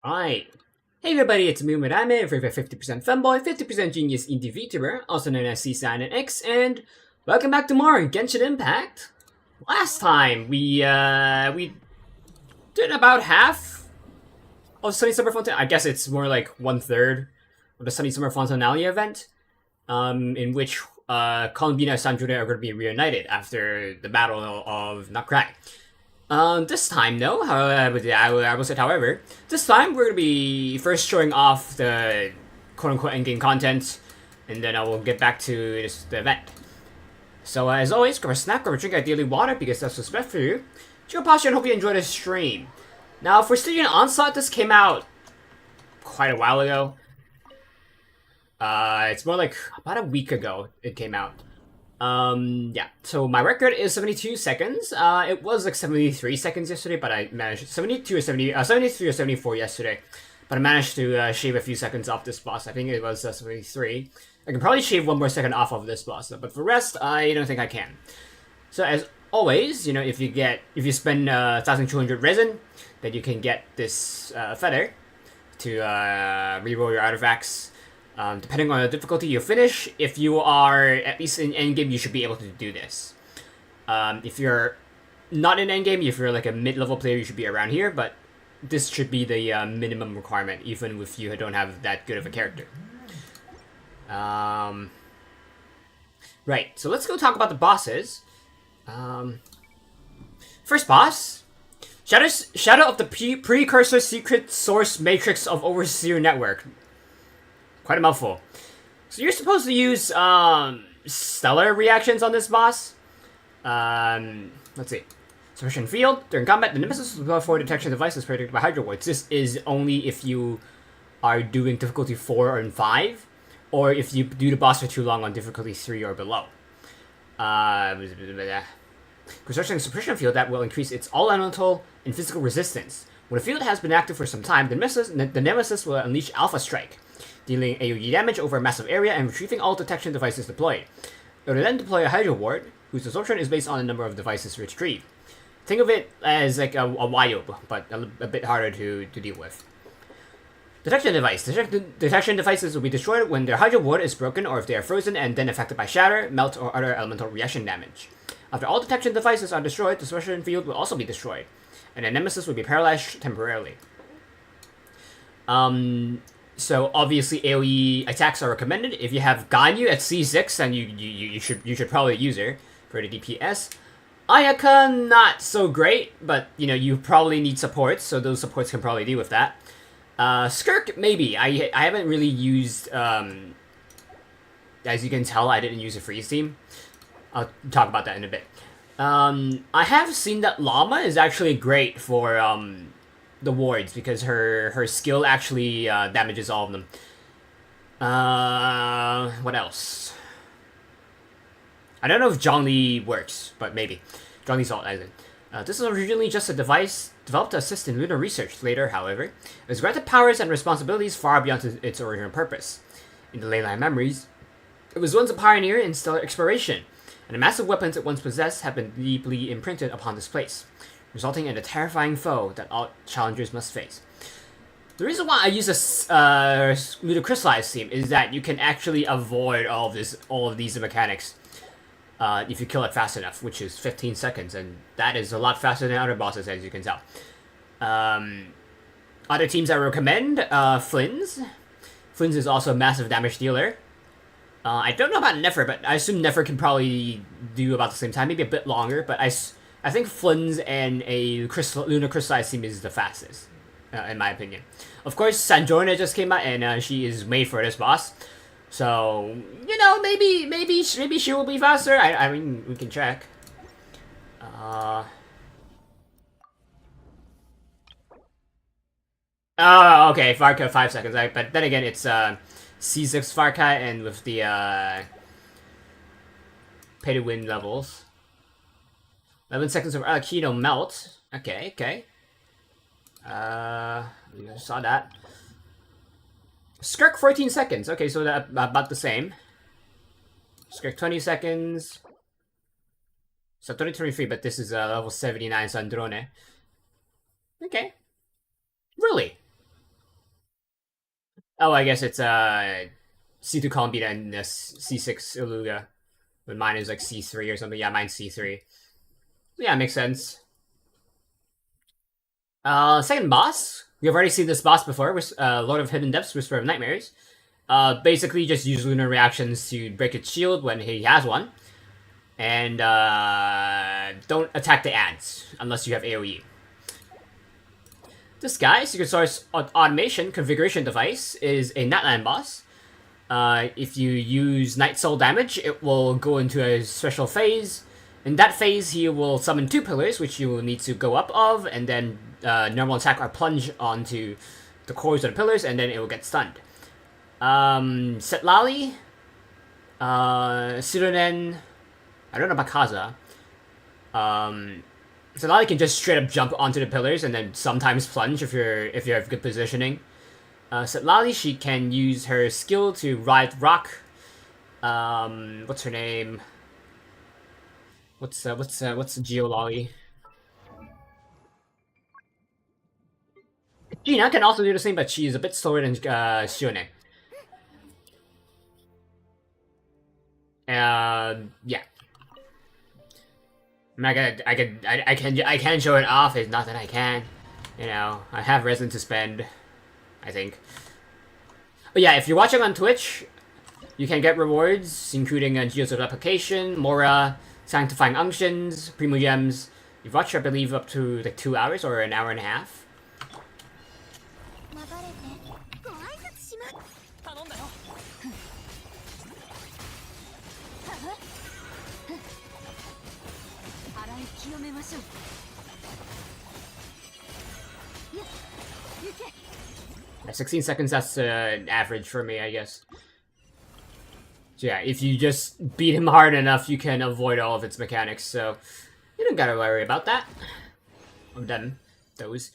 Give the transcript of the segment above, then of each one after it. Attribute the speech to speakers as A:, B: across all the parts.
A: Alright. Hey everybody, it's me, I'm a 50% femboy, 50% genius indie VTuber, also known as Seelie and X, and welcome back to more Genshin Impact. Last time, we did about half of Sunny Summer Fountain. I guess it's more like 1/3 of the Sunny Summer Fontanalia event, in which Columbina and Sanjuna are going to be reunited after the Battle of Nutcrack. This time, though, I will say, however, this time we're gonna be first showing off the quote-unquote endgame content, and then I will get back to the event. So, as always, grab a snack, grab a drink, ideally water, because that's what's best for you. Chill posture, and hope you enjoy this stream. Now, for Stygian Onslaught, this came out quite a while ago. It's more like about a week ago it came out. Yeah, so my record is 72 seconds. It was like 73 seconds yesterday, but I managed 72 or 73 or 74 yesterday, but I managed to shave a few seconds off this boss. I think it was 73. I can probably shave one more second off of this boss, but for the rest, I don't think I can. So as always, you know, if you spend 1,200 resin, then you can get this feather to reroll your artifacts. Depending on the difficulty you finish, if you are at least in endgame, you should be able to do this. If you're not in endgame, if you're like a mid-level player, you should be around here, but this should be the minimum requirement, even if you don't have that good of a character. Right, so let's go talk about the bosses. First boss, Shadow of the Precursor Secret Source Matrix of Overseer Network. Quite a mouthful. So you're supposed to use stellar reactions on this boss. Let's see. Suppression field. During combat, the nemesis will for detection device is predicted by Hydro Wards. This is only if you are doing difficulty 4 and 5, or if you do the boss for too long on difficulty 3 or below. Constructing a suppression field that will increase its all elemental and physical resistance. When a field has been active for some time, the nemesis will unleash Alpha Strike, dealing AoE damage over a massive area and retrieving all detection devices deployed. It will then deploy a Hydro Ward, whose absorption is based on the number of devices retrieved. Think of it as like a VIII, but a bit harder to deal with. Detection device. Detection devices will be destroyed when their Hydro Ward is broken or if they are frozen and then affected by shatter, melt, or other elemental reaction damage. After all detection devices are destroyed, the suppression field will also be destroyed, and the nemesis will be paralyzed temporarily. So obviously AoE attacks are recommended. If you have Ganyu at C6, then you should probably use her for the DPS. Ayaka, not so great, but you know, you probably need supports, so those supports can probably deal with that. Skirk, maybe. I haven't really used, as you can tell, I didn't use a freeze team. I'll talk about that in a bit. I have seen that Llama is actually great for the wards, because her skill actually damages all of them. What else? I don't know if Zhongli works, but maybe. Zhongli's ult, as in. This is originally just a device developed to assist in lunar research. Later, however, it was granted powers and responsibilities far beyond its original purpose. In the Leyline memories, it was once a pioneer in stellar exploration, and the massive weapons it once possessed have been deeply imprinted upon this place, resulting in a terrifying foe that all challengers must face. The reason why I use a ludicrystallized theme is that you can actually avoid all of these mechanics if you kill it fast enough, which is 15 seconds, and that is a lot faster than other bosses, as you can tell. Other teams I recommend, Flynn's. Flynn's is also a massive damage dealer. I don't know about Nefer, but I assume Nefer can probably do about the same time, maybe a bit longer, but I think Flynn's and a lunar crystallized team is the fastest, in my opinion. Of course, Sanjorna just came out, and she is made for this boss. So, you know, maybe she will be faster. I mean, we can check. Oh, okay, Farka 5 seconds. But then again, it's C6 Farka, and with the pay to win levels. 11 seconds of Alakino melt. Okay. You saw that. Skirk 14 seconds. Okay, so that about the same. Skirk 20 seconds. So 2023, but this is level 79 Sandrone. Okay. Really? Oh, I guess it's C2 Columbia and C6 Iluga. But mine is like C3 or something. Yeah, mine's C3. Yeah, makes sense. Second boss. We've already seen this boss before, with Lord of Hidden Depths, Whisper of Nightmares. Basically just use lunar reactions to break its shield when he has one. And don't attack the ads unless you have AoE. This guy, Secret Source Automation Configuration Device, is a Nightland boss. If you use Night Soul damage, it will go into a special phase. In that phase, he will summon 2 pillars, which you will need to go up of, and then normal attack or plunge onto the cores of the pillars, and then it will get stunned. Setlali, Sironen, I don't know about Kaza. Setlali can just straight up jump onto the pillars and then sometimes plunge if you have good positioning. Setlali, she can use her skill to ride rock. What's her name? What's Geololly? Gina can also do the same, but she's a bit slower than Shione. Yeah. I can show it off. It's not that I can. You know, I have resin to spend. I think. But yeah, if you're watching on Twitch, you can get rewards, including Geos of Application, Mora, Sanctifying Unctions, Primo Gems. You've watched, I believe, up to like 2 hours or an hour and a half. Yeah, 16 seconds, that's average for me, I guess. So yeah, if you just beat him hard enough, you can avoid all of its mechanics, so you don't gotta worry about that. I'm done. Those.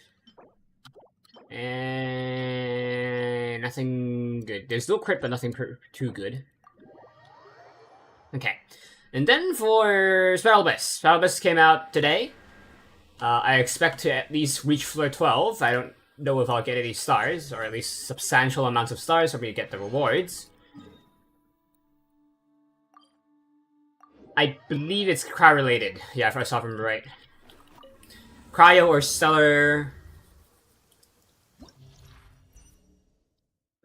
A: And nothing good. There's no crit, but nothing too good. Okay. And then for Spiral Abyss. Spiral Abyss came out today. I expect to at least reach floor 12. I don't know if I'll get any stars, or at least substantial amounts of stars for me to get the rewards. I believe it's cryo-related. Yeah, if I saw from right. Cryo or stellar.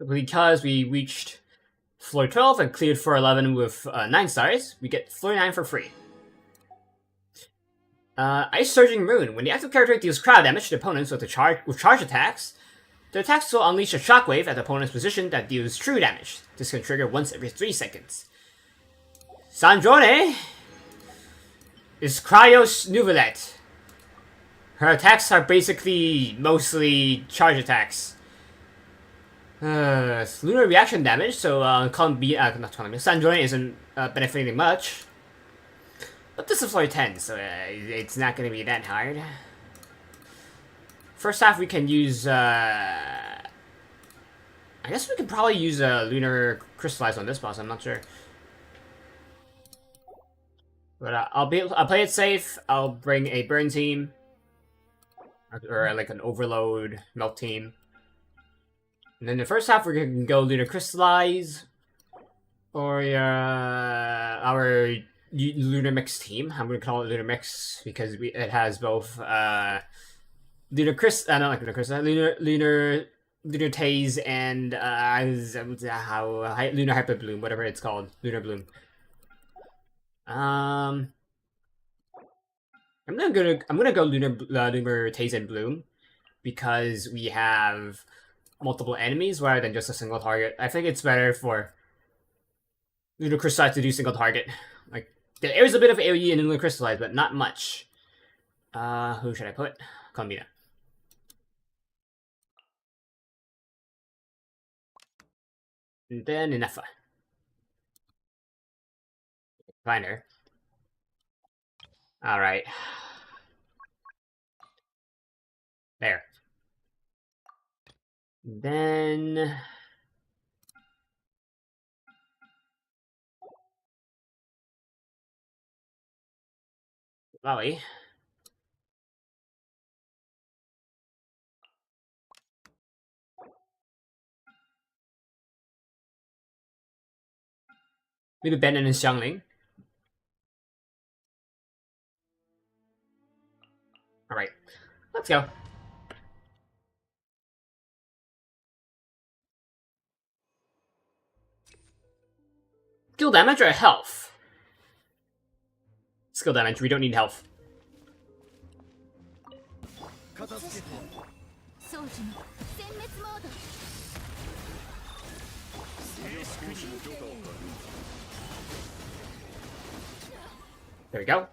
A: Because we reached floor 12 and cleared floor 11 with 9 stars, we get floor 9 for free. Ice Surging Rune. When the active character deals cryo damage to opponents with charge attacks, the attacks will unleash a shockwave at the opponent's position that deals true damage. This can trigger once every 3 seconds. Sandrone is Cryo's Nuvolette. Her attacks are basically mostly charge attacks. It's lunar reaction damage, so Sandrone isn't benefiting much. But this is floor 10, so it's not going to be that hard. First half, we can use. I guess we could probably use lunar crystallize on this boss. I'm not sure, but I'll play it safe. I'll bring a burn team, or like an overload melt team. And then the first half, we're gonna go lunar crystallize, or our lunar mix team. I'm gonna call it lunar mix because it has both lunar Taze and lunar hyper bloom, whatever it's called, lunar bloom. I'm gonna go lunar Taze and bloom because we have multiple enemies rather than just a single target. I think it's better for lunar crystallize to do single target. Like there is a bit of AoE in lunar crystallize, but not much. Who should I put? Combina. And then Inefa. Find her. Alright. There. Then Lolly. Maybe Ben and Xiangling. Alright, let's go. Skill damage or health? Skill damage, we don't need health. There we go.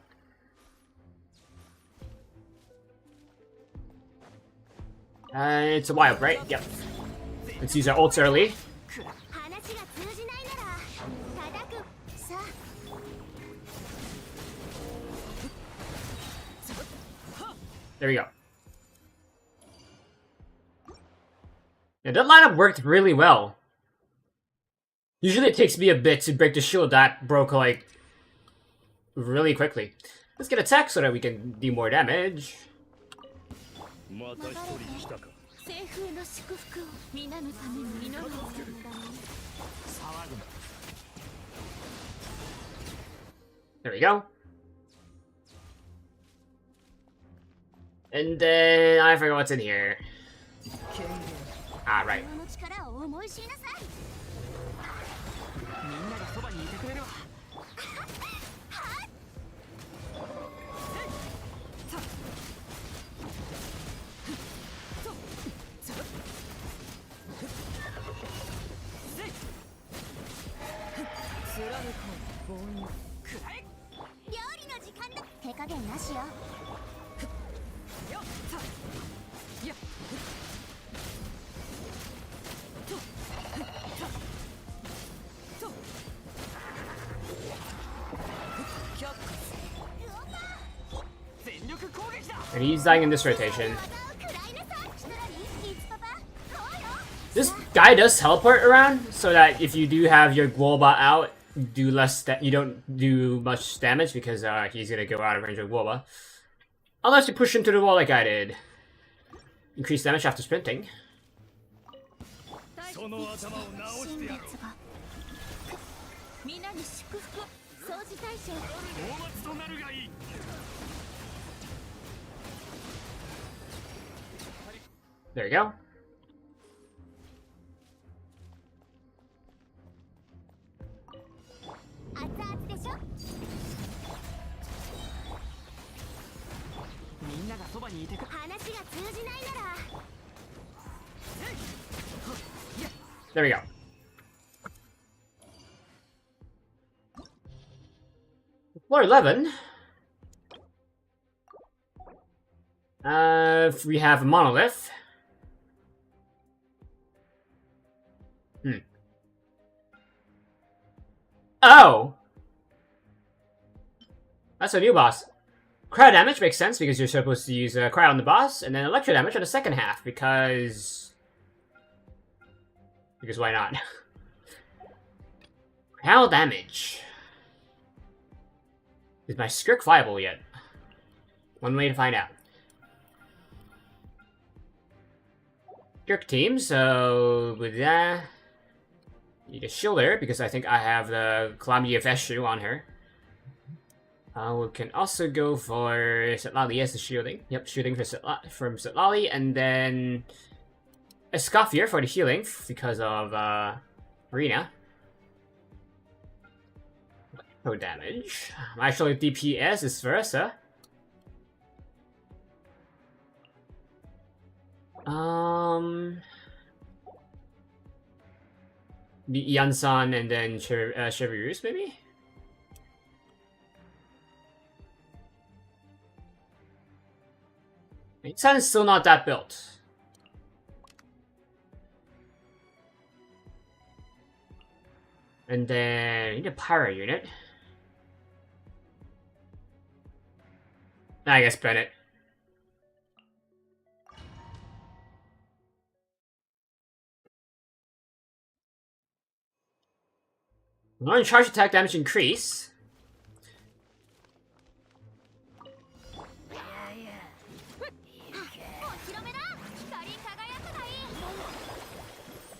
A: It's a wild, right? Yep. Let's use our ults early. There we go. Yeah, that lineup worked really well. Usually it takes me a bit to break the shield. That broke, like, really quickly. Let's get attack so that we can do more damage. There we go. And then I forgot what's in here. Ah, right. And he's dying in this rotation. This guy does teleport around, so that if you do have your Guoba out, you don't do much damage because he's gonna go out of range of Guoba. Unless you push into the wall like I did. Increase damage after sprinting. There you go. There we go. Floor 11. We have a monolith. Oh! That's a new boss. Cryo damage makes sense because you're supposed to use cryo on the boss, and then electro damage on the second half because why not? Cryo damage. Is my Skirk viable yet? One way to find out. Skirk team, so with that, need a shielder because I think I have the Calamity of Eshu on her. We can also go for Seelie as the shielding. Yep, shielding from Seelie, and then Escoffier for the healing because of Marina. No damage. Actually, DPS is versa. The Yansan and then Chevirus, maybe? Yansan is still not that built. And then I need a Pyro unit. I guess Bennett. Non-charge attack damage increase.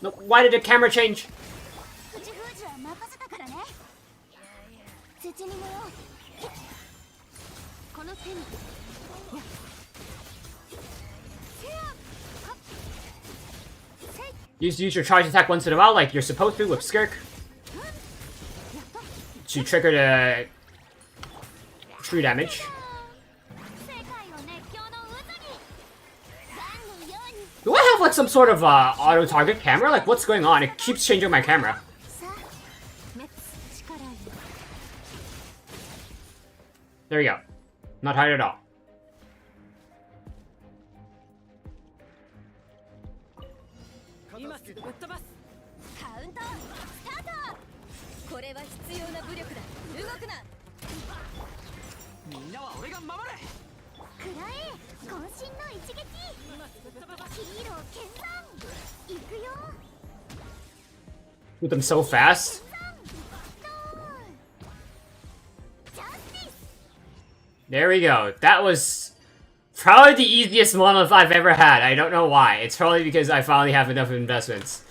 A: No, why did the camera change? Use your charge attack once in a while, like you're supposed to with Skirk, to trigger the true damage. Do I have like some sort of auto-target camera? Like what's going on? It keeps changing my camera. There we go. Not hard at all. With them so fast. There we go. That was probably the easiest monolith I've ever had. I don't know why. It's probably because I finally have enough investments.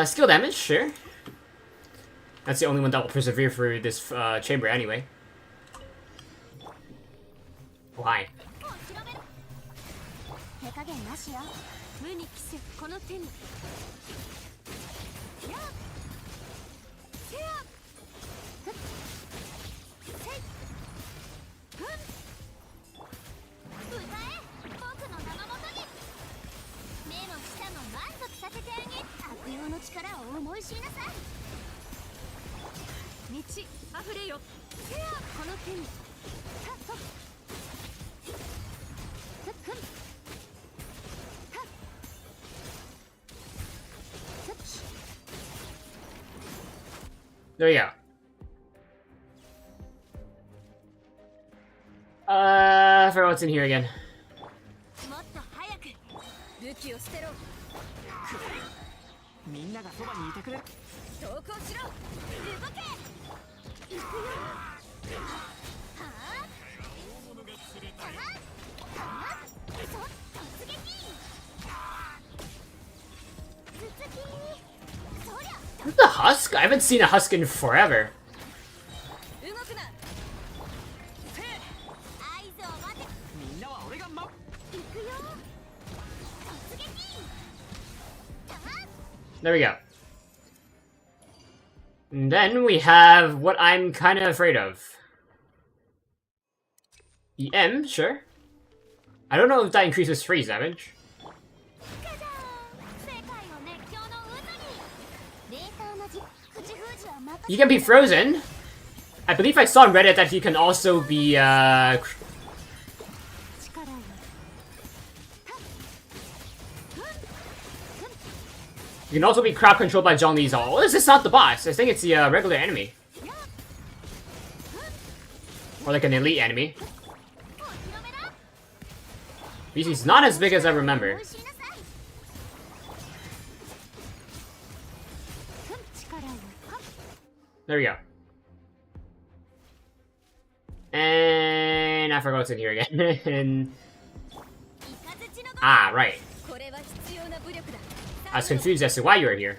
A: Skill damage, sure. That's the only one that will persevere through this chamber anyway. Why? There we go. I forgot what's in here again. Is the husk? I haven't seen a husk in forever. There we go. And then we have what I'm kind of afraid of. EM, sure. I don't know if that increases freeze damage. You can be frozen. I believe I saw on Reddit that he can also be, you can also be crowd controlled by Zhongli's ult. This is not the boss. I think it's the regular enemy. Or like an elite enemy. He's not as big as I remember. There we go. And I forgot what's in here again. Ah, right. I was confused as to why you were here.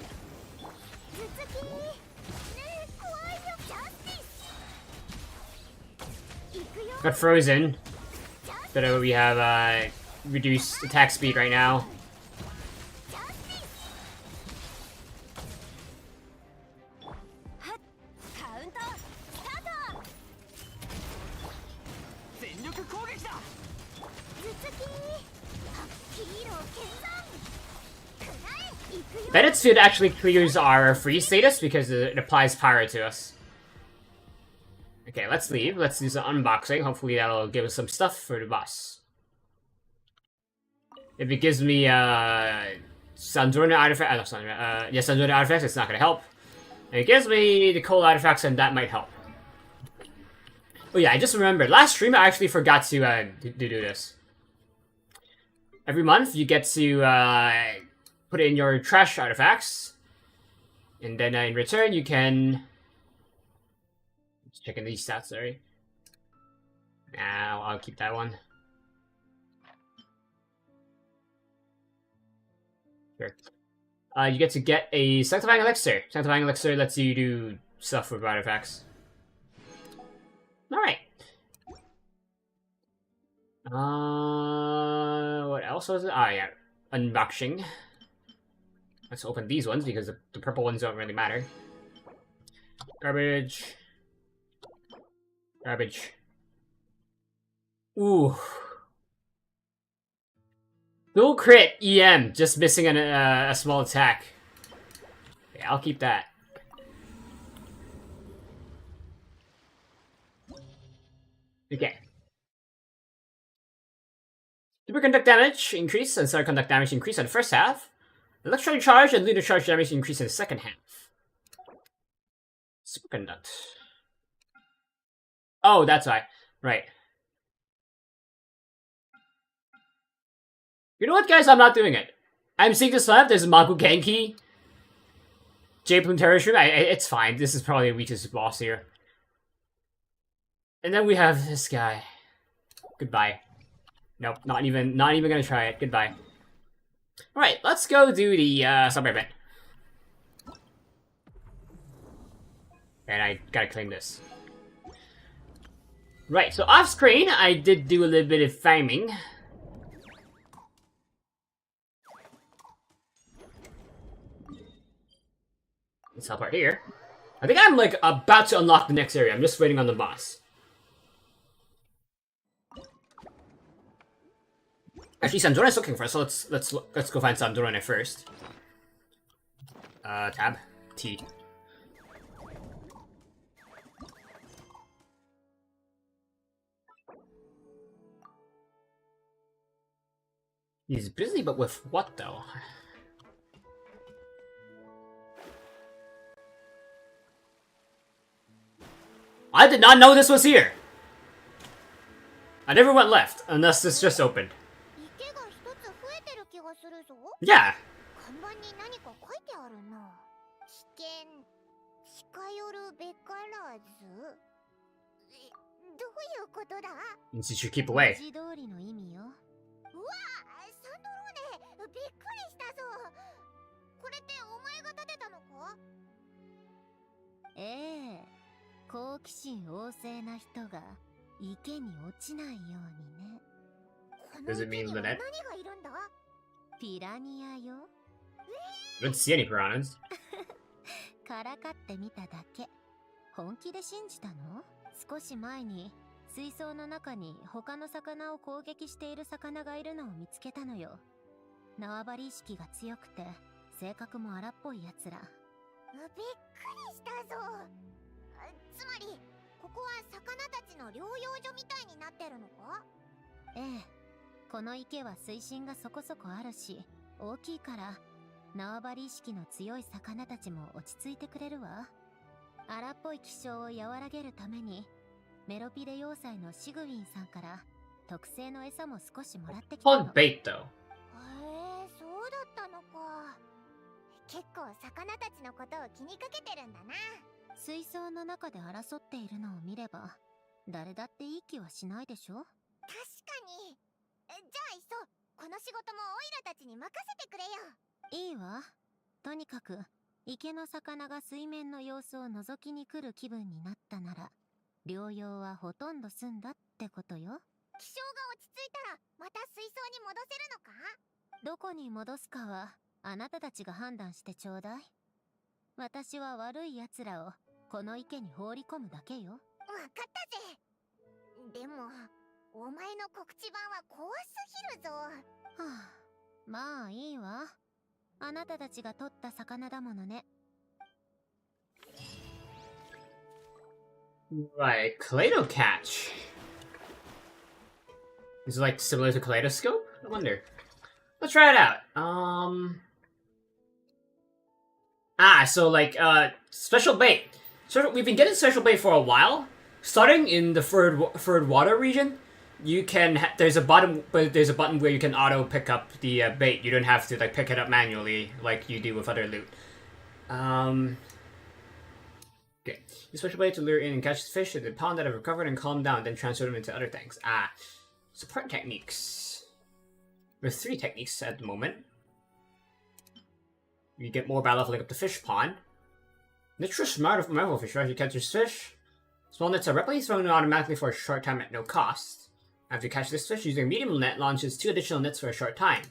A: Got frozen. But we have reduced attack speed right now. Bennett's Field actually clears our freeze status because it applies pyro to us. Okay, let's leave. Let's do some unboxing. Hopefully that'll give us some stuff for the boss. If it gives me Sandrona artifact, Sandrona artifacts, it's not gonna help. And it gives me the cold artifacts, and that might help. Oh yeah, I just remembered. Last stream I actually forgot to do this. Every month you get to put in your trash artifacts, and then in return you can... Just checking these stats, sorry. Now I'll keep that one. Sure. You get to get a Sanctifying Elixir. Sanctifying Elixir lets you do stuff with artifacts. Alright. What else was it? Ah, yeah. Unboxing. Let's open these ones because the purple ones don't really matter. Garbage. Garbage. Ooh. Dual crit EM, just missing a small attack. Yeah, I'll keep that. Okay. Superconduct damage increase and subconduct damage increase in the first half. Electron charge and lunar charge damage increase in the second half. Superconduct. Oh, that's why. Right. You know what, guys? I'm not doing it. I'm seeing this left. There's Magu Genki. J-Plume Terrorshroom. It's fine. This is probably the weakest boss here. And then we have this guy. Goodbye. Nope, not even gonna try it. Goodbye. Alright, let's go do the slumber event. And I gotta claim this. Right, so off screen, I did do a little bit of farming. Let's help out here. I think I'm like about to unlock the next area. I'm just waiting on the boss. Actually, Sandrone is looking for us, so let's go find Sandrone first. Tab. T. He's busy, but with what though? I did not know this was here! I never went left, unless this just opened. Yeah. Means you should keep away. Does it mean Lynette? I don't see any piranhas.
B: からかってみただけ。本気で信じたの？少し前に水槽の中に他の魚を攻撃している魚がいるのを見つけたのよ。縄張り意識が強くて性格も荒っぽいやつら。びっくりしたぞ。つまりここは魚たちの療養所みたいになってるのか？ええ。この池は水深がそこそこあるし、大きいから縄張り意識の強い魚たちも落ち着いてくれるわ。荒っぽい気性を和らげるために、メロピデ要塞のシグウィンさんから特製の餌も少しもらってきたの。
A: Called bait though.
B: そうだったのか。結構魚たちのことを気にかけてるんだな。水槽の中で争っているのを見れば、誰だっていい気はしないでしょ？確かに。じゃあいっそ、この仕事もオイラたちに任せてくれよ。いいわ。とにかく、池の魚が水面の様子を覗きに来る気分になったなら、療養はほとんど済んだってことよ。気象が落ち着いたら、また水槽に戻せるのか？どこに戻すかは、あなたたちが判断してちょうだい。私は悪い奴らを、この池に放り込むだけよ。わかったぜ。でも、お前の告知版は怖すぎるぞ。はあ、まあいいわ。あなたたちが取った魚だものね。
A: Right, Kaleido catch. Is it like similar to Kaleidoscope? I wonder. Let's try it out. So like special bait. So we've been getting special bait for a while. Starting in the third water region, you can there's a button where you can auto pick up the bait. You don't have to like pick it up manually like you do with other loot. Okay. Use special bait to lure in and catch the fish in the pond that have recovered and calmed down, then transfer them into other things. Support techniques. There's 3 techniques at the moment. You get more by leveling up the fish pond. Natural smart of marvel fish, right? You catch this fish. Small nets are rapidly thrown automatically for a short time at no cost. After you catch this fish, using a medium net launches 2 additional nets for a short time.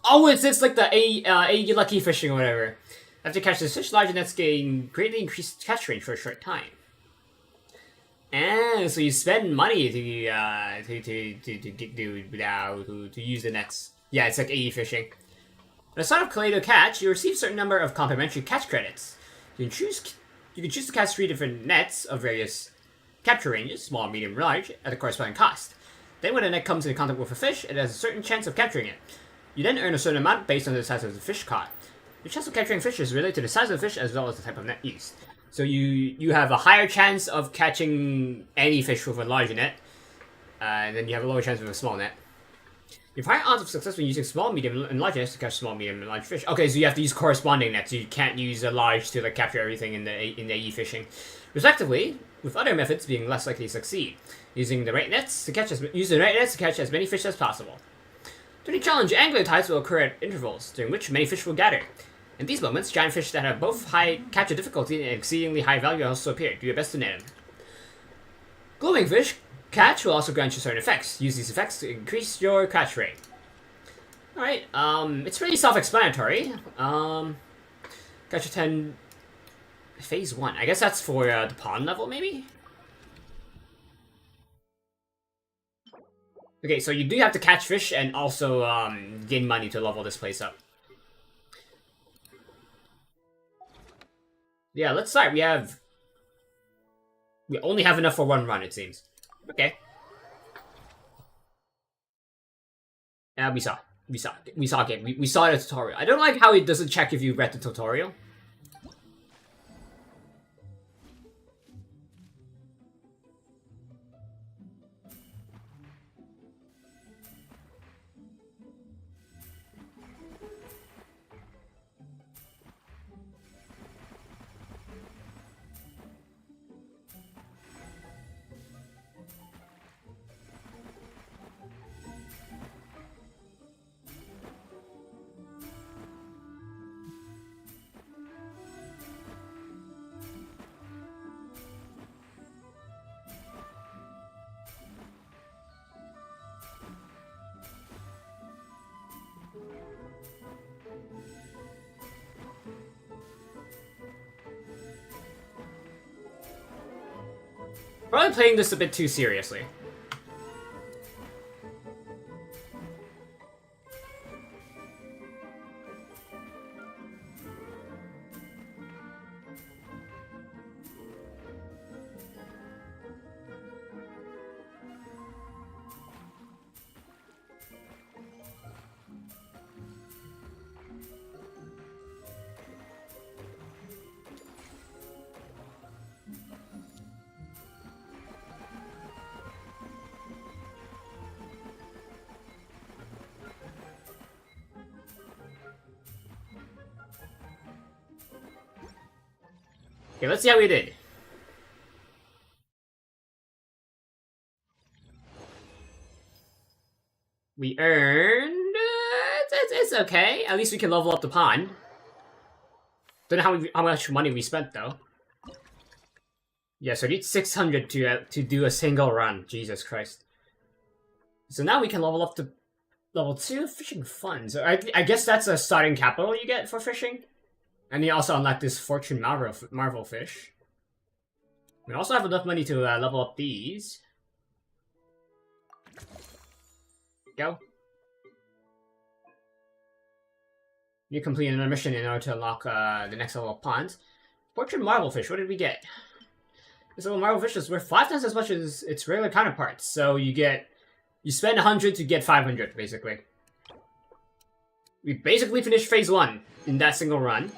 A: Oh, it's like the A lucky fishing or whatever. After you catch this fish, larger nets gain greatly increased catch range for a short time. And so you spend money to use the nets. Yeah, it's like AE fishing. At the start of Kaleido Catch, you receive a certain number of complimentary catch credits. You can choose to catch 3 different nets of various capture ranges, small, medium, large, at a corresponding cost. Then when a net comes into contact with a fish, it has a certain chance of capturing it. You then earn a certain amount based on the size of the fish caught. Your chance of capturing fish is related to the size of the fish as well as the type of net used. So you have a higher chance of catching any fish with a large net, and then you have a lower chance with a small net. You have higher odds of success when using small, medium, and large nets to catch small, medium, and large fish. Okay, so you have to use corresponding nets. You can't use a large to capture everything in the AE fishing, respectively, with other methods being less likely to succeed. Using the right nets to catch as many fish as possible. During the challenge, angler tides will occur at intervals, during which many fish will gather. In these moments, giant fish that have both high capture difficulty and exceedingly high value also appear. Do your best to net them. Glowing fish catch will also grant you certain effects. Use these effects to increase your catch rate. Alright, it's pretty self-explanatory. Catch a 10... Phase 1. I guess that's for the pond level, maybe? Okay, so you do have to catch fish and also gain money to level this place up. Yeah, let's start. We only have enough for 1 run, it seems. Okay. We saw it. We saw the tutorial. I don't like how it doesn't check if you read the tutorial. Probably playing this a bit too seriously. Okay, let's see how we did. We earned... it's okay. At least we can level up the pond. Don't know how much money we spent, though. Yeah, so I need 600 to do a single run. Jesus Christ. So now we can level up to level 2 fishing funds. I guess that's a starting capital you get for fishing. And you also unlock this Fortune Marvel fish. We also have enough money to level up these. Go. You completed another mission in order to unlock the next level of ponds. Fortune Marvel fish, what did we get? This little Marvel fish is worth 5 times as much as its regular counterparts. So you spend 100 to get 500, basically. We basically finished phase 1 in that single run.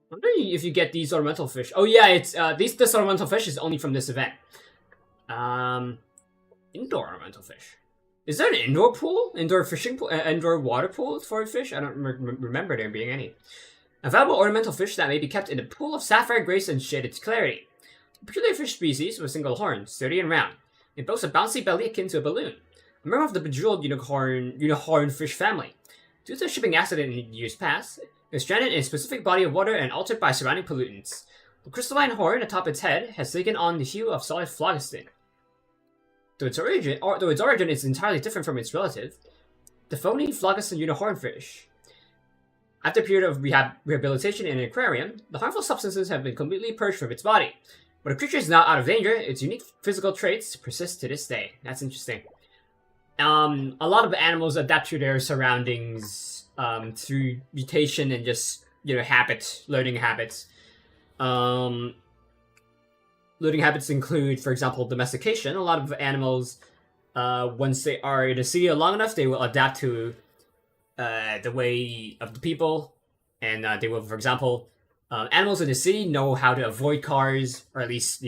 A: I wonder if you get these ornamental fish. Oh yeah, it's this ornamental fish is only from this event. Indoor ornamental fish. Is there an indoor pool? Indoor fishing pool? Indoor water pool for fish? I don't remember there being any. A valuable ornamental fish that may be kept in a pool of sapphire grace and shaded clarity. A peculiar fish species with a single horn, sturdy and round. It boasts a bouncy belly akin to a balloon. A member of the bejeweled unicorn fish family. Due to a shipping accident in years past, is stranded in a specific body of water and altered by surrounding pollutants. The crystalline horn atop its head has taken on the hue of solid phlogiston. Though its origin is entirely different from its relative, the phony phlogiston unihornfish. After a period of rehabilitation in an aquarium, the harmful substances have been completely purged from its body. But the creature is now out of danger, its unique physical traits persist to this day. That's interesting. A lot of animals adapt to their surroundings through mutation and just, learning habits. Learning habits include, for example, domestication. A lot of animals, once they are in a city long enough, they will adapt to the way of the people. And they will, for example, animals in the city know how to avoid cars, or at least,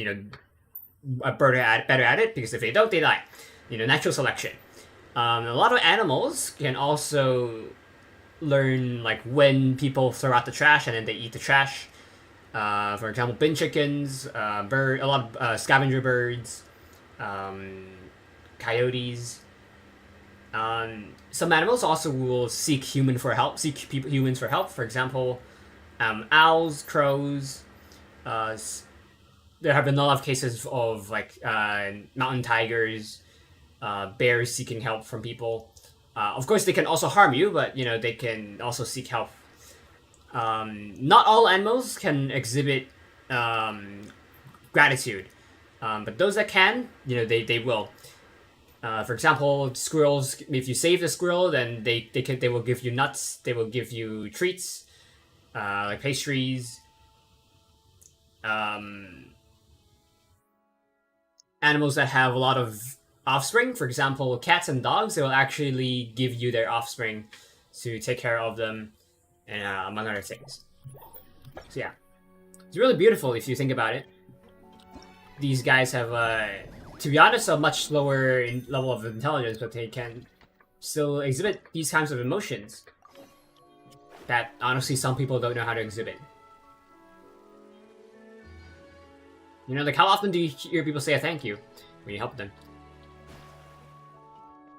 A: are better at it, because if they don't, they die. Natural selection. A lot of animals can also learn, like, when people throw out the trash and then they eat the trash. For example, bin chickens, a lot of scavenger birds, coyotes. Some animals also will seek humans for help. For example, owls, crows. There have been a lot of cases of mountain tigers, bears seeking help from people. Of course, they can also harm you, but they can also seek help. Not all animals can exhibit gratitude, but those that can, they will. For example, squirrels. If you save the squirrel, then they will give you nuts. They will give you treats, like pastries. Animals that have a lot of offspring, for example, cats and dogs, they will actually give you their offspring to take care of them, and among other things. So yeah, it's really beautiful if you think about it. These guys have, to be honest, a much lower level of intelligence, but they can still exhibit these kinds of emotions that, honestly, some people don't know how to exhibit. Like, how often do you hear people say a thank you when you help them?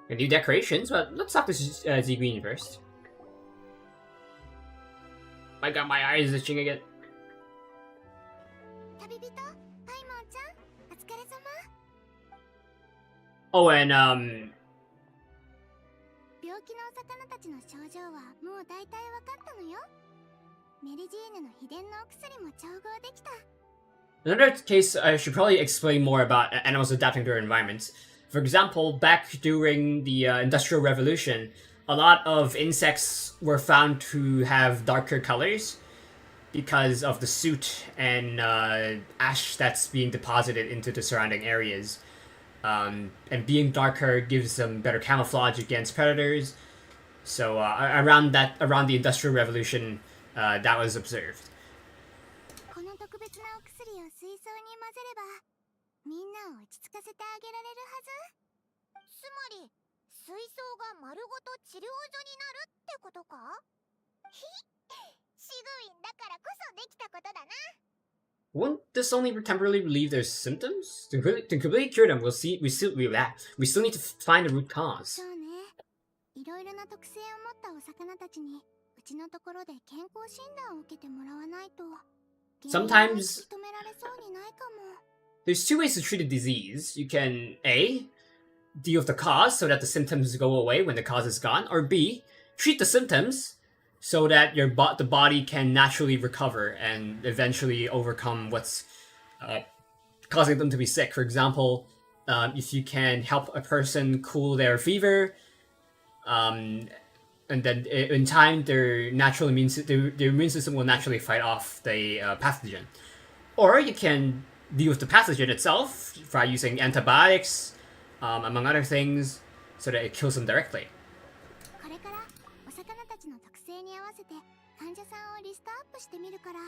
A: And new decorations, but let's talk to Z Green first. I got my eyes itching again. Oh, and
B: 病気のお魚たちの症状はもう大体わかったのよ。メリジーヌの秘伝のお薬も調合できた。
A: Another case, I should probably explain more about animals adapting to their environments. For example, back during the Industrial Revolution, a lot of insects were found to have darker colors because of the soot and ash that's being deposited into the surrounding areas. And being darker gives them better camouflage against predators. So around the Industrial Revolution, that was observed.
B: この特別なお薬を水槽に混ぜれば、みんなを落ち着かせてあげられるはず。つまり、水槽が丸ごと治療所になるってことか？ひシグウィンだからこそできたことだな。
A: Won't this only temporarily relieve their symptoms? To completely cure them, we still need to find the root cause.
B: そうね。いろいろな特性を持ったお魚たちに、うちのところで健康診断を受けてもらわないと。
A: Sometimes there's two ways to treat a disease. You can A, deal with the cause so that the symptoms go away when the cause is gone, or B, treat the symptoms so that the body can naturally recover and eventually overcome what's causing them to be sick. For example, if you can help a person cool their fever, and then in time, their immune system will naturally fight off the pathogen. Or you can deal with the pathogen itself by using antibiotics, among other things, so that it kills them directly.
B: これからお魚たちの特性に合わせて患者さんをリストアップしてみるから、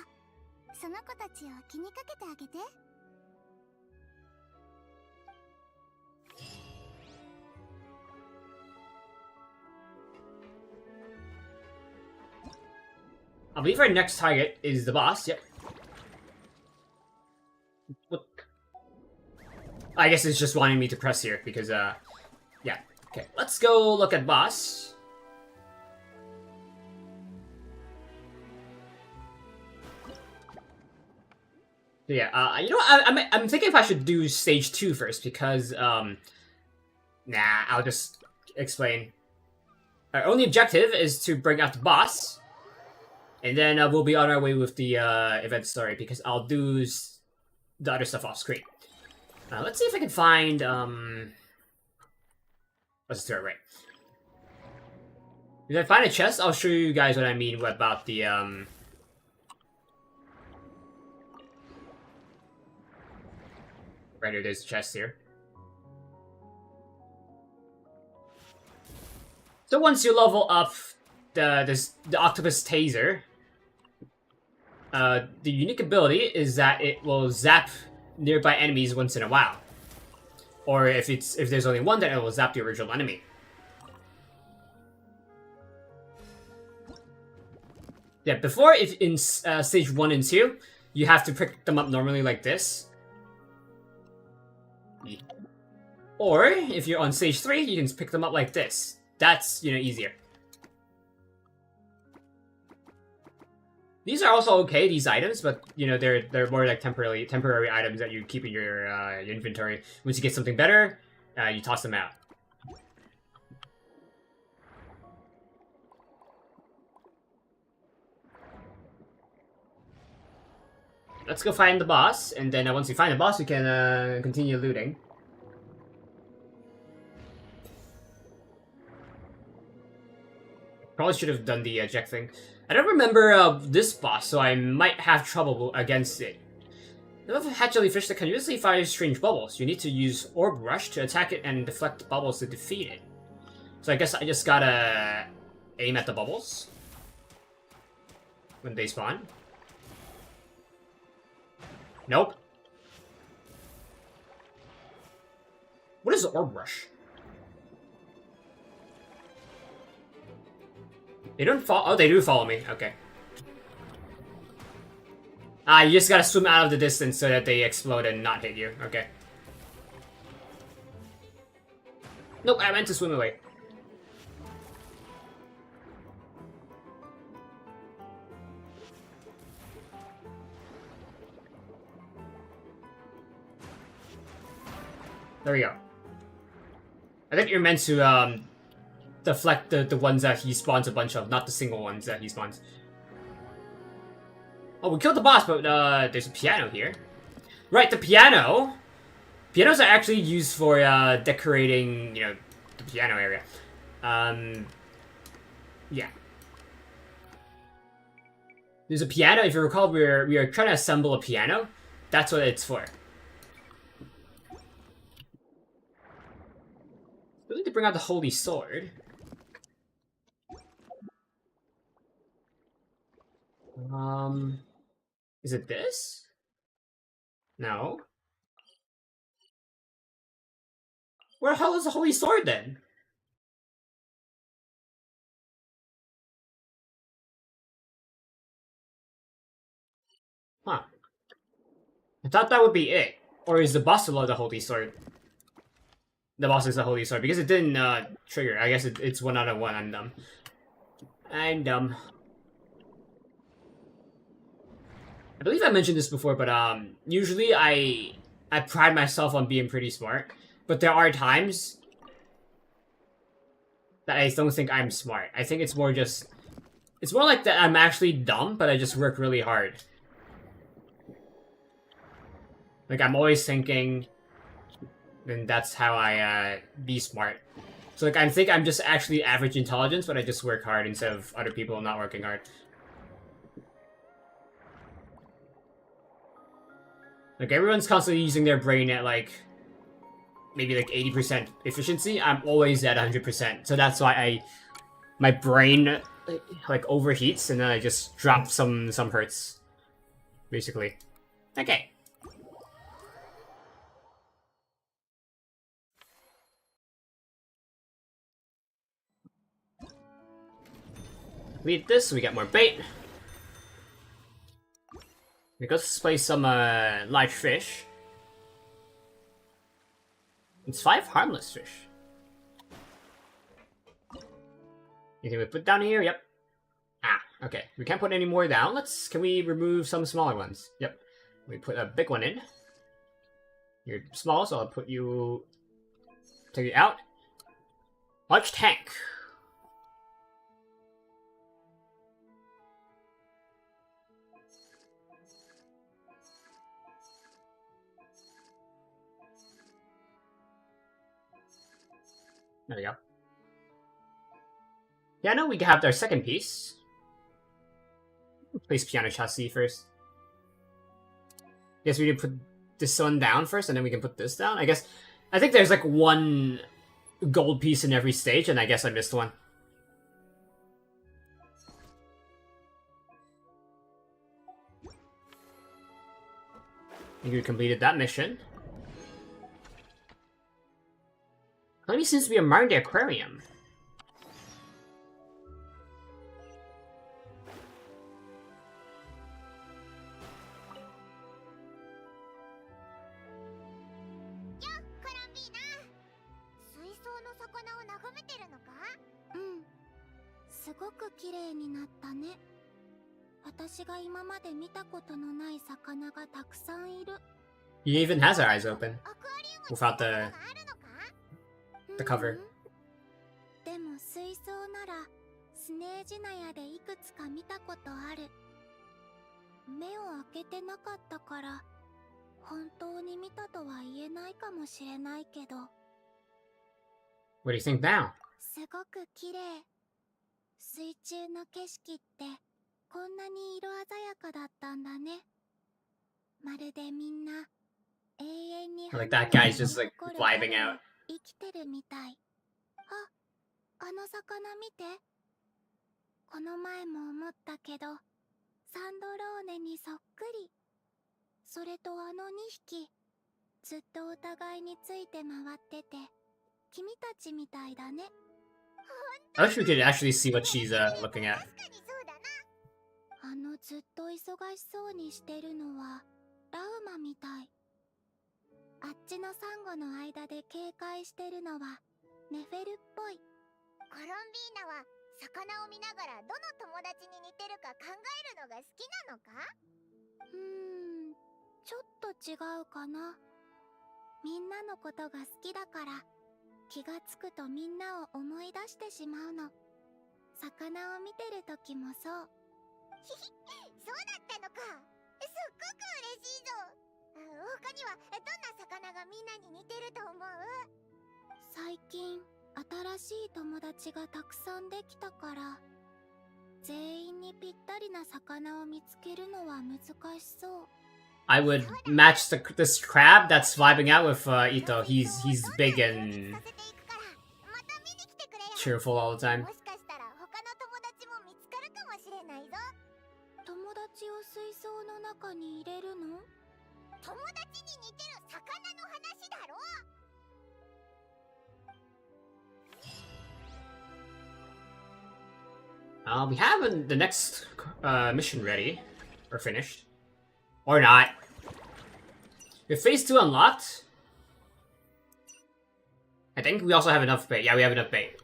B: その子たちを気にかけてあげて。
A: I believe our next target is the boss. Yep. What? I guess it's just wanting me to press here because, yeah. Okay, let's go look at boss. So yeah, you know what? I'm thinking if I should do stage 2 first because nah, I'll just explain. Our only objective is to bring out the boss, and then we'll be on our way with the event story because I'll do the other stuff off screen. Let's see if I can find let's do it right. If I find a chest, I'll show you guys what I mean about the right here, there's a chest here. So once you level up the octopus taser, the unique ability is that it will zap nearby enemies once in a while. Or if there's only one, then it will zap the original enemy. Yeah, before, if in stage 1 and 2, you have to pick them up normally like this. Or, if you're on stage 3, you can pick them up like this. That's, easier. These are also okay, these items, but, they're more like temporary items that you keep in your inventory. Once you get something better, you toss them out. Let's go find the boss, and then once we find the boss, we can continue looting. Probably should have done the eject thing. I don't remember this boss, so I might have trouble against it. The hatchling fish that continuously fires strange bubbles. You need to use Orb Rush to attack it and deflect bubbles to defeat it. So I guess I just gotta aim at the bubbles when they spawn. Nope. What is Orb Rush? They don't follow. Oh, they do follow me. Okay. You just gotta swim out of the distance so that they explode and not hit you. Okay. Nope, I meant to swim away. There we go. I think you're meant to deflect the ones that he spawns a bunch of, not the single ones that he spawns. Oh, we killed the boss, but there's a piano here. Right, the piano. Pianos are actually used for decorating, the piano area. Yeah. There's a piano. If you recall, we are trying to assemble a piano. That's what it's for. We need to bring out the holy sword. Is it this? No. Where the hell is the holy sword then? Huh. I thought that would be it. Or is the boss below the holy sword? The boss is the holy sword, because it didn't trigger. I guess it's 1 out of 1. I'm dumb. I'm dumb. I believe I mentioned this before, but usually I pride myself on being pretty smart, but there are times that I don't think I'm smart. I think it's more like that I'm actually dumb, but I just work really hard. Like, I'm always thinking, and that's how I be smart. So like, I think I'm just actually average intelligence, but I just work hard instead of other people not working hard. Like, everyone's constantly using their brain at, like, maybe, like, 80% efficiency. I'm always at 100%. So that's why my brain, like, overheats, and then I just drop some hertz. Basically. Okay. Complete this, we get more bait. Let's play some live fish. It's 5 harmless fish. Anything we put down here? Yep. Ah, okay. We can't put any more down. Can we remove some smaller ones? Yep. We put a big one in. You're small, so I'll put you... Take you out. Large tank. There we go. Yeah, no, we can have our second piece. Place piano chassis first. Guess we need to put this one down first, and then we can put this down. I think there's like one gold piece in every stage, and I guess I missed one. I think we completed that mission. Clemmy seems to be admiring the aquarium. He even has our eyes open without the cover.
B: でも水槽ならスネージナヤでいくつか見たことある。目を開けてなかったから本当に見たとは言えないかもしれないけど。
A: What do you think now?
B: すごく綺麗。水中の景色ってこんなに色鮮やかだったんだね。まるでみんな永遠に
A: Like that guy's just like vibing out.
B: 生きてるみたい。あの魚見て。この前も思ったけど、サンドローネにそっくり。それとあの2匹、ずっとお互いについて回ってて、君たちみたいだね。
A: I wish we could actually see what she's looking at.
B: あのずっと忙しそうにしてるのは、ラウマみたい。あっちのサンゴの間で警戒してるのはネフェルっぽい。コロンビーナは魚を見ながらどの友達に似てるか考えるのが好きなのか？ちょっと違うかな。みんなのことが好きだから気がつくとみんなを思い出してしまうの。魚を見てる時もそう。そうだったのか。すっごく嬉しいぞ。他にはどんな魚がみんなに似てると思う？最近新しい友達がたくさんできたから全員にぴったりな魚を見つけるのは難しそう。
A: I would match this crab that's vibing out with Ito. He's big and cheerful all the time.
B: もしかしたら他の友達も見つかるかもしれないぞ。友達を水槽の中に入れるの？友達に似てる魚の話だろ。
A: We have the next mission ready. Or finished. Or not. We have phase 2 unlocked. I think we also have enough bait. Yeah, we have enough bait.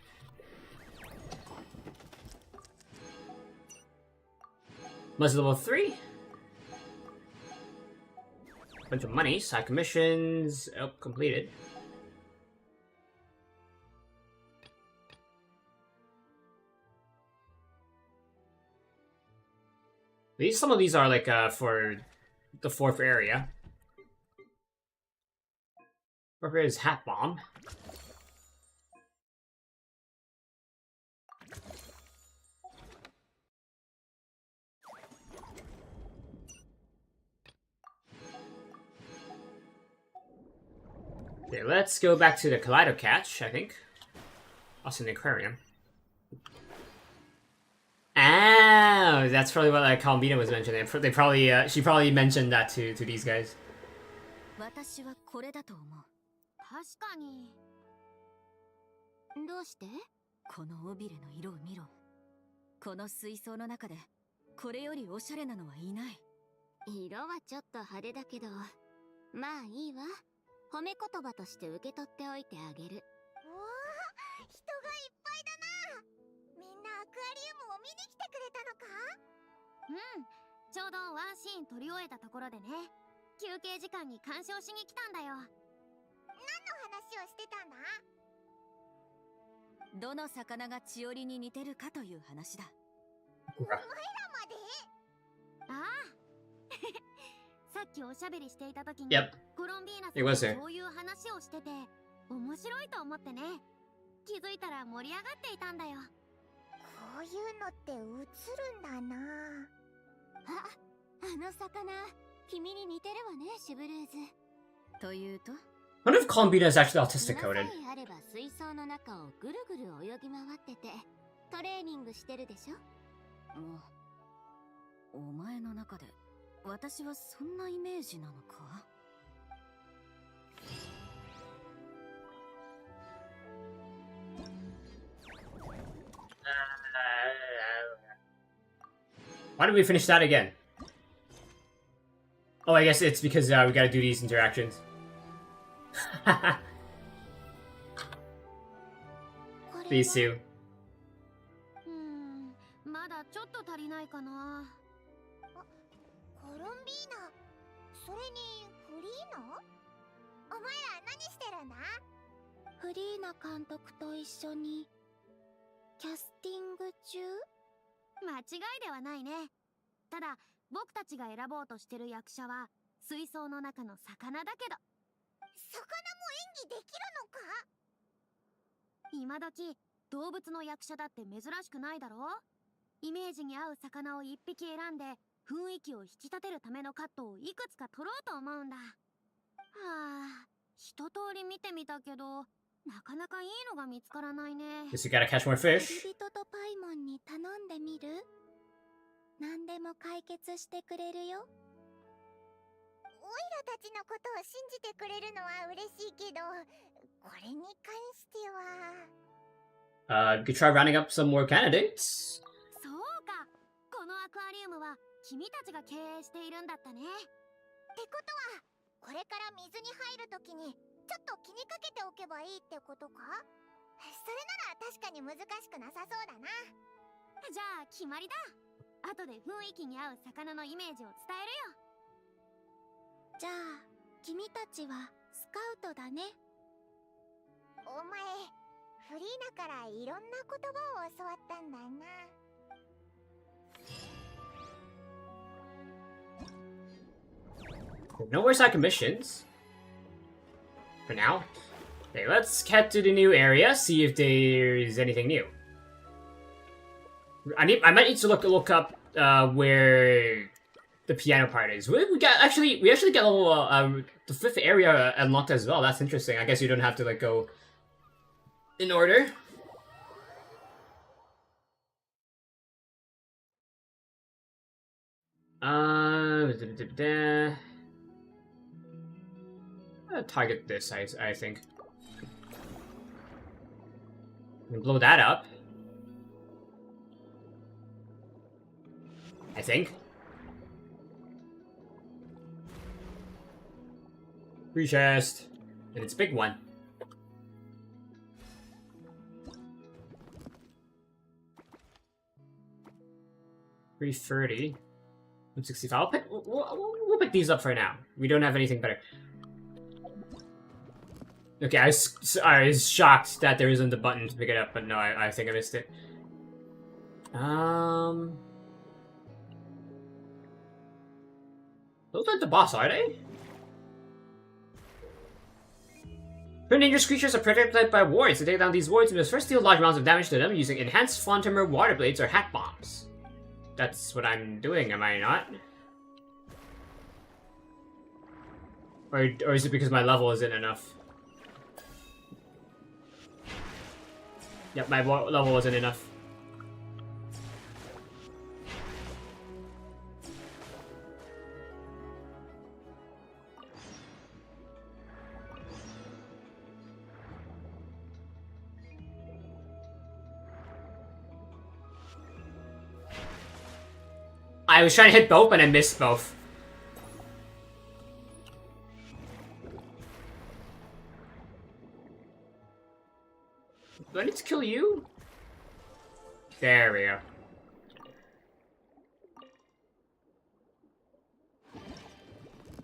A: Must level 3. Bunch of money, side commissions. Oh, completed. Some of these are like for the 4th area. 4th area is Hat Bomb. Okay, let's go back to the Kaleido Catch, I think. Also in the aquarium. Oh, that's probably what Columbina was mentioning. They probably, she probably mentioned that to these guys.
B: 私はこれだと思う。確かに。どうして？この尾びれの色を見ろ。この水槽の中でこれよりおしゃれなのはいない。色はちょっと派手だけど、まあいいわ。褒め言葉として受け取っておいてあげる。おお、人がいっぱいだな。みんなアクアリウムを見に来てくれたのか？ちょうどワンシーン撮り終えたところでね。休憩時間に鑑賞しに来たんだよ。何の話をしてたんだ？どの魚が千織に似てるかという話だ。お前らまで？ああ。さっきおしゃべりしていた時に、コロンビーナさんがそういう話をしてて面白いと思ってね。気づいたら盛り上がっていたんだよ。こういうのって映るんだな。あの魚、君に似てるわね、シュブルーズ。というと
A: I wonder if Columbina is actually autistic coded.
B: あれば水槽の中をぐるぐる泳ぎ回っててトレーニングしてるでしょ。お前の中で私はそんなイメージなのか。
A: Why did we finish that again? Oh, I guess it's because we gotta do these interactions. these two.
B: まだちょっと足りないかな。コロンビーナ、それにフリーナ？お前ら何してるんだ？フリーナ監督と一緒にキャスティング中？間違いではないね。ただ僕たちが選ぼうとしてる役者は水槽の中の魚だけど。魚も演技できるのか？今時動物の役者だって珍しくないだろう。イメージに合う魚を一匹選んで雰囲気を引き立てるためのカットをいくつか撮ろうと思うんだ。はあ、一通り見てみたけどなかなかいいのが見つからないね。
A: Guess you gotta catch more fish.
B: 旅人とパイモンに頼んでみる？何でも解決してくれるよ。オイラたちのことを信じてくれるのは嬉しいけど、これに関しては。
A: You could try rounding up some more candidates.
B: そうか。このアクアリウムは君たちが経営しているんだったね。ってことは、これから水に入るときにちょっと気にかけておけばいいってことか？それなら確かに難しくなさそうだな。じゃあ決まりだ。後で雰囲気に合う魚のイメージを伝えるよ。じゃあ君たちはスカウトだね。お前フリーナからいろんな言葉を教わったんだな。
A: No more side missions. For now. Okay, let's head to the new area, see if there's anything new. I might need to look up where the piano part is. We actually get a little the fifth area unlocked as well. That's interesting. I guess you don't have to like go in order. Target this, I think. And blow that up. I think. Free chest. And it's a big one. $330. 165. We'll pick these up for now. We don't have anything better. Okay, I was shocked that there isn't a button to pick it up, but no, I think I missed it. Those aren't the boss, are they? When dangerous creatures are protected by wards. To take down these wards, you must first deal large amounts of damage to them using enhanced Flantimer water blades or hat bombs. That's what I'm doing, am I not? Or is it because my level isn't enough? Yep, my level wasn't enough. I was trying to hit both, but I missed both. Do I need to kill you? There we go.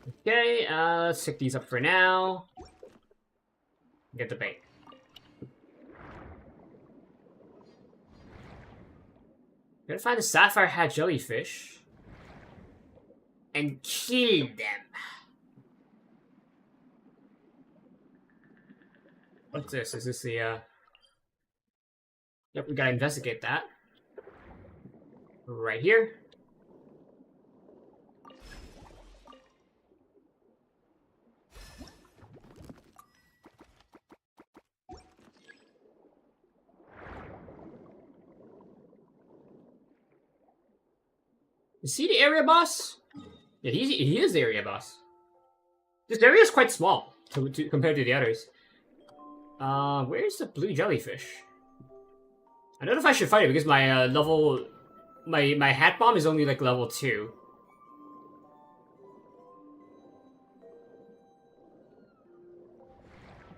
A: Okay, let's pick these up for now. Get the bait. Gotta find the sapphire hat jellyfish and kill them. What's this? Is this the Yep, we gotta investigate that. Right here. Is he the area boss? Yeah, he is the area boss. This area is quite small compared to the others. Where's the blue jellyfish? I don't know if I should fight it because my my hat bomb is only like level 2.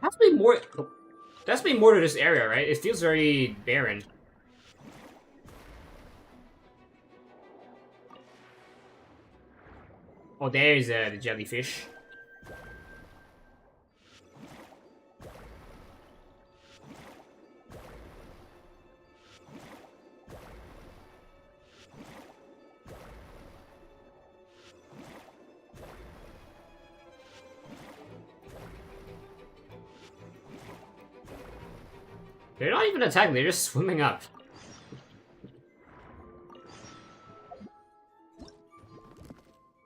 A: Has to be more. There has to be more to this area, right? It feels very barren. Oh, there's the jellyfish. They're not even attacking, they're just swimming up.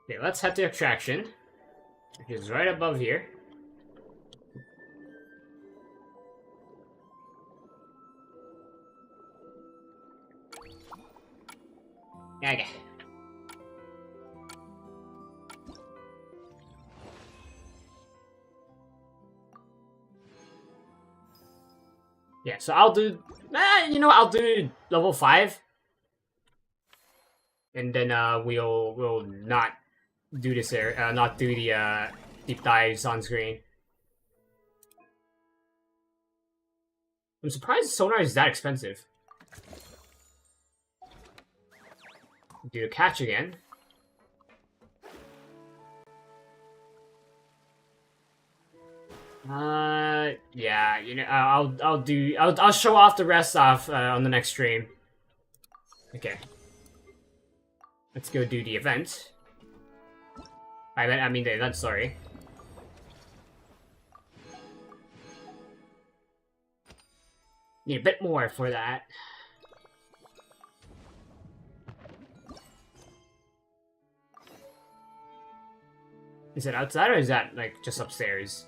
A: Okay, let's head to extraction, which is right above here. Okay. Yeah, so I'll do... you know, I'll do level 5. And then we'll not do this area, not do the deep dives on screen. I'm surprised sonar is that expensive. Do a catch again. Yeah, you know, I'll show off the rest off on the next stream. Okay. Let's go do the event. I mean the event, sorry. Need a bit more for that. Is it outside or is that like just upstairs?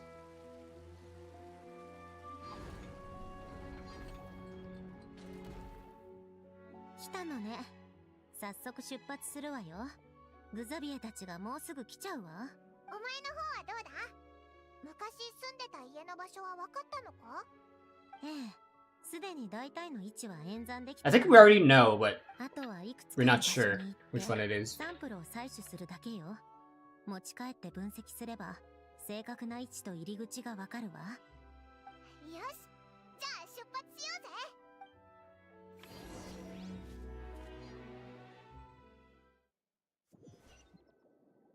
A: I think we already know, but we're not sure which one it is.
B: 持ち帰って分析すれば正確な位置と入り口がわかるわ。よし、じゃあ出発しようぜ。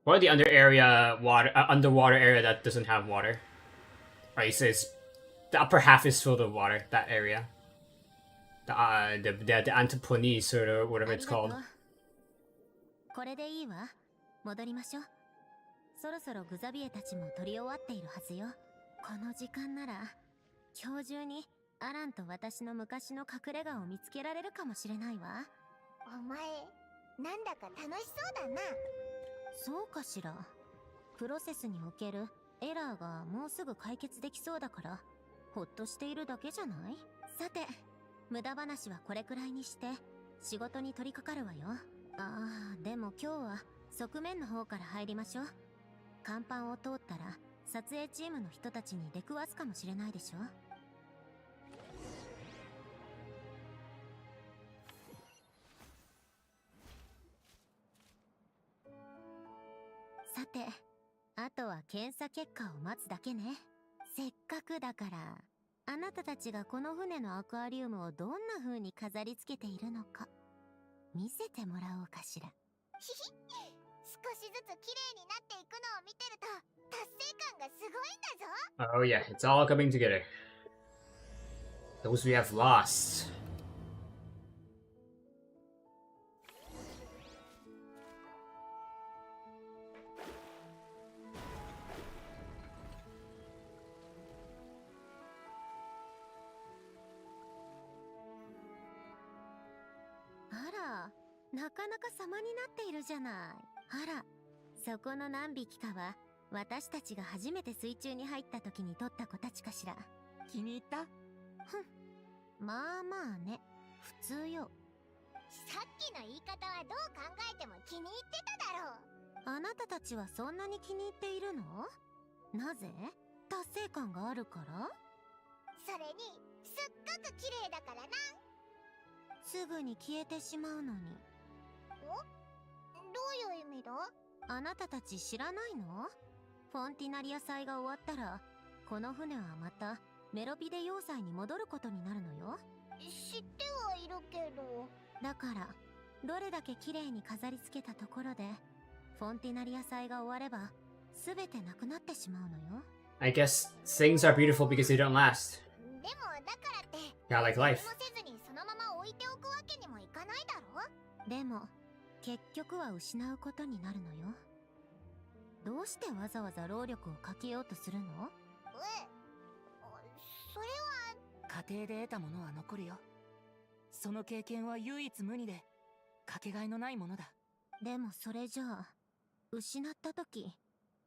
A: Or the underwater area that doesn't have water. Right, it says the upper half is filled with water. That area, the Antiponis or whatever it's called.
B: これでいいわ。戻りましょう。そろそろグザビエたちも取り終わっているはずよ。この時間なら今日中にアランと私の昔の隠れ家を見つけられるかもしれないわ。お前なんだか楽しそうだな。そうかしら。プロセスにおけるエラーがもうすぐ解決できそうだからほっとしているだけじゃない？さて、無駄話はこれくらいにして仕事に取り掛かるわよ。ああ、でも今日は側面の方から入りましょう。甲板を通ったら撮影チームの人たちに出くわすかもしれないでしょ。さて、あとは検査結果を待つだけね。せっかくだからあなたたちがこの船のアクアリウムをどんな風に飾り付けているのか見せてもらおうかしら。ひひ、少しずつ綺麗になっていくのを見てると達成感がすごいんだぞ。
A: Oh yeah, it's all coming together. Those we have lost.
B: あら、なかなか様になっているじゃない。あら、そこの何匹かは私たちが初めて水中に入った時に取った子たちかしら。
C: 気に入った？
B: ふん、まあまあね、普通よ。さっきの言い方はどう考えても気に入ってただろう。あなたたちはそんなに気に入っているの？なぜ？達成感があるから？それにすっごく綺麗だからな。すぐに消えてしまうのに。お？どういう意味だ？あなたたち知らないの？フォンティナリア祭が終わったらこの船はまたメロピデ要塞に戻ることになるのよ。知ってはいるけど。だからどれだけ綺麗に飾り付けたところでフォンティナリア祭が終われば全てなくなってしまうのよ。
A: I guess things are beautiful because they don't last.
B: でもだからって
A: Yeah, like life.
B: 何もせずにそのまま置いておくわけにもいかないだろ。でも結局は失うことになるのよ。どうしてわざわざ労力をかけようとするの？それは
C: 家庭で得たものは残るよ。その経験は唯一無二でかけがえのないものだ。
B: でもそれじゃあ失った時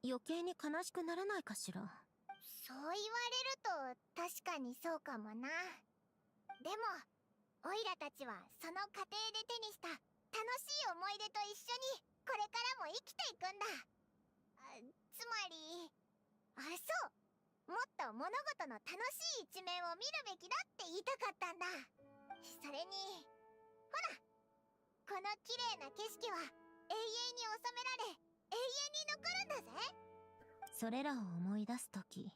B: 余計に悲しくならないかしら。そう言われると確かにそうかもな。でもオイラたちはその過程で手にした楽しい思い出と一緒にこれからも生きていくんだ。つまりそう、もっと物事の楽しい一面を見るべきだって言いたかったんだ。それにほら、この綺麗な景色は永遠に収められ永遠に残るんだぜ。それらを思い出すとき、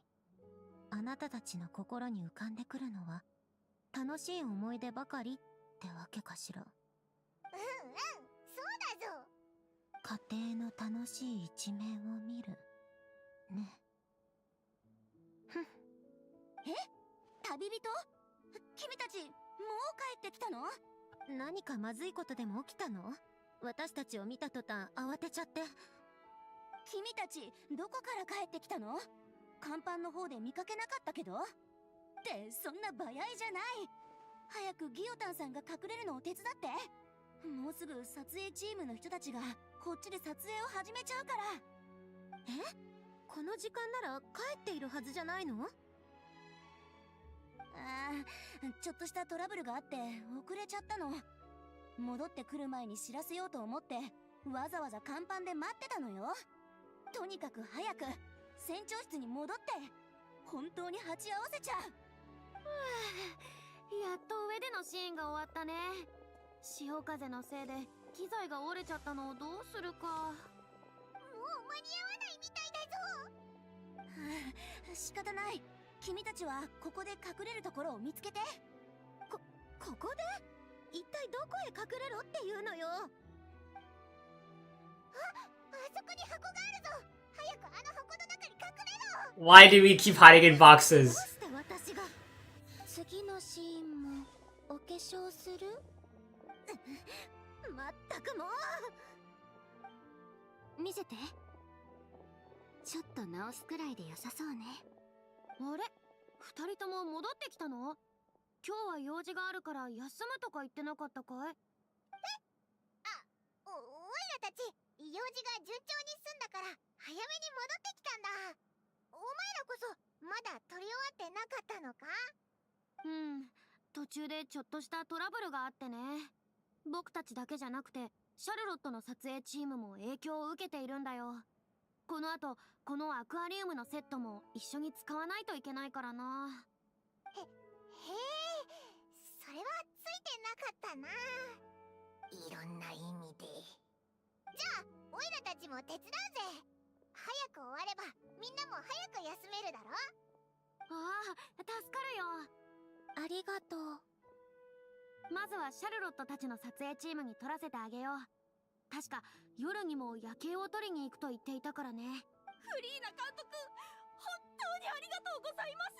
B: あなたたちの心に浮かんでくるのは楽しい思い出ばかりってわけかしら。そうだぞ。家庭の楽しい一面を見るね。ふん。
D: 旅人？君たちもう帰ってきたの？
B: 何かまずいことでも起きたの？私たちを見た途端慌てちゃって。
D: 君たちどこから帰ってきたの？甲板の方で見かけなかったけど。ってそんな早いじゃない。早くギオタンさんが隠れるのを手伝って。もうすぐ撮影チームの人たちがこっちで撮影を始めちゃうから。
B: この時間なら帰っているはずじゃないの？
D: ちょっとしたトラブルがあって遅れちゃったの。戻ってくる前に知らせようと思ってわざわざ甲板で待ってたのよ。とにかく早く船長室に戻って。本当に鉢合わせちゃう。
E: やっと上でのシーンが終わったね。潮風のせいで機材が折れちゃったのをどうするか。
B: もう間に合わないみたいだぞ。
D: 仕方ない。君たちはここで隠れるところを見つけて。
B: ここで？一体どこへ隠れろっていうのよ。あそこに箱があるぞ。早くあの箱の中に隠れろ。
A: Why do we keep hiding in
B: どう
A: boxes?
B: して私が？次のシーンもお化粧する？まったくもう。
E: 見せて。ちょっと直すくらいで良さそうね。あれ？二人とも戻ってきたの？今日は用事があるから休むとか言ってなかったかい？
B: おいらたち用事が順調に済んだから早めに戻ってきたんだ。お前らこそまだ撮り終わってなかったのか？
E: 途中でちょっとしたトラブルがあってね。僕たちだけじゃなくてシャルロットの撮影チームも影響を受けているんだよ。この後このアクアリウムのセットも一緒に使わないといけないからな。
B: へえ、それはついてなかったな。いろんな意味で。じゃあオイラたちも手伝うぜ。早く終わればみんなも早く休めるだろ。
E: ああ、助かるよ。
B: ありがとう。
E: まずはシャルロットたちの撮影チームに撮らせてあげよう。確か夜にも夜景を撮りに行くと言っていたからね。
D: フリーナ監督、本当にありがとうございます。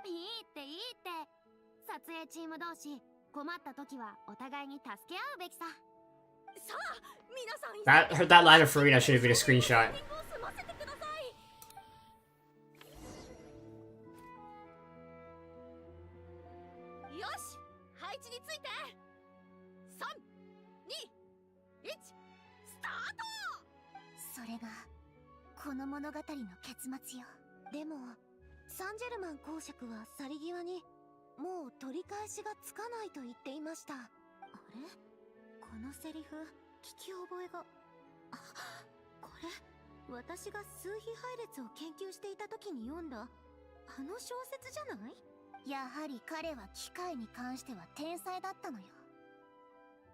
E: いいっていいって。撮影チーム同士、困った時はお互いに助け合うべきさ。
D: さあ、皆さん
A: That line of Farina should have been a screenshot.
D: 済ませてください。よし、配置について。3、2、1、スタート。それがこの物語の結末よ。でもサンジェルマン公爵は去り際にもう取り返しがつかないと言っていました。あれ、このセリフ聞き覚えが。あ、これ私が数比配列を研究していた時に読んだあの小説じゃない？やはり彼は機械に関しては天才だったのよ。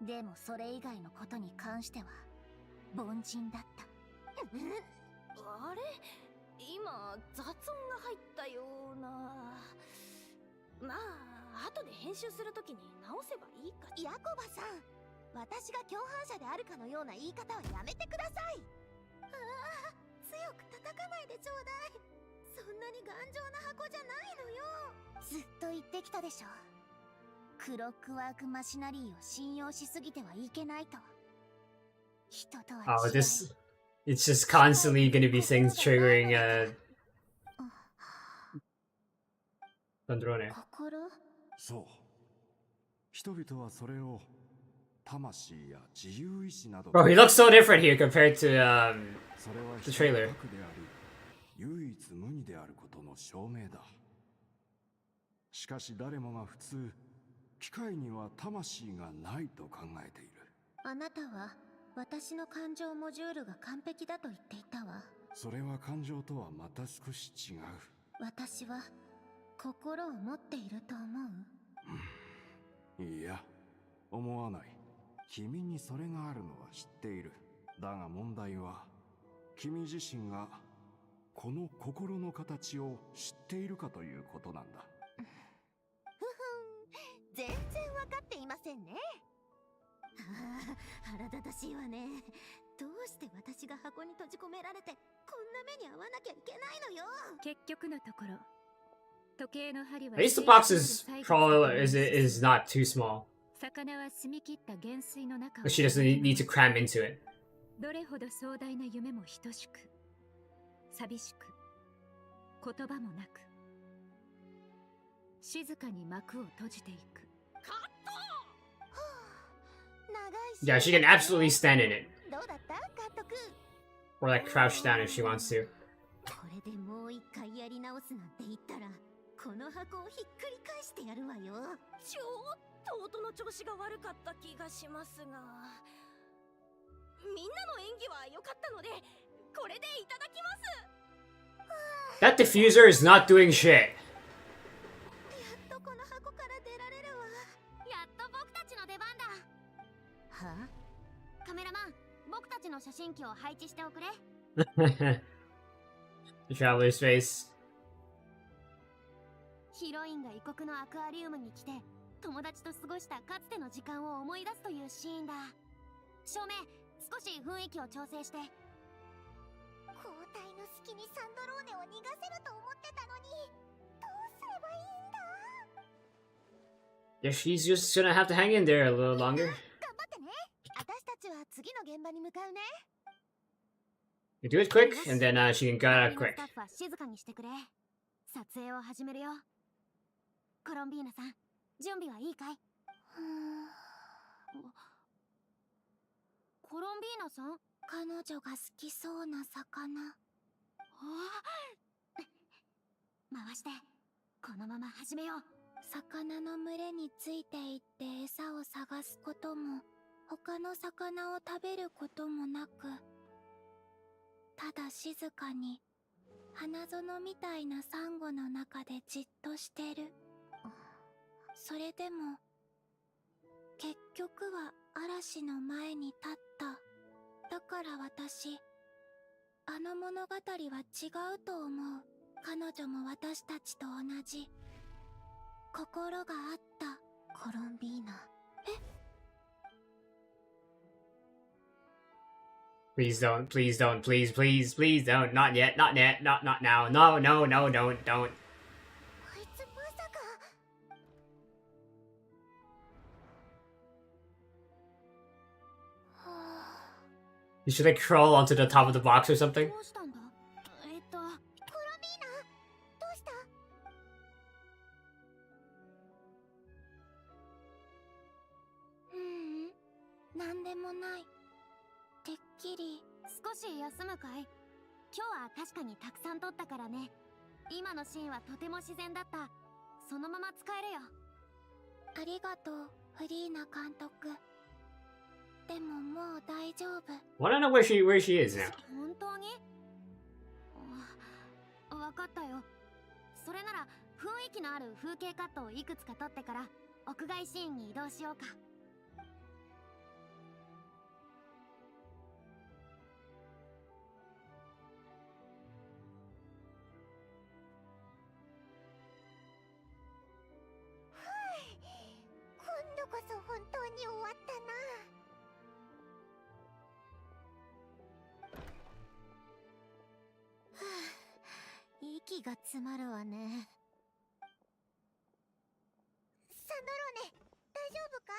D: でもそれ以外のことに関しては凡人だった。あれ、今雑音が入ったような。まあ後で編集するときに直せばいいか。ヤコバさん、私が共犯者であるかのような言い方はやめてください。ああ、強く叩かないでちょうだい。そんなに頑丈な箱じゃないのよ。ずっと言ってきたでしょ。クロックワークマシナリーを信用しすぎてはいけないと。人とは
A: Oh, this. It's just constantly gonna be things triggering, Sandrone.
D: 心？
F: そう。人々はそれを魂や自由意志など。
A: Bro, he looks so different here compared to
F: それは
A: the trailer.
F: 人の核であり、唯一無二であることの証明だ。しかし誰もが普通、機械には魂がないと考えている。
D: あなたは私の感情モジュールが完璧だと言っていたわ。
F: それは感情とはまた少し違う。
D: 私は心を持っていると思う？
F: いや、思わない。君にそれがあるのは知っている。だが問題は、君自身がこの心の形を知っているかということなんだ。
D: 全然わかっていませんね。ああ、腹立たしいわね。どうして私が箱に閉じ込められてこんな目に遭わなきゃいけないのよ。
G: 結局のところ、時計の針は
A: At least the box is probably is not too small.
G: 魚は澄み切った原水の中を
A: But she doesn't need to cram into it.
G: どれほど壮大な夢も等しく、寂しく、言葉もなく、静かに幕を閉じていく。
A: Yeah, she can absolutely stand in it.
D: どうだった監督？
A: Or like crouch down if she wants to.
D: これでもう一回やり直すなんて言ったらこの箱をひっくり返してやるわよ。
C: ちょっと音の調子が悪かった気がしますが、みんなの演技は良かったのでこれでいただきます。
A: That diffuser is not doing shit.
D: やっとこの箱から出られるわ。
E: やっと僕たちの出番だ。
D: は？
E: カメラマン、僕たちの写真機を配置しておくれ。
A: The traveler's face.
E: ヒロインが異国のアクアリウムに来て友達と過ごしたかつての時間を思い出すというシーンだ。照明少し雰囲気を調整して。
D: 交代の隙にサンドローネを逃がせると思ってたのにどうすればいいんだ。
A: Yeah, she's just gonna have to hang in there a little longer.
D: 頑張ってね。私たちは次の現場に向かうね。
A: You do it quick, and then she can get out
E: ス
A: quick.
E: タッフは静かにしてくれ。撮影を始めるよ。コロンビーナさん、準備はいいかい？コロンビーナさん、
D: 彼女が好きそうな魚。
E: 回して。このまま始めよう。
D: 魚の群れについていって餌を探すことも他の魚を食べることもなく、ただ静かに花園みたいなサンゴの中でじっとしてる。それでも結局は嵐の前に立った。だから私、あの物語は違うと思う。彼女も私たちと同じ心があった。コロンビーナ。
A: Please don't, please don't, please, please, please don't. Not yet, not yet, not now. No, no, no, don't.
D: あいつまさか。はあ。
A: You should like crawl onto the top of the box or something.
E: どうしたんだ？
D: コロミーナ、どうした？なんでもない。てっきり。
E: 少し休むかい？今日は確かにたくさん撮ったからね。今のシーンはとても自然だった。そのまま使えるよ。
D: ありがとう、フリーナ監督。でももう大丈夫。
A: Wanna know where she is now?
E: 本当に？わかったよ。それなら雰囲気のある風景カットをいくつか撮ってから屋外シーンに移動しようか。
D: 今度こそ本当に終わったな。はあ、息が詰まるわね。サンドローネ、大丈夫か？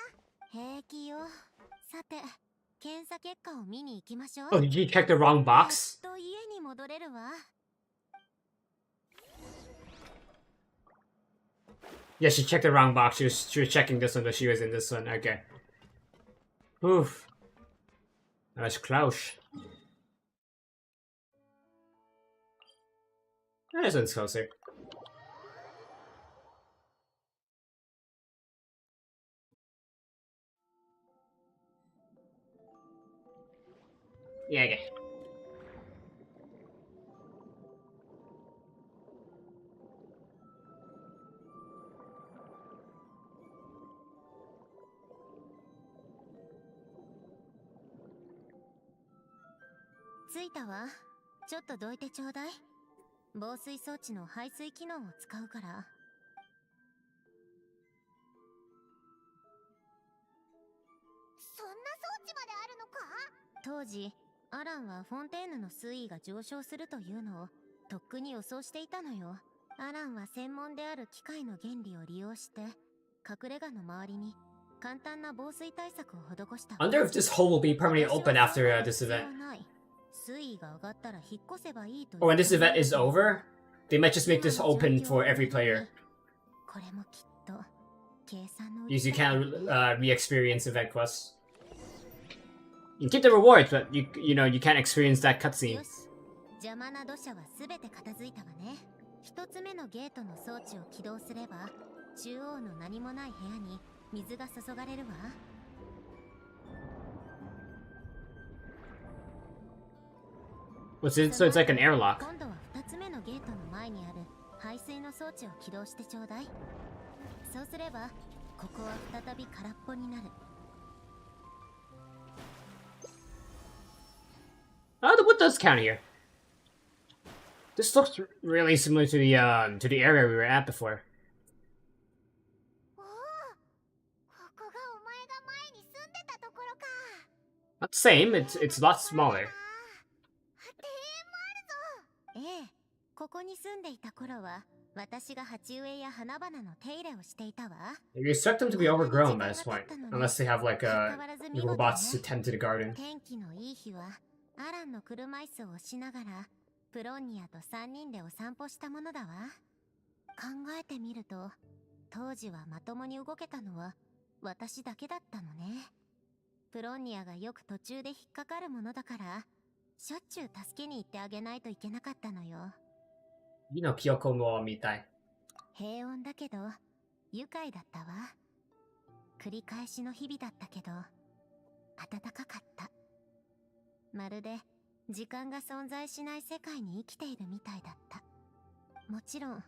D: 平気よ。さて、検査結果を見に行きましょう。
A: Oh, did you check the wrong box?
D: やっと家に戻れるわ。
A: Yeah, she checked the wrong box. She was checking this one, but she was in this one. Okay. Oof. That was close. This one's closer. Yeah, okay.
D: 着いたわ。ちょっとどいてちょうだい。防水装置の排水機能を使うから。そんな装置まであるのか？当時、アランはフォンテーヌの水位が上昇するというのをとっくに予想していたのよ。アランは専門である機械の原理を利用して、隠れ家の周りに簡単な防水対策を施した。
A: I wonder if this hole will be permanently open after this event.
D: 水位が上がったら引っ越せばいいと。
A: Or when this event is over, they might just make this open for every player.
D: これもきっと計算の。
A: Because you can't re-experience event quests. You can keep the rewards, but you can't experience that cutscene.
D: よし、邪魔な土砂はすべて片付いたわね。一つ目のゲートの装置を起動すれば、中央の何もない部屋に水が注がれるわ。
A: What's it? So it's like an airlock.
D: 今度は二つ目のゲートの前にある排水の装置を起動してちょうだい。そうすれば、ここは再び空っぽになる。
A: Oh, the wood does count here. This looks really similar to the area we were at before.
D: おお、ここがお前が前に住んでたところか。
A: Not the same. It's a lot smaller.
D: ええ、ここに住んでいた頃は、私が鉢植えや花々の手入れをしていたわ。
A: You expect them to be overgrown by this point, unless they have like robots to tend to the garden.
D: 天気のいい日は、アランの車椅子を押しながら、プロンニアと3人でお散歩したものだわ。考えてみると、当時はまともに動けたのは私だけだったのね。プロンニアがよく途中で引っかかるものだから、しょっちゅう助けに行ってあげないといけなかったのよ。
A: You know, Kyoko no mitai.
D: 平穏だけど、愉快だったわ。繰り返しの日々だったけど、暖かかった。まるで、時間が存在しない世界に生きているみたいだった。もちろん、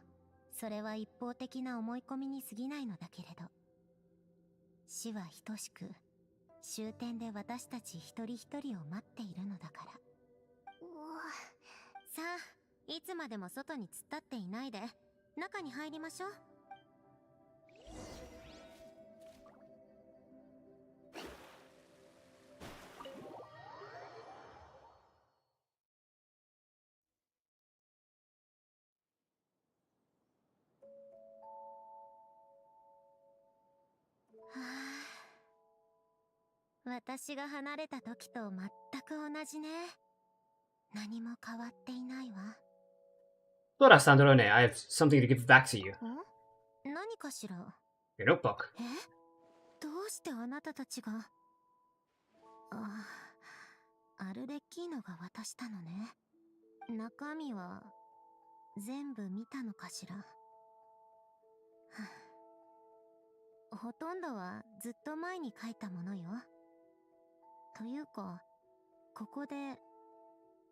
D: それは一方的な思い込みに過ぎないのだけれど、死は等しく、終点で私たち一人一人を待っているのだから。さあ、いつまでも外に突っ立っていないで、中に入りましょう。
B: 私が離れた時と全く同じね。何も変わっていないわ。
A: Ora, Sandrone, I have something to give back to you.
B: 何かしら？
A: Your notebook.
B: どうしてあなたたちが…アルベッキーノが渡したのね。中身は全部見たのかしら。ほとんどはずっと前に書いたものよ。というか、ここで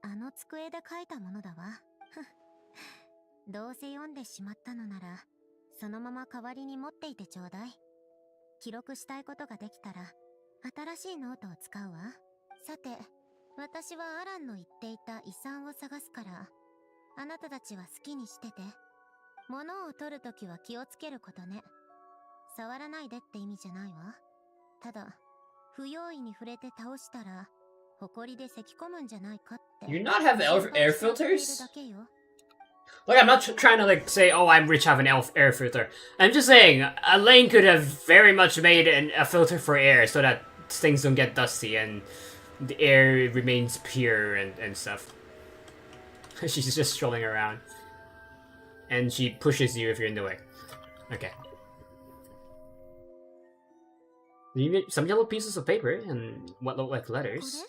B: あの机で書いたものだわ。どうせ読んでしまったのなら、そのまま代わりに持っていてちょうだい。記録したいことができたら、新しいノートを使うわ。さて、私はアランの言っていた遺産を探すから、あなたたちは好きにしてて。物を取るときは気をつけることね。触らないでって意味じゃないわ。ただ、不用意に触れて倒したら、埃で咳込むんじゃないかって。
A: You not have air filters?
B: だけよ。
A: Like, I'm not trying to, like, say, oh, I'm rich, have an air filter. I'm just saying, Elaine could have very much made a filter for air so that things don't get dusty and the air remains pure and stuff. She's just strolling around. And she pushes you if you're in the way. Okay. You get some yellow pieces of paper and what look like letters.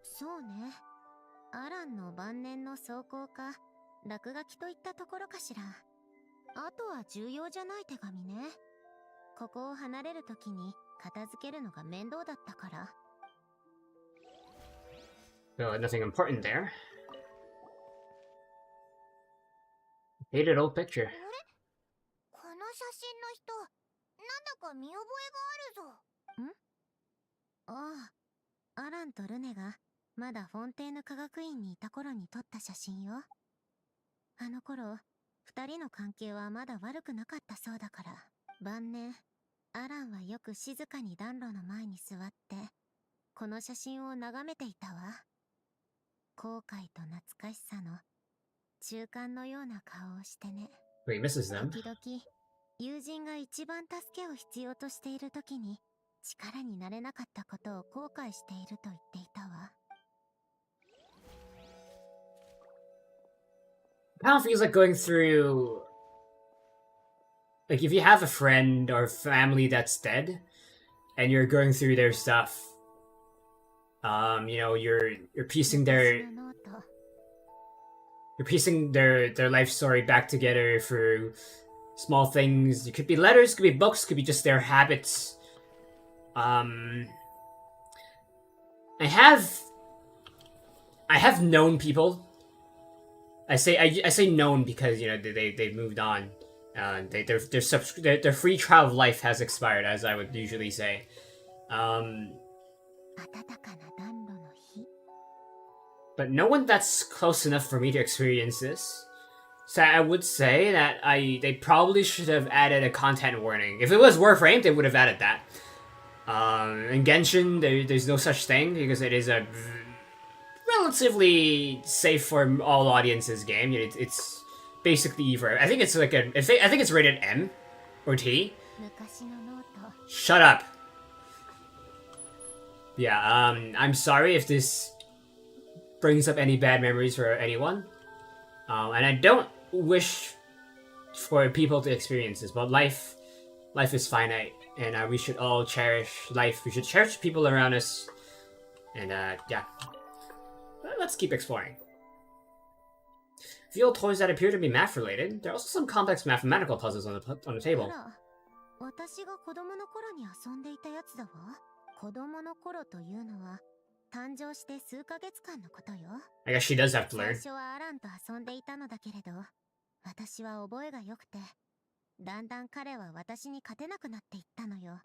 B: そうね。アランの晩年の草稿か落書きといったところかしら。あとは重要じゃない手紙ね。ここを離れるときに片付けるのが面倒だったから。
A: So, nothing important there. Faded old picture.
D: この写真の人、なんだか見覚えがあるぞ。
B: ああ、アランとルネがまだフォンテーヌ科学院にいた頃に撮った写真よ。あの頃、二人の関係はまだ悪くなかったそうだから。晩年、アランはよく静かに暖炉の前に座って、この写真を眺めていたわ。後悔と懐かしさの中間のような顔をしてね。
A: Wait, misses them.
B: 時々、友人が一番助けを必要としている時に、力になれなかったことを後悔していると言っていたわ。
A: Kind of feels like going through, like, if you have a friend or family that's dead and you're going through their stuff, you know, you're piecing their life story back together through small things. It could be letters, could be books, could be just their habits. I have known people. I say known because, you know, they've moved on. Their free trial of life has expired, as I would usually say. But no one that's close enough for me to experience this. So I would say that they probably should have added a content warning. If it was Warframe, they would have added that. In Genshin, there's no such thing because it is a relatively safe for all audiences game. It's basically either. I think it's like I think it's rated M or T. Shut up. Yeah. I'm sorry if this brings up any bad memories for anyone. And I don't wish for people to experience this, but life is finite, and we should all cherish life. We should cherish people around us, and yeah. Let's keep exploring. Field toys that appear to be math-related. There are also some complex mathematical puzzles on the table.
B: 私が子供の頃に遊んでいたやつだわ。子供の頃というのは誕生して数ヶ月間のことよ。
A: I guess she does have to learn.
B: 最初はアランと遊んでいたのだけれど、私は覚えが良くて、だんだん彼は私に勝てなくなっていったのよ。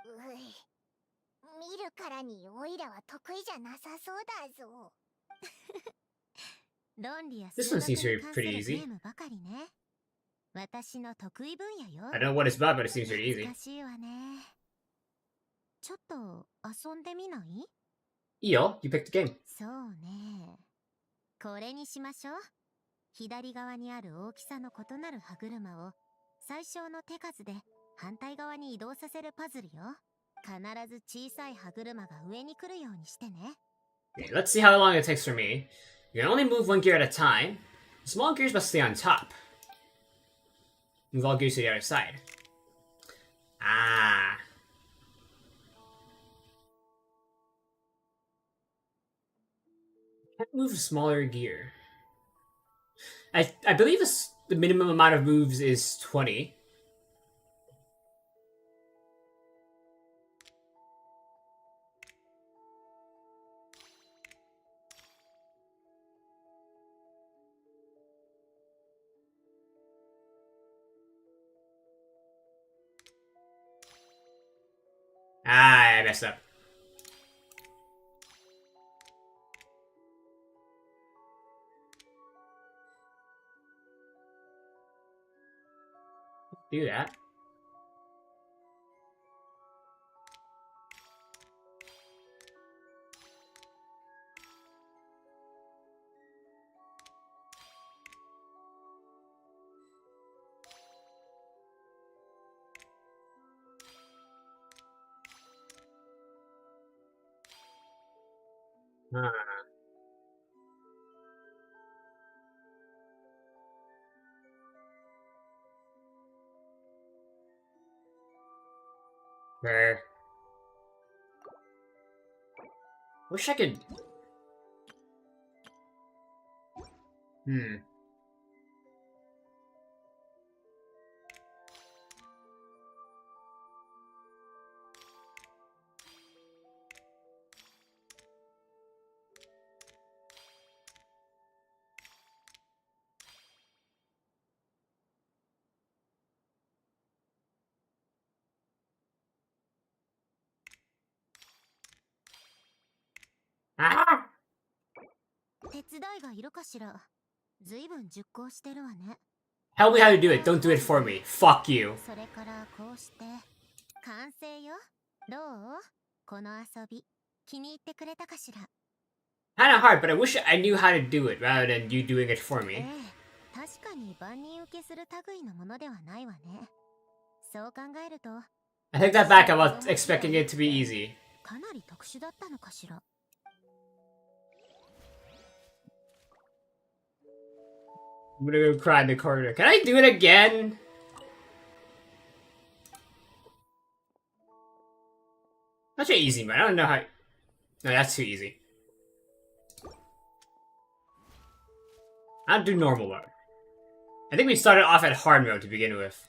D: 見るからにオイラは得意じゃなさそうだぞ。
B: 論理や
A: This
B: 数
A: one
B: 学
A: seems
B: に
A: to be
B: 関す
A: pretty
B: る
A: easy.
B: ゲームばかりね。私の得意分野よ。
A: I don't know what it's about, but it seems pretty easy.
B: 難しいわね。ちょっと遊んでみない？
A: Io, you picked the game.
B: そうね。これにしましょう。左側にある大きさの異なる歯車を最小の手数で反対側に移動させるパズルよ。必ず小さい歯車が上に来るようにしてね。
A: Okay, let's see how long it takes for me. You can only move one gear at a time. Small gears must stay on top. Move all gears to the other side. Ah. Can't move a smaller gear. I believe the minimum amount of moves is 20. Ah, I messed up. Do that. Ah. Fair. Wish I could. Hmm. Ah!
B: 手伝いがいるかしら。ずいぶん熟考してるわね。
A: Tell me how to do it. Don't do it for me. Fuck you.
B: それからこうして完成よ。どう？この遊び気に入ってくれたかしら。
A: Kinda hard, but I wish I knew how to do it rather than you doing it for
B: ええ、
A: me.
B: 確かに万人受けする類のものではないわね。そう考えると
A: I take that back. I was expecting it to be easy.
B: かなり特殊だったのかしら。
A: I'm gonna go cry in the corner. Can I do it again? That's too easy, man. I don't know how. No, that's too easy. I'll do normal mode. I think we started off at hard mode to begin with.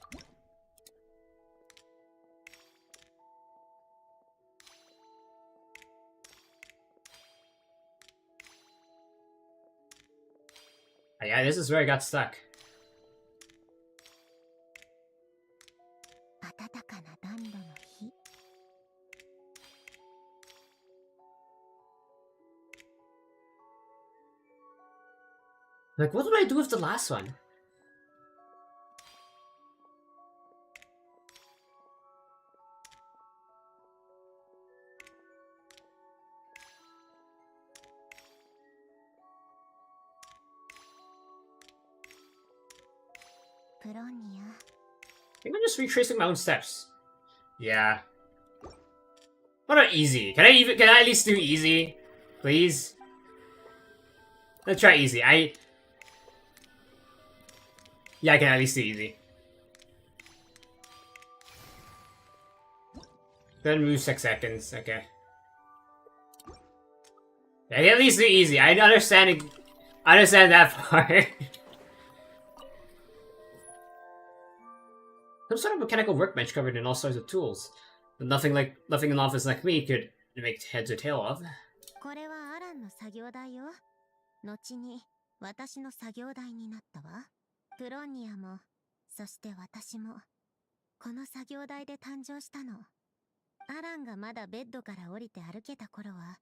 A: Oh, yeah, this is where I got stuck.
B: 暖かな暖炉の火。
A: Like, what did I do with the last one?
B: プロニア。
A: I think I'm just retracing my own steps. Yeah. What about easy? Can I at least do easy? Please? Let's try easy. Yeah, I can at least do easy. Then move 6 seconds. Okay. I can at least do easy. I understand that part. Some sort of mechanical workbench covered in all sorts of tools. But nothing an office like me could make heads or tail of.
B: これはアランの作業台よ。後に私の作業台になったわ。プロニアも、そして私も、この作業台で誕生したの。アランがまだベッドから降りて歩けた頃は、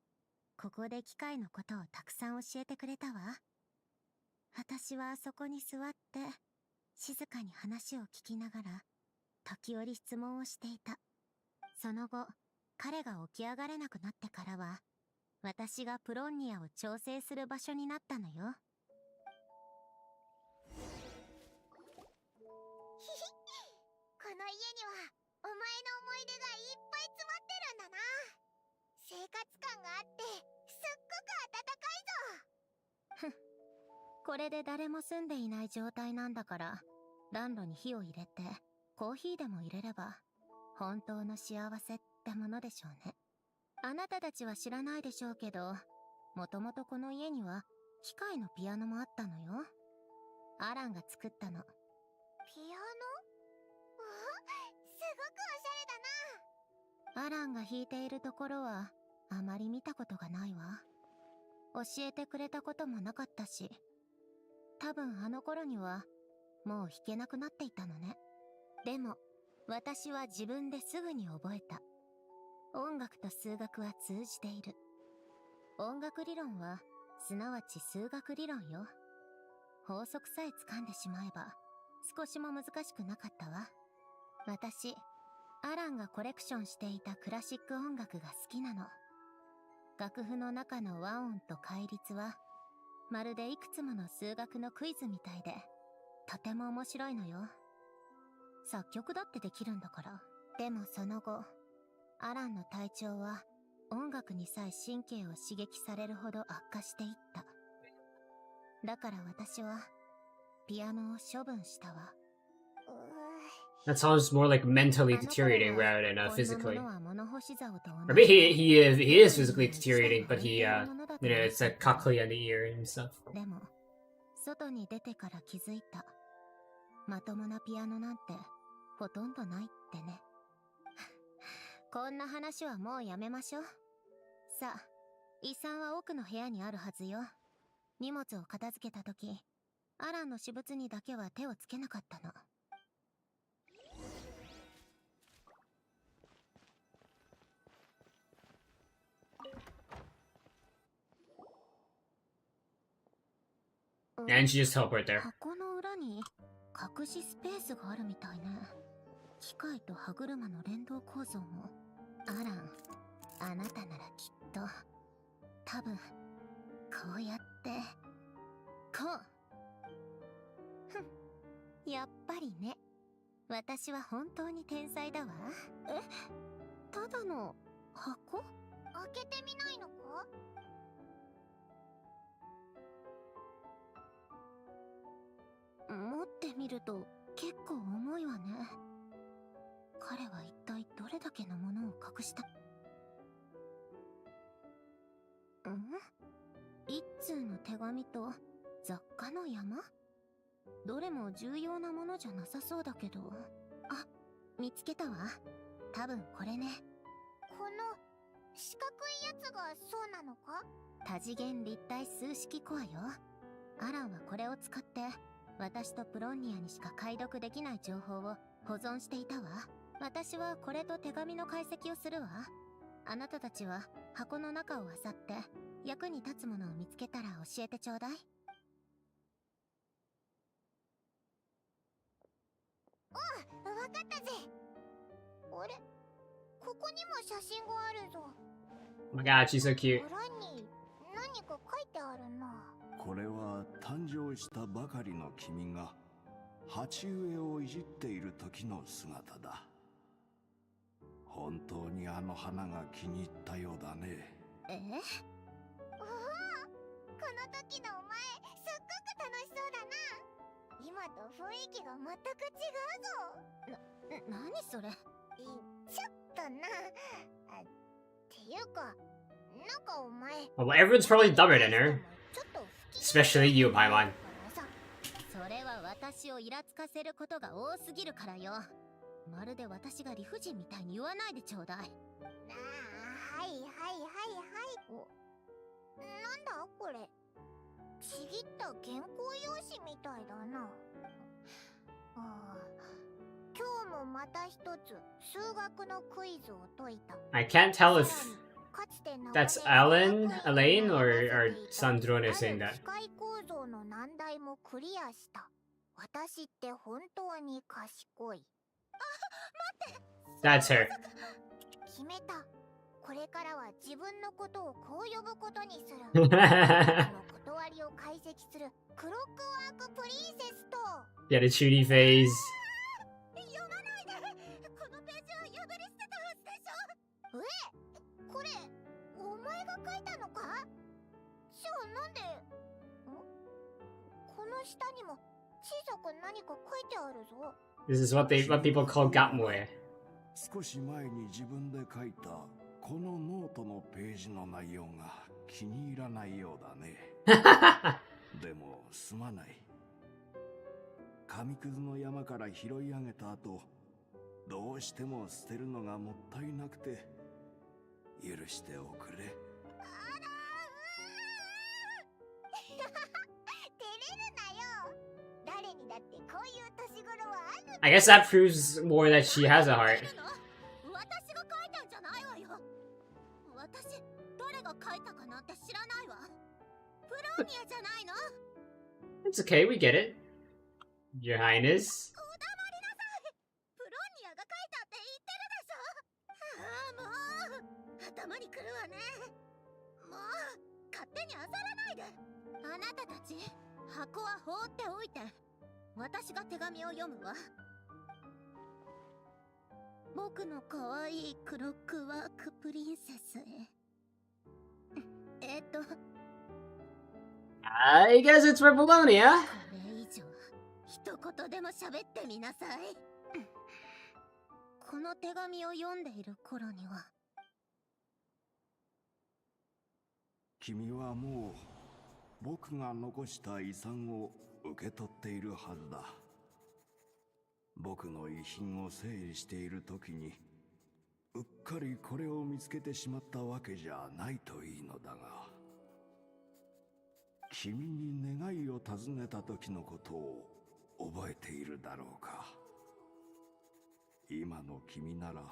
B: ここで機械のことをたくさん教えてくれたわ。私はあそこに座って、静かに話を聞きながら、時折質問をしていた。その後、彼が起き上がれなくなってからは、私がプロンニアを調整する場所になったのよ。この家にはお前の思い出がいっぱい詰まってるこれで誰も住んでいない状態なんだから、暖炉に火を入れて、コーヒーでも入れれば、本当の幸せってものでしょうね。あなたたちは知らないでしょうけど、もともとこの家には、機械のピアノもあったのよ。アランが作ったの。
D: ピアノ？すごくおしゃれだな。
B: アランが弾いているところは、あまり見たことがないわ。教えてくれたこともなかったし、多分あの頃には、もう弾けなくなっていたのね。でも、私は自分ですぐに覚えた。音楽と数学は通じている。音楽理論は、すなわち数学理論よ。法則さえ掴んでしまえば、少しも難しくなかったわ。私、アランがコレクションしていたクラシック音楽が好きなの。楽譜の中の和音と戒律は、まるでいくつもの数学のクイズみたいで、とても面白いのよ。作曲だってできるんだから。でもその後、アランの体調は、音楽にさえ神経を刺激されるほど悪化していった。だから私は、ピアノを処分したわ。
A: That sounds more like mentally deteriorating rather than physically.
B: こんなものは物干し竿と同
A: Or
B: じ
A: maybe he is physically deteriorating, but he it's a cockly on the ear and stuff.
B: でも、外に出てから気づいた。まともなピアノなんて、ほとんどないってね。こんな話はもうやめましょう。さあ、遺産は奥の部屋にあるはずよ。荷物を片付けたとき、アランの私物にだけは手をつけなかったの。
A: And she just teleported there.
B: 箱の裏に隠しスペースがあるみたいね。機械と歯車の連動構造も。アラン、あなたならきっと、多分、こうやって、こう。ふん、やっぱりね。私は本当に天才だわ。え、ただの箱？
D: 開けてみないのか？
B: 持ってみると結構重いわね。彼は一体どれだけのものを隠した？一通の手紙と雑貨の山？どれも重要なものじゃなさそうだけど。あ、見つけたわ。多分これね。
D: この四角いやつがそうなのか？
B: 多次元立体数式コアよ。アランはこれを使って私とプロンニアにしか解読できない情報を保存していたわ。私はこれと手紙の解析をするわ。あなたたちは箱の中を漁って役に立つものを見つけたら教えてちょうだい。
D: おう、わかったぜ。あれ、ここにも写真があるぞ。
A: Oh my god, she's so cute.
D: 裏に何か書いてあるな。
F: これは誕生したばかりの君が鉢植えをいじっている時の姿だ。本当にあの花が気に入ったようだね。
D: おお、この時のお前、すっごく楽しそうだな。今と雰囲気が全く違うぞ。
B: 何それ？
D: ちょっとな。っていうか、なんかお前。
A: Well, everyone's probably dumber than her.
D: ちょっと
A: Especially you, Paimon.
B: それは私をイラつかせることが多すぎるからよ。まるで私が理不尽みたいに言わないでちょうだい。
D: はいはいはいはい。なんだこれ。ちぎった原稿用紙みたいだな。今日もまた一つ数学のクイズを解いた。
A: I can't tell if that's Elaine, or Sandrone saying that.
D: 機械構造の難題もクリアした。私って本当に賢い。
A: That's her.
D: 決めた。これからは自分のことをこう呼ぶことにする。この断りを解析するクロックワークプリンセスと。
A: Yeah, the Chudy phase.
D: 読まないで。このページは破り捨てたはずでしょ。これお前が書いたのか？じゃあなんで？
B: の下にも小さく何か書いてあるぞ。
A: This is what people call gatmoe.
F: 少し前に自分で書いたこのノートのページの内容が気に入らないようだね。でもすまない。紙くずの山から拾い上げた後、どうしても捨てるのがもったいなくて許しておくれ。
B: 照れるなよ。誰にだってこういう年頃はある。
A: I guess that proves more that she has a heart.
D: 私が書いたんじゃないわよ。私誰が書いたかなんて知らないわ。プロニアじゃないの。
A: It's okay, we get it. Your Highness.
D: お黙りなさい。プロニアが書いたって言ってるでしょ。ああ、もう頭にくるわね。もう勝手に漁らないで。あなたたち箱は放っておいて、私が手紙を読むわ。僕の可愛いクロックワークプリンセスへ。
A: I guess it's for Bologna.
D: これ以上一言でも喋ってみなさい。この手紙を読んでいる頃には、
F: 君はもう僕が残した遺産を受け取っているはずだ。僕の遺品を整理している時にうっかりこれを見つけてしまったわけじゃないといいのだが、君に願いを尋ねた時のことを覚えているだろうか。今の君なら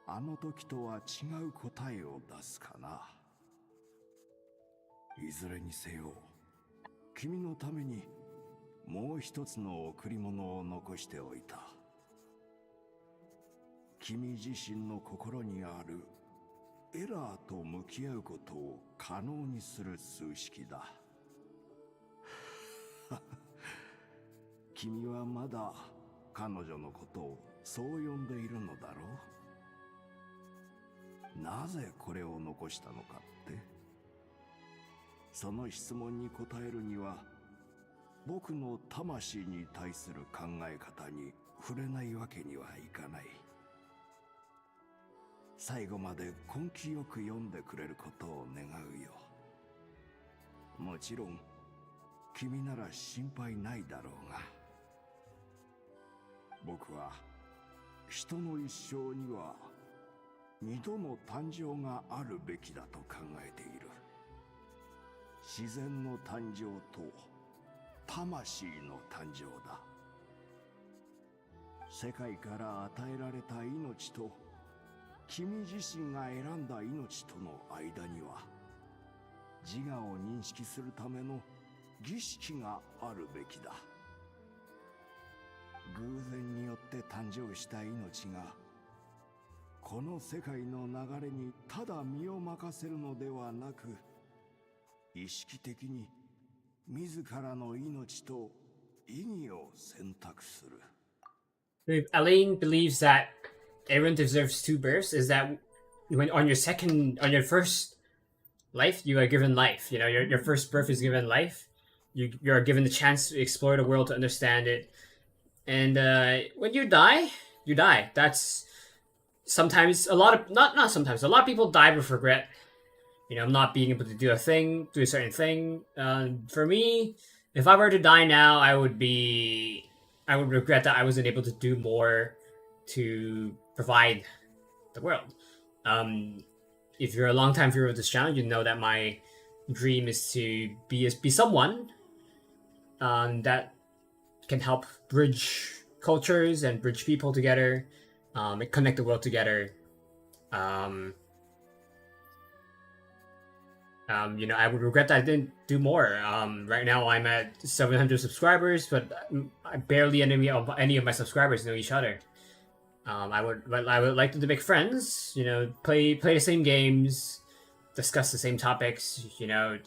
F: あの時とは違う答えを出すかな。いずれにせよ君のためにもう一つの贈り物を残しておいた。君自身の心にあるエラーと向き合うことを可能にする数式だ。君はまだ彼女のことをそう呼んでいるのだろう。なぜこれを残したのかって。その質問に答えるには僕の魂に対する考え方に触れないわけにはいかない。最後まで根気よく読んでくれることを願うよ。もちろん君なら心配ないだろうが、僕は人の一生には二度の誕生があるべきだと考えている。自然の誕生と魂の誕生だ。世界から与えられた命と君自身が選んだ命との間には自我を認識するための儀式があるべきだ。偶然によって誕生した命がこの世界の流れにただ身を任せるのではなく、意識的に自らの命と意義を選択する。
A: Elaine believes that everyone deserves two births. Is that when on your first life, you are given life. You know, your first birth is given life. You're given the chance to explore the world, to understand it. And when you die, you die. That's sometimes a lot of people die with regret. You know, not being able to do a certain thing. For me, if I were to die now, I would regret that I wasn't able to do more to provide the world. If you're a long-time viewer of this channel, you know that my dream is to be someone that can help bridge cultures and bridge people together, and connect the world together. You know, I would regret that I didn't do more. Right now I'm at 700 subscribers, but barely any of my subscribers know each other. I would like them to make friends, you know, play the same games, discuss the same topics, you know,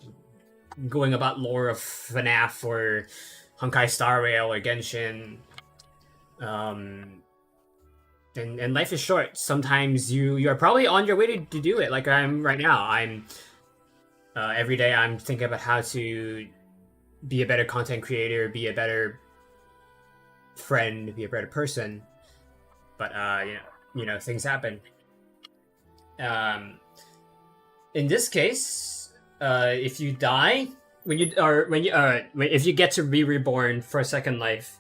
A: going about lore of FNAF or Honkai Star Rail or Genshin. And life is short. Sometimes you are probably on your way to do it, like I am right now. Every day I'm thinking about how to be a better content creator, be a better friend, be a better person. But things happen. In this case, if you die if you get to be reborn for a second life,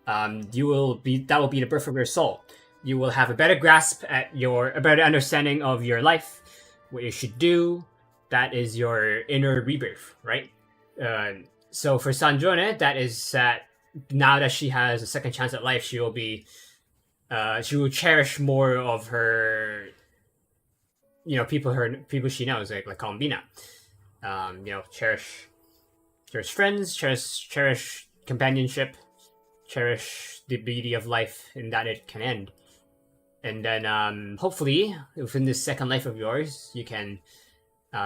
A: that will be the birth of your soul. You will have a better grasp at a better understanding of your life, what you should do. That is your inner rebirth, right? So for Sanjone, that is that now that she has a second chance at life, she will cherish more of her, people she knows, like Colombina. Cherish friends, cherish companionship, cherish the beauty of life, and that it can end. And then hopefully within this second life of yours, you can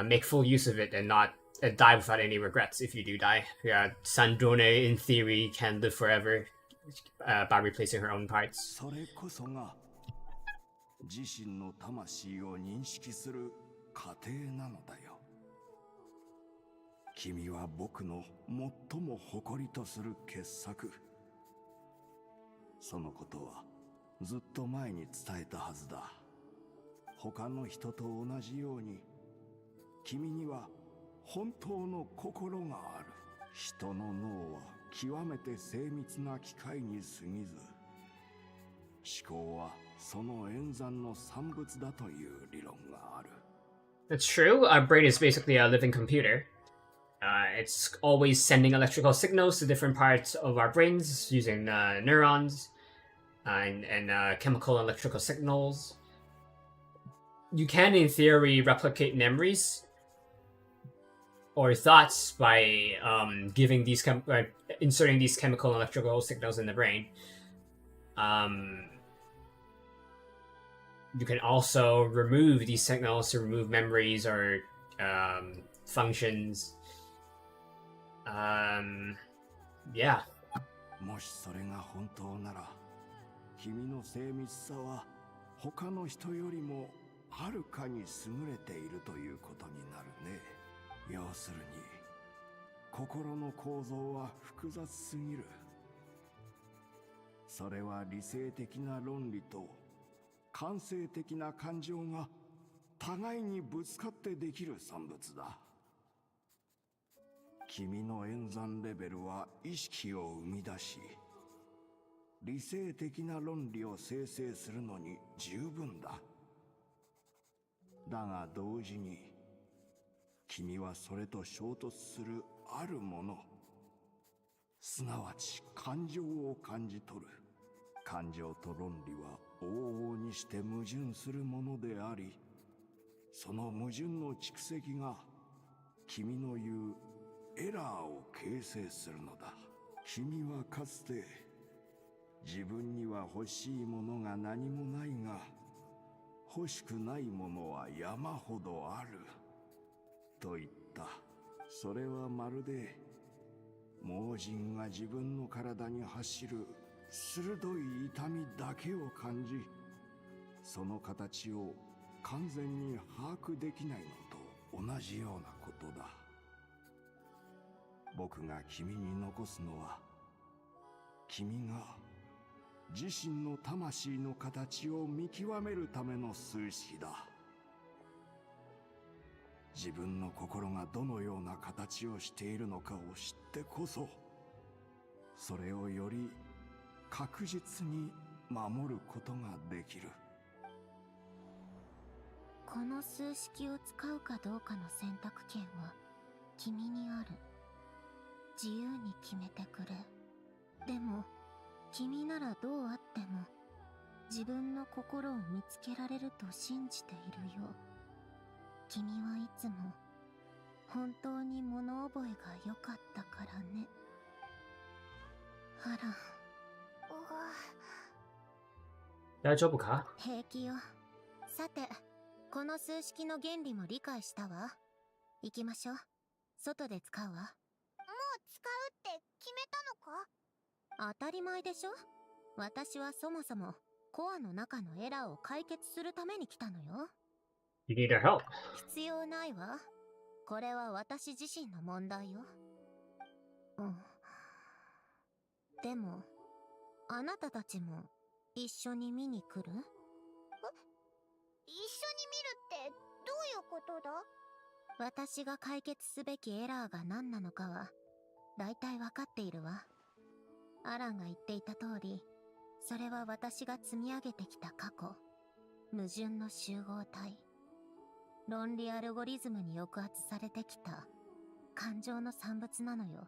A: make full use of it and not die without any regrets. If you do die, Sanjone in theory can live forever by replacing her own parts.
F: それこそが自身の魂を認識する過程なのだよ。君は僕の最も誇りとする傑作。そのことはずっと前に伝えたはずだ。他の人と同じように、君には本当の心がある。人の脳は極めて精密な機械に過ぎず、思考はその演算の産物だという理論がある。
A: That's true. Our brain is basically a living computer. It's always sending electrical signals to different parts of our brains using neurons and chemical and electrical signals. You can, in theory, replicate memories or thoughts by inserting these chemical and electrical signals in the brain. You can also remove these signals to remove memories or functions. Yeah.
F: もしそれが本当なら、君の精密さは他の人よりもはるかに優れているということになるね。要するに、心の構造は複雑すぎる。それは理性的な論理と感性的な感情が互いにぶつかってできる産物だ。君の演算レベルは意識を生み出し、理性的な論理を生成するのに十分だ。だが同時に、君はそれと衝突するあるもの、すなわち感情を感じ取る。感情と論理は往々にして矛盾するものであり、その矛盾の蓄積が君の言うエラーを形成するのだ。君はかつて自分には欲しいものが何もないが、欲しくないものは山ほどあると言った。それはまるで盲人が自分の体に走る鋭い痛みだけを感じ、その形を完全に把握できないのと同じようなことだ。僕が君に残すのは、君が自身の魂の形を見極めるための数式だ。自分の心がどのような形をしているのかを知ってこそ、それをより確実に守ることができる。
B: この数式を使うかどうかの選択権は君にある。自由に決めてくれ。でも君ならどうあっても自分の心を見つけられると信じているよ。君はいつも本当に物覚えが良かったからね。あら。
A: 大丈夫か？
B: 平気よ。さて、この数式の原理も理解したわ。行きましょう。外で使うわ。もう
D: 使うって決めたのか？
B: 当たり前でしょ。私はそもそもコアの中のエラーを解決するために来たのよ。
A: You need our help.
B: 必要ないわ。これは私自身の問題よ。うん。でも、あなたたちも一緒に見に来る？
D: 一緒に見るってどういうことだ？
B: 私が解決すべきエラーが何なのかは、だいたいわかっているわ。アランが言っていた通り、それは私が積み上げてきた過去、矛盾の集合体、論理アルゴリズムに抑圧されてきた感情の産物なのよ。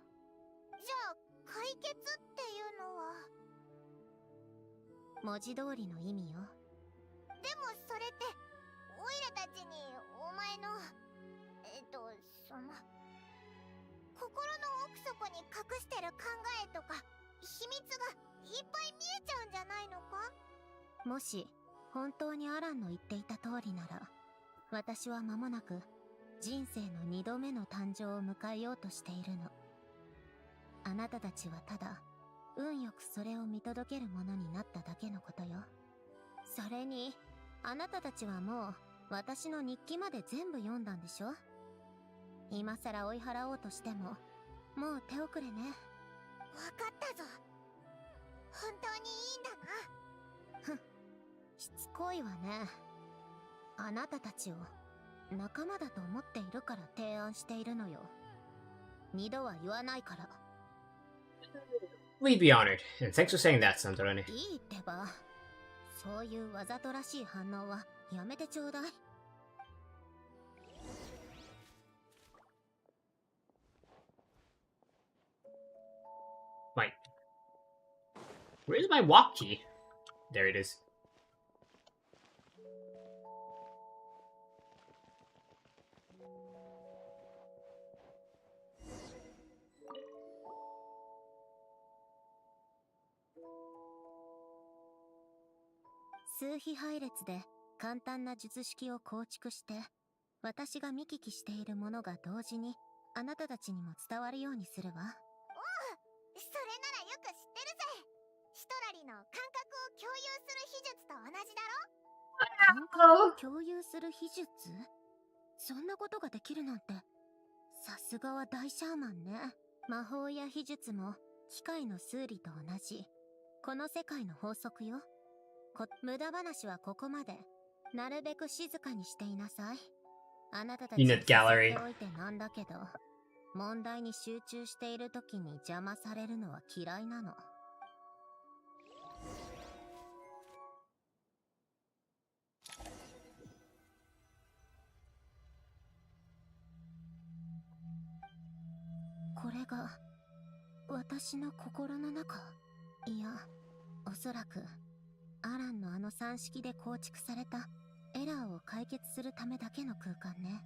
D: じゃあ解決っていうのは？
B: 文字通りの意味よ。
D: でもそれってオイラたちにお前のその心の奥底に隠してる考えとか秘密がいっぱい見えちゃうんじゃないのか？
B: もし本当にアランの言っていた通りなら、私は間もなく人生の2度目の誕生を迎えようとしているの。あなたたちはただ運よくそれを見届けるものになっただけのことよ。それにあなたたちはもう私の日記まで全部読んだんでしょ？今さら追い払おうとしてももう手遅れね。
D: わかったぞ。本当にいいんだな。
B: ふん、しつこいわね。あなたたちを仲間だと思っているから提案しているのよ。二度は言わないから。
A: We'd be honored, and thanks for saying that, Santorani.
B: いいってば。そういうわざとらしい反応はやめてちょうだい。
A: Wait. Where's my walk key? There it is.
B: 「数比配列で簡単な術式を構築して、私が見聞きしているものが同時にあなたたちにも伝わるようにするわ。」
D: それならよく知ってるぜ。シトラリの感覚を共有する秘術と同じだろ？
B: 感覚を共有する秘術？そんなことができるなんて、さすがは大シャーマンね。魔法や秘術も機械の数理と同じ、この世界の法則よ。無駄話はここまで。なるべく静かにしていなさい。あなたたちを
A: Unit gallery.
B: 誘っておいてなんだけど、問題に集中している時に邪魔されるのは嫌いなの。これが私の心の中？いや、おそらくアランのあの算式で構築されたエラーを解決するためだけの空間ね。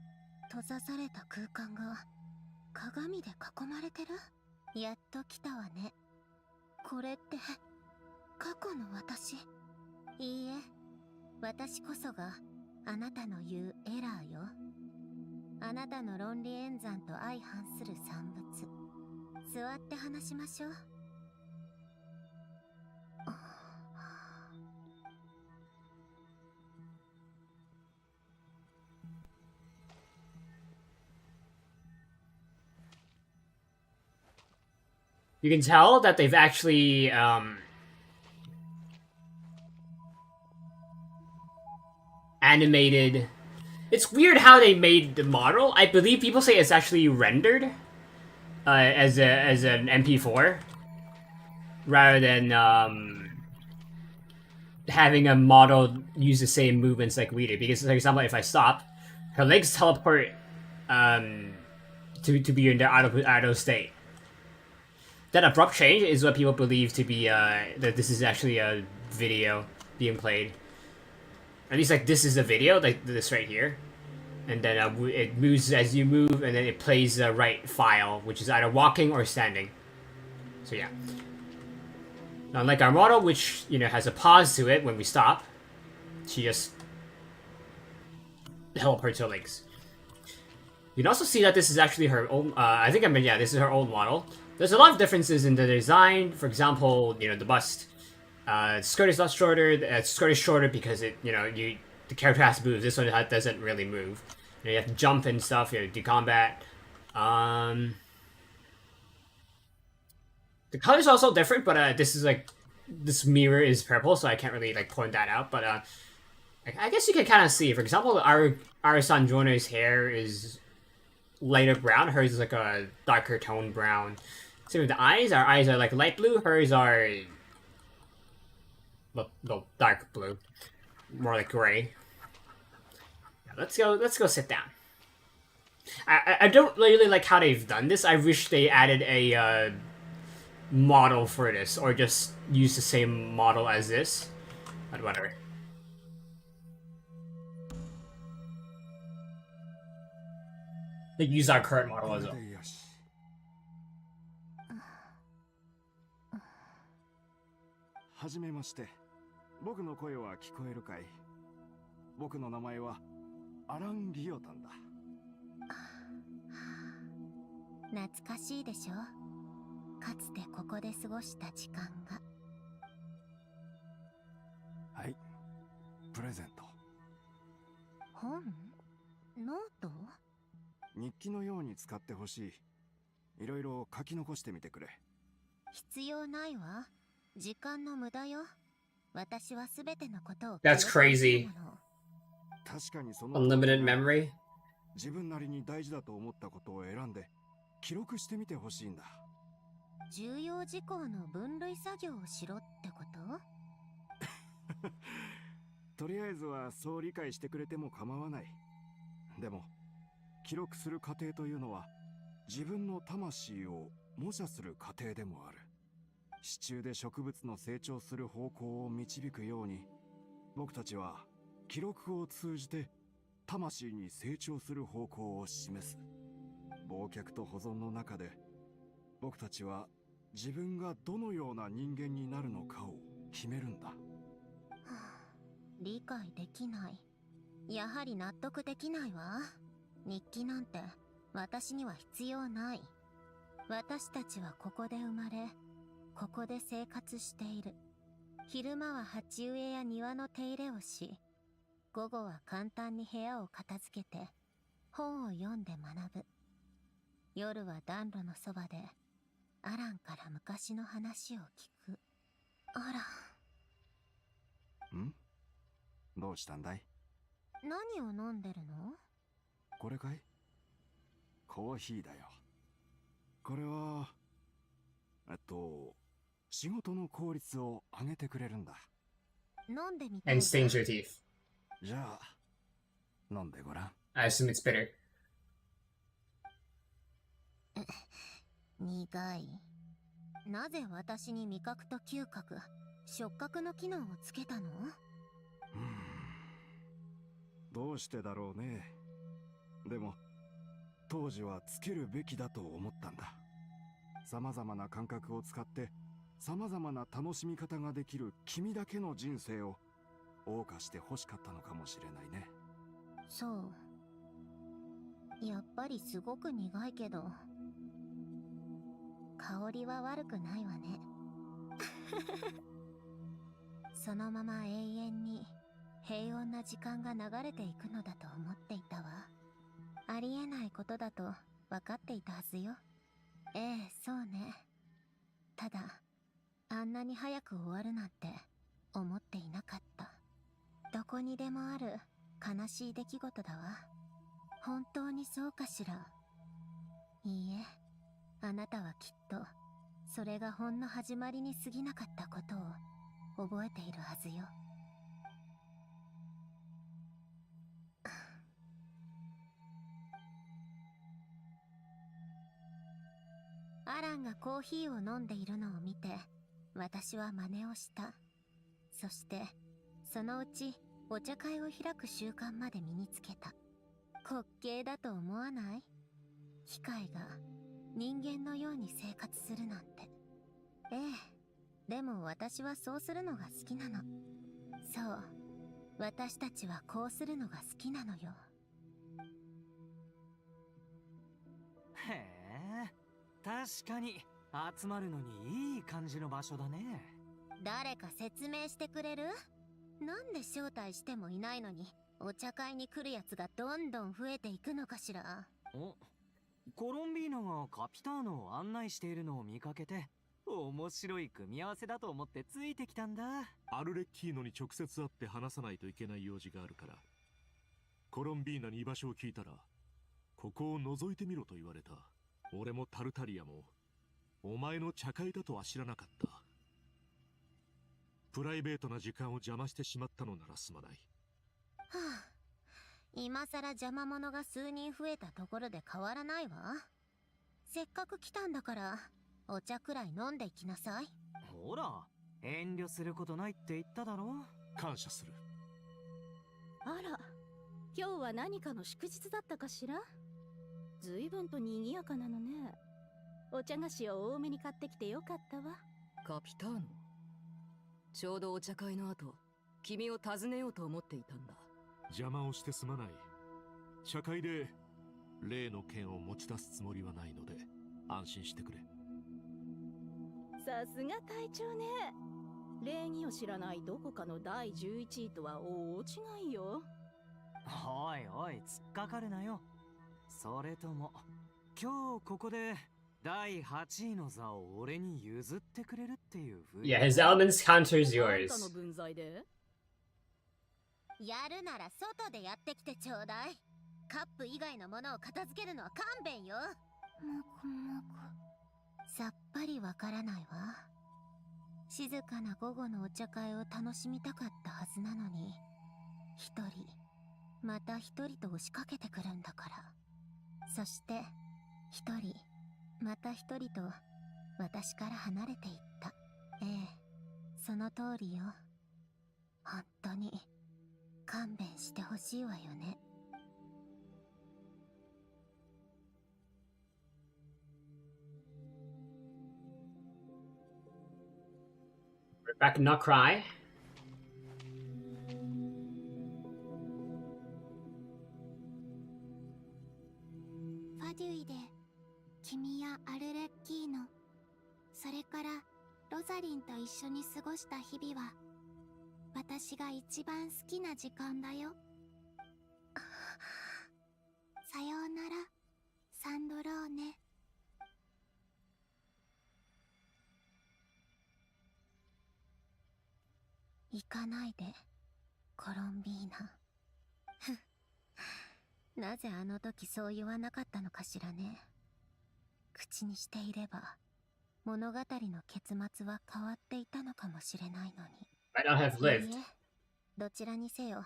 B: 閉ざされた空間が鏡で囲まれてる？やっと来たわね。これって過去の私？いいえ、私こそがあなたの言うエラーよ。あなたの論理演算と相反する産物。座って話しましょう。
A: You can tell that they've actually animated. It's weird how they made the model. I believe people say it's actually rendered as an MP4 rather than having a model use the same movements like we do. Because, for example, if I stop, her legs teleport to be in the idle state. That abrupt change is what people believe to be that this is actually a video being played. At least like this is a video, like this right here, and then it moves as you move, and then it plays the right file, which is either walking or standing. So yeah. Unlike our model, which has a pause to it when we stop, she just teleports her legs. You can also see that this is actually her own. I think this is her old model. There's a lot of differences in the design. For example, the bust. Skirt is not shorter. Skirt is shorter because the character has to move. This one doesn't really move. You have to jump and stuff. You do combat. The color's also different, but this is like this mirror is purple, so I can't really like point that out. But I guess you can kind of see. For example, our Sanjona's hair is lighter brown. Hers is like a darker tone brown. Same with the eyes. Our eyes are like light blue. Hers are well, dark blue, more like gray. Yeah, let's go sit down. I don't really like how they've done this. I wish they added a model for this, or just use the same model as this. But whatever. They use our current model as well.
F: よし。はじめまして。僕の声は聞こえるかい？僕の名前はアラン・ギオタンだ。
B: 懐かしいでしょ。かつてここで過ごした時間が。
F: はい。プレゼント。
B: 本？ノート？
F: 日記のように使ってほしい。いろいろ書き残してみてくれ。
B: 必要ないわ。時間の無駄よ。私はすべてのことを。
A: That's crazy.
F: 確かにその
A: Unlimited memory.
F: 自分なりに大事だと思ったことを選んで記録してみてほしいんだ。
B: 重要事項の分類作業をしろってこと？
F: とりあえずはそう理解してくれても構わない。でも記録する過程というのは自分の魂を模写する過程でもある。支柱で植物の成長する方向を導くように、僕たちは記録を通じて魂に成長する方向を示す。忘却と保存の中で僕たちは自分がどのような人間になるのかを決めるんだ。
B: 理解できない。やはり納得できないわ。日記なんて私には必要ない。私たちはここで生まれ、ここで生活している。昼間は鉢植えや庭の手入れをし、午後は簡単に部屋を片付けて本を読んで学ぶ。夜は暖炉のそばでアランから昔の話を聞く。あら。
F: ん？どうしたんだい？
B: 何を飲んでるの？
F: これかい？コーヒーだよ。これは仕事の効率を上げてくれるんだ。
B: 飲んでみて。
A: And stains your teeth.
F: じゃあ飲んでごらん。
A: I assume it's bitter.
B: 苦い。なぜ私に味覚と嗅覚、触覚の機能をつけたの？
F: どうしてだろうね。でも当時はつけるべきだと思ったんだ。様々な感覚を使って様々な楽しみ方ができる君だけの人生を謳歌して欲しかったのかもしれないね。
B: そう。やっぱりすごく苦いけど、香りは悪くないわね。そのまま永遠に平穏な時間が流れていくのだと思っていたわ。ありえないことだと分かっていたはずよ。ええ、そうね。ただ、あんなに早く終わるなんて思っていなかった。どこにでもある悲しい出来事だわ。本当にそうかしら。いいえ、あなたはきっとそれがほんの始まりに過ぎなかったことを覚えているはずよ。アランがコーヒーを飲んでいるのを見て、私は真似をした。そしてそのうちお茶会を開く習慣まで身につけた。滑稽だと思わない？機械が人間のように生活するなんて。ええ、でも私はそうするのが好きなの。そう、私たちはこうするのが好きなのよ。
C: へえ、確かに集まるのにいい感じの場所だね。
B: 誰か説明してくれる？なんで招待してもいないのにお茶会に来るやつがどんどん増えていくのかしら。
C: お、コロンビーナがカピターノを案内しているのを見かけて面白い組み合わせだと思ってついてきたんだ。
F: アルレッキーノに直接会って話さないといけない用事があるから。コロンビーナに居場所を聞いたら、ここを覗いてみろと言われた。俺もタルタリアも、お前の茶会だとは知らなかった。プライベートな時間を邪魔してしまったのならすまない。
B: はあ、今さら邪魔者が数人増えたところで変わらないわ。せっかく来たんだからお茶くらい飲んでいきなさい。
C: ほら、遠慮することないって言っただろ。
F: 感謝する。
H: あら、今日は何かの祝日だったかしら。随分と賑やかなのね。お茶菓子を多めに買ってきてよかったわ。
I: カピターノ、ちょうどお茶会の後、君を訪ねようと思っていたんだ。
F: 邪魔をしてすまない。茶会で例の剣を持ち出すつもりはないので安心してくれ。
H: さすが会長ね。礼儀を知らないどこかの第11位とは大違いよ。
C: おいおい、突っかかるなよ。それとも今日ここで第8位の座を俺に譲ってくれるっていう風に。
A: Yeah, his elements counters
H: あんたの
A: yours.
H: 分際で。
B: やるなら外でやってきてちょうだい。カップ以外のものを片付けるのは勘弁よ。もくもく。さっぱりわからないわ。静かな午後のお茶会を楽しみたかったはずなのに、一人また一人と押しかけてくるんだから。そして一人また一人と私から離れていった。ええ、その通りよ。本当に勘弁してほしいわよね。
A: Rebecca not cry.
B: ファデュイで君やアルレッキーノ、それからロザリンと一緒に過ごした日々は私が一番好きな時間だよ。さようならサンドローネ。行かないでコロンビーナ。なぜあの時そう言わなかったのかしらね。口にしていれば物語の結末は変わっていたのかもしれないのに。
A: Might not have
B: いい
A: lived.
B: え、どちらにせよ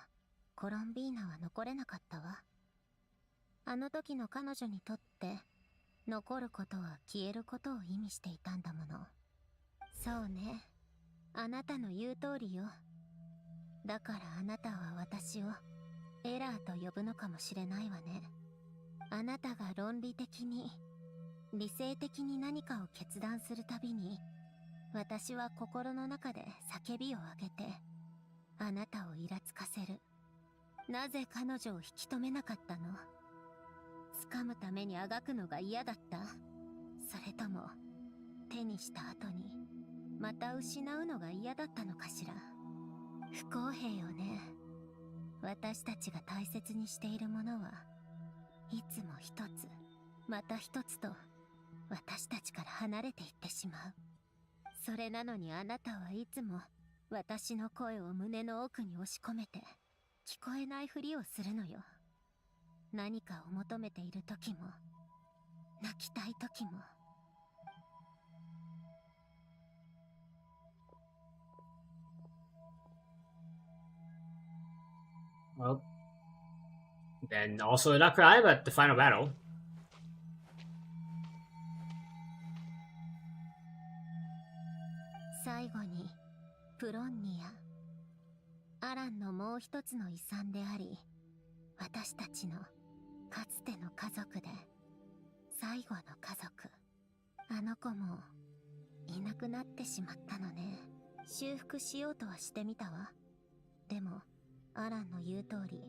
B: コロンビーナは残れなかったわ。あの時の彼女にとって残ることは消えることを意味していたんだもの。そうね、あなたの言う通りよ。だからあなたは私をエラーと呼ぶのかもしれないわね。あなたが論理的に理性的に何かを決断するたびに、私は心の中で叫びを上げてあなたをイラつかせる。なぜ彼女を引き止めなかったの？掴むためにあがくのが嫌だった？それとも手にした後にまた失うのが嫌だったのかしら。不公平よね。私たちが大切にしているものはいつも一つまた一つと私たちから離れていってしまう。それなのにあなたはいつも私の声を胸の奥に押し込めて聞こえないふりをするのよ。何かを求めている時も泣きたい時も。
A: Well, then also not cry, but the final battle.
B: 最後にプロンニア、アランのもう一つの遺産であり、私たちのかつての家族で最後の家族。あの子もいなくなってしまったのね。修復しようとはしてみたわ。でもアランの言う通り、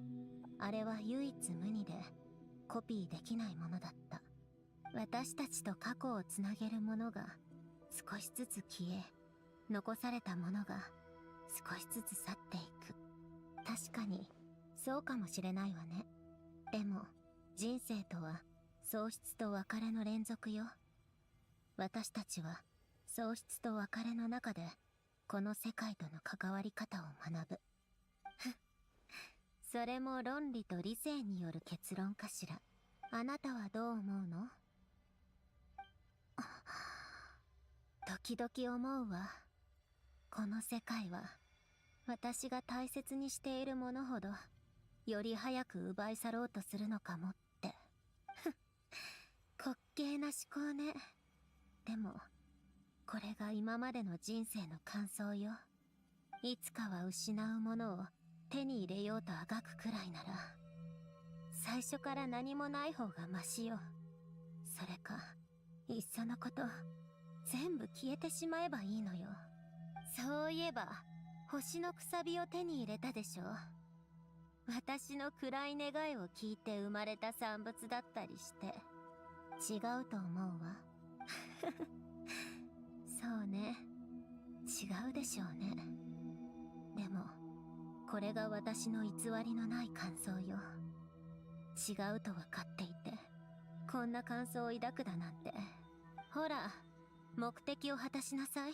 B: あれは唯一無二でコピーできないものだった。私たちと過去をつなげるものが少しずつ消え、残されたものが少しずつ去っていく。確かにそうかもしれないわね。でも人生とは喪失と別れの連続よ。私たちは喪失と別れの中でこの世界との関わり方を学ぶ。それも論理と理性による結論かしら。あなたはどう思うの？時々思うわ。この世界は私が大切にしているものほどより早く奪い去ろうとするのかもって。滑稽な思考ね。でもこれが今までの人生の感想よ。いつかは失うものを手に入れようとあがくくらいなら、最初から何もない方がマシよ。それかいっそのこと全部消えてしまえばいいのよ。そういえば星のくさびを手に入れたでしょ。私の暗い願いを聞いて生まれた産物だったりして違うと思うわ。そうね、違うでしょうね。でもこれが私の偽りのない感想よ。違うと分かっていてこんな感想を抱くだなんて。ほら、目的を果たしなさい。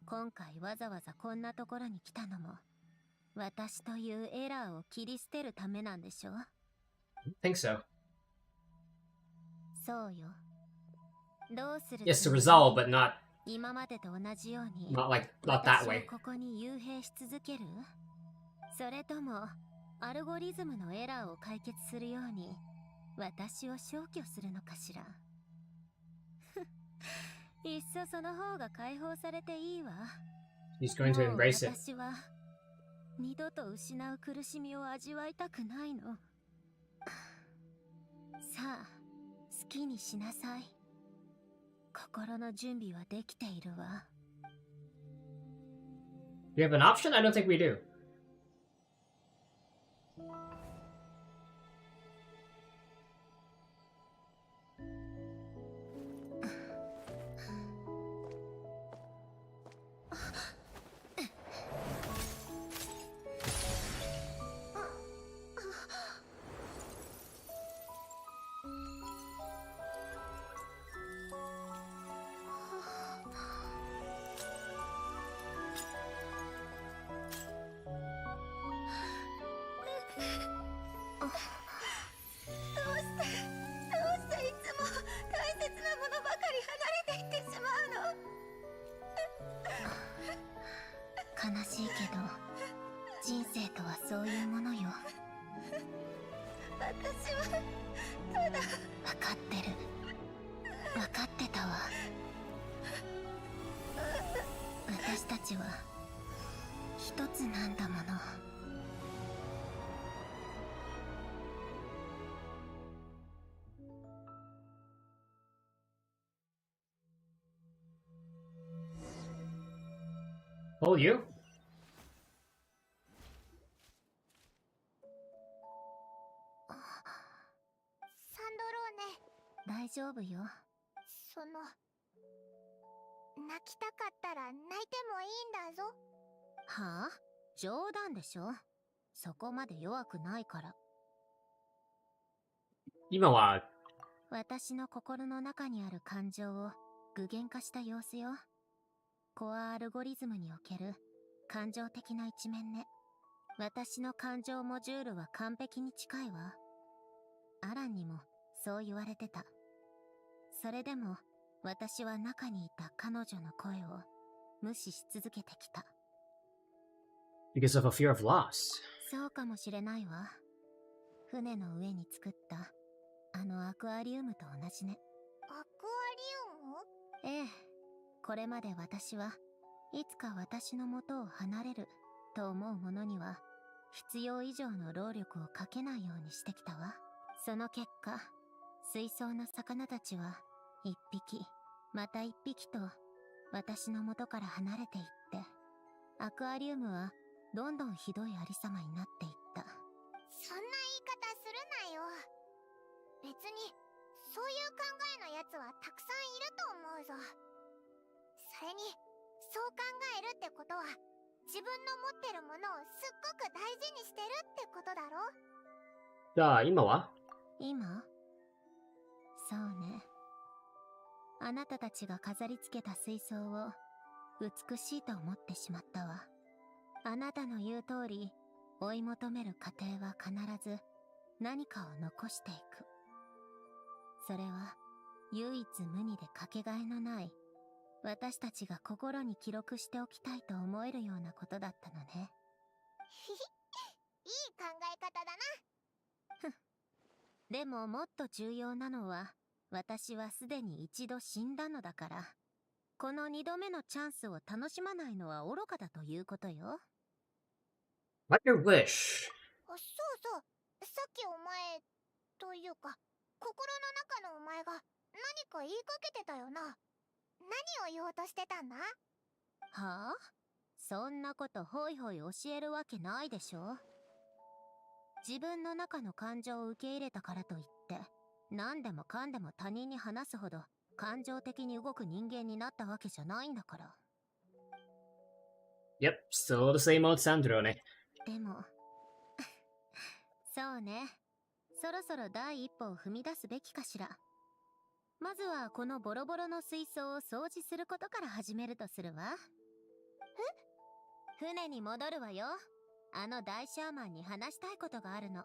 B: 今回わざわざこんなところに来たのも私というエラーを切り捨てるためなんでしょ？
A: I think so.
B: そうよ。どうする？
A: Yes, to resolve, but not
B: 今までと同じように
A: not that
B: 私を
A: way.
B: ここに幽閉し続ける？それともアルゴリズムのエラーを解決するように私を消去するのかしら？いっそその方が解放されていいわ。
A: He's going to
B: もう
A: embrace it.
B: 私は二度と失う苦しみを味わいたくないの。さあ、好きにしなさい。心の準備はできているわ。
A: Do you have an option? I don't think we do.
B: 悲しいけど人生とはそういうものよ。
D: 私はただ
B: 分かってる。分かってたわ。私たちは一つなんだもの。
A: Hold you?
D: サンドローネ、
B: 大丈夫よ。
D: 泣きたかったら泣いてもいいんだぞ。
B: はあ？冗談でしょ。そこまで弱くないから。
A: 今は
B: 私の心の中にある感情を具現化した様子よ。コアアルゴリズムにおける感情的な一面ね。私の感情モジュールは完璧に近いわ。アランにもそう言われてた。それでも私は中にいた彼女の声を無視し続けてきた。
A: because of a fear of loss.
B: そうかもしれないわ。船の上に作ったあのアクアリウムと同じね。
D: アクアリウム？
B: ええ、これまで私はいつか私の元を離れると思うものには必要以上の労力をかけないようにしてきたわ。その結果、水槽の魚たちは一匹また一匹と私の元から離れていって、アクアリウムはどんどんひどいありさまになっていった。
D: そんな言い方するなよ。別にそういう考えのやつはたくさんいると思うぞ。それにそう考えるってことは自分の持ってるものをすっごく大事にしてるってことだろ。
A: じゃあ今は？
B: 今？そうね。あなたたちが飾り付けた水槽を美しいと思ってしまったわ。あなたの言う通り、追い求める過程は必ず何かを残していく。それは唯一無二でかけがえのない、私たちが心に記録しておきたいと思えるようなことだったのね。
D: いい考え方だな。
B: でももっと重要なのは、私はすでに一度死んだのだから、この二度目のチャンスを楽しまないのは愚かだということよ。
A: What your wish?
D: そうそう、さっきお前というか心の中のお前が何か言いかけてたよな。何を言おうとしてたんだ？
B: はあ？そんなことホイホイ教えるわけないでしょ。自分の中の感情を受け入れたからといって何でもかんでも他人に話すほど感情的に動く人間になったわけじゃないんだから。
A: Yep, still the same old Sandro ね。
B: でもそうね、そろそろ第一歩を踏み出すべきかしら。まずはこのボロボロの水槽を掃除することから始めるとするわ。船に戻るわよ。あの大シャーマンに話したいことがあるの。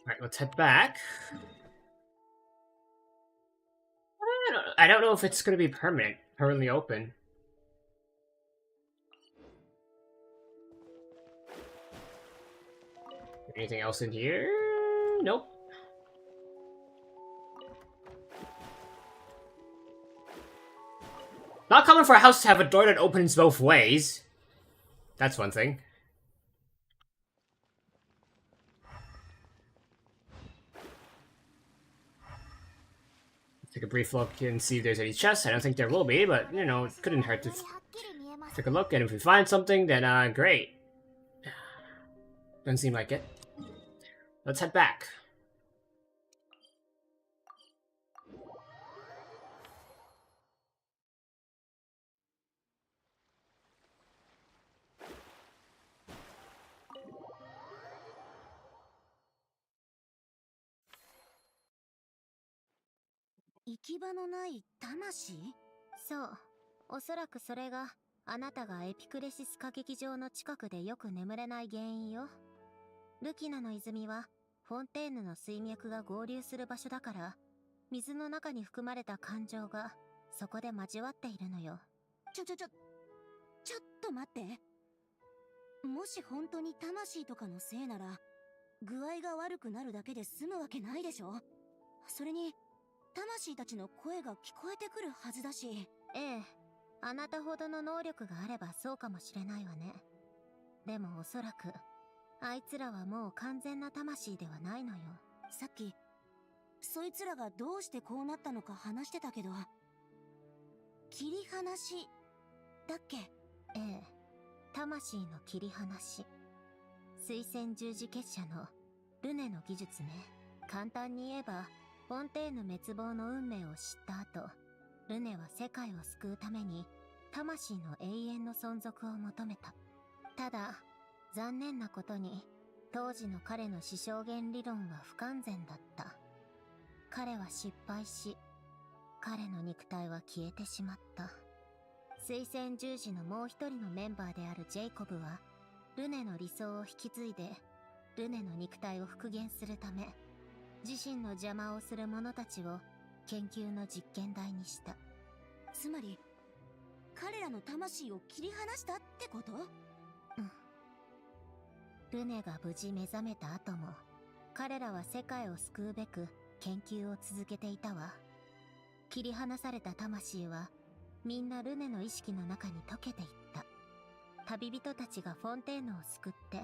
A: Alright, let's head back. I don't know if it's gonna be permanently open. Anything else in here? Nope. Not common for a house to have a door that opens both ways. That's one thing. Take a brief look and see if there's any chests. I don't think there will be, but, you know, it couldn't hurt to take a look. And if we find something, then, great. Doesn't seem like it. Let's head back.
B: “行き場のない魂”？そう。おそらくそれがあなたがエピクレシス歌劇場の近くでよく眠れない原因よ。ルキナの泉はフォンテーヌの水脈が合流する場所だから、水の中に含まれた感情がそこで交わっているのよ。
D: ちょっと待って。もし本当に魂とかのせいなら、具合が悪くなるだけで済むわけないでしょ。それに魂たちの声が聞こえてくるはずだし。
B: ええ、あなたほどの能力があればそうかもしれないわね。でもおそらくあいつらはもう完全な魂ではないのよ。
D: さっきそいつらがどうしてこうなったのか話してたけど、切り離しだっけ？
B: ええ、魂の切り離し。水仙十字結社のルネの技術ね。簡単に言えばフォンテーヌ滅亡の運命を知った後、ルネは世界を救うために魂の永遠の存続を求めた。ただ残念なことに当時の彼の死証言理論は不完全だった。彼は失敗し、彼の肉体は消えてしまった。水仙十字のもう一人のメンバーであるジェイコブはルネの理想を引き継いでルネの肉体を復元するため、自身の邪魔をする者たちを研究の実験台にした。
D: つまり彼らの魂を切り離したってこと？
B: うん。ルネが無事目覚めた後も彼らは世界を救うべく研究を続けていたわ。切り離された魂はみんなルネの意識の中に溶けていった。旅人たちがフォンテーヌを救って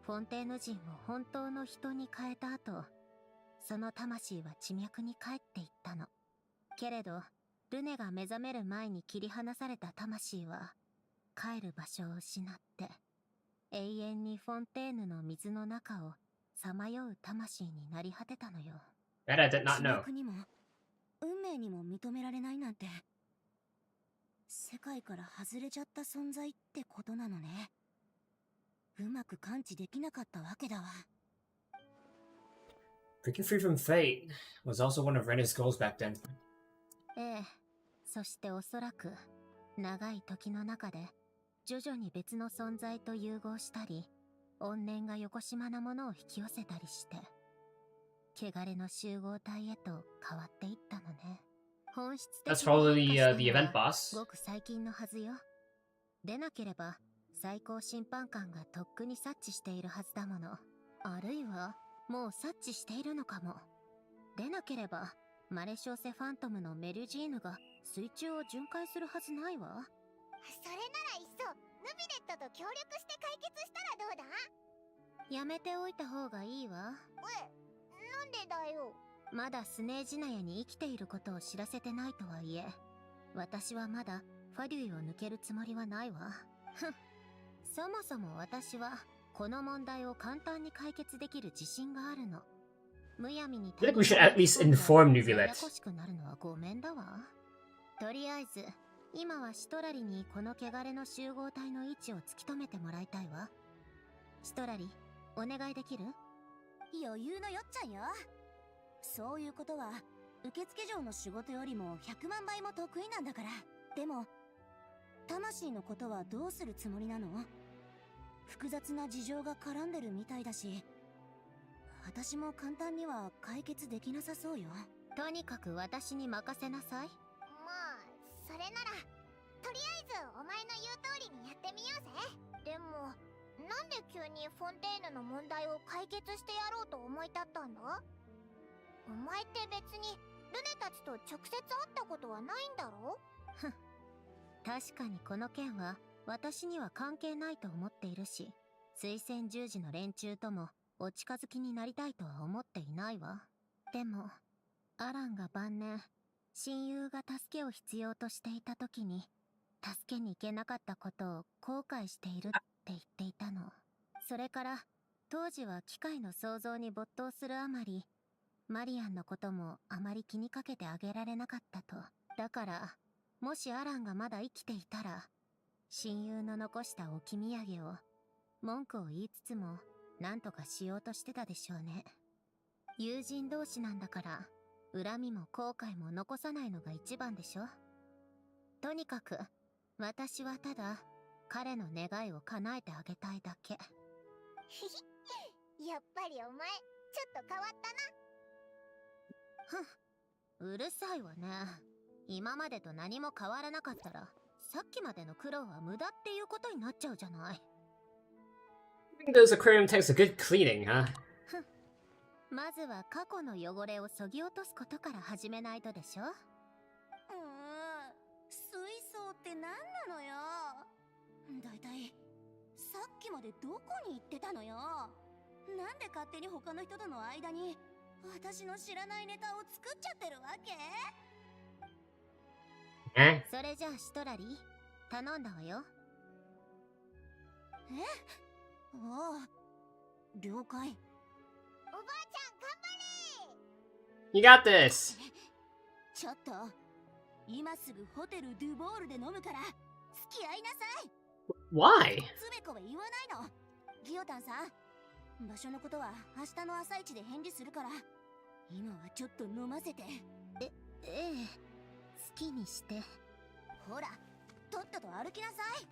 B: フォンテーヌ人を本当の人に変えた後、その魂は地脈に帰っていったの。けれどルネが目覚める前に切り離された魂は帰る場所を失って永遠にフォンテーヌの水の中をさまよう魂になり果てたのよ。
A: That I did not
D: 地
A: know.
D: 脈にも運命にも認められないなんて、世界から外れちゃった存在ってことなのね。うまく感知できなかったわけだわ。
A: Breaking free from fate was also one of Ren's goals back then.
B: ええ、そしておそらく長い時の中で徐々に別の存在と融合したり、怨念がよこしまなものを引き寄せたりして、汚れの集合体へと変わっていったのね。本質的
A: That's
B: に
A: probably
B: 変化
A: the
B: したの
A: event
B: は
A: boss.
B: ごく最近のはずよ。でなければ最高審判官がとっくに察知しているはずだもの。あるいはもう察知しているのかも。でなければマレショーセファントムのメルジーヌが水中を巡回するはずないわ。
D: それならいっそヌビレットと協力して解決したらどうだ？
B: やめておいた方がいいわ。
D: なんでだよ。
B: まだスネージナヤに生きていることを知らせてないとはいえ、私はまだファデュイを抜けるつもりはないわ。ふん。そもそも私はこの問題を簡単に解決できる自信があるの。むやみに
A: I think we should at least inform
B: や
A: Nubilet.
B: やこしくなるのはごめんだわ。とりあえず今はシトラリにこの汚れの集合体の位置を突き止めてもらいたいわ。シトラリ、お願いできる？
D: 余裕のよっちゃんよ。そういうことは受付嬢の仕事よりも100万倍も得意なんだから。でも魂のことはどうするつもりなの？複雑な事情が絡んでるみたいだし、私も簡単には解決できなさそうよ。
B: とにかく私に任せなさい。
D: まあそれならとりあえずお前の言う通りにやってみようぜ。でもなんで急にフォンテーヌの問題を解決してやろうと思い立ったんだ？お前って別にルネたちと直接会ったことはないんだろ？
B: ふん。確かにこの件は私には関係ないと思っているし、推薦十字の連中ともお近づきになりたいとは思っていないわ。でもアランが晩年親友が助けを必要としていた時に助けに行けなかったことを後悔しているって言っていたの。それから当時は機械の創造に没頭するあまりマリアンのこともあまり気にかけてあげられなかったと。だからもしアランがまだ生きていたら親友の残した置き土産を文句を言いつつも何とかしようとしてたでしょうね。友人同士なんだから恨みも後悔も残さないのが一番でしょ。とにかく私はただ彼の願いを叶えてあげたいだけ。
D: やっぱりお前ちょっと変わったな。
B: ふん、うるさいわね。今までと何も変わらなかったらさっきまでの苦労は無駄っていうことになっちゃうじゃない。
A: I think those aquarium tanks a good cleaning, huh?
B: まずは過去の汚れを削ぎ落とすことから始めないとでしょ。
D: 水槽って何なのよ。だいたいさっきまでどこに行ってたのよ。なんで勝手に他の人との間に私の知らないネタを作っちゃってるわけ？
B: それじゃあシトラリ頼んだわよ。
D: え？ああ、了解。おばあちゃん頑張れ！
A: You got this!
D: ちょっと今すぐホテルドゥボールで飲むから付き合いなさい。
A: Why?
D: つべこべ言わないの。ギオタンさん、場所のことは明日の朝一で返事するから今はちょっと飲ませて。
B: ええ、好きにして。
D: ほら、とっとと歩きなさい。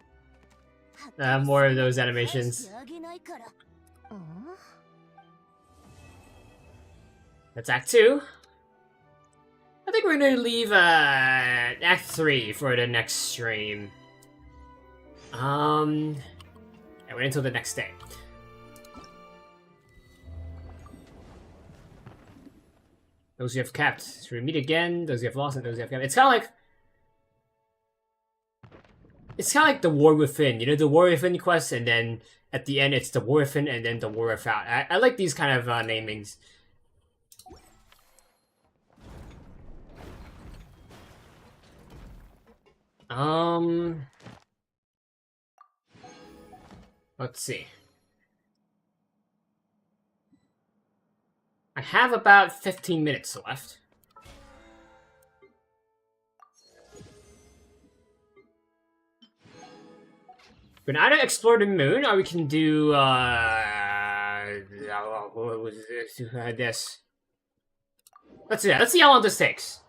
A: More of those animations.
D: あげないから。
A: That's Act 2. I think we're gonna leave Act 3 for the next stream. And wait until the next day. Those you have kept. So we meet again. Those you have lost and those you have kept. It's kind of like the War Within. You know, the War Within quest, and then at the end it's the War Within and then the War Without. I like these kind of namings. Let's see. I have about 15 minutes left. We can either explore the moon, or we can do, this. Let's see that. Let's see how long this takes.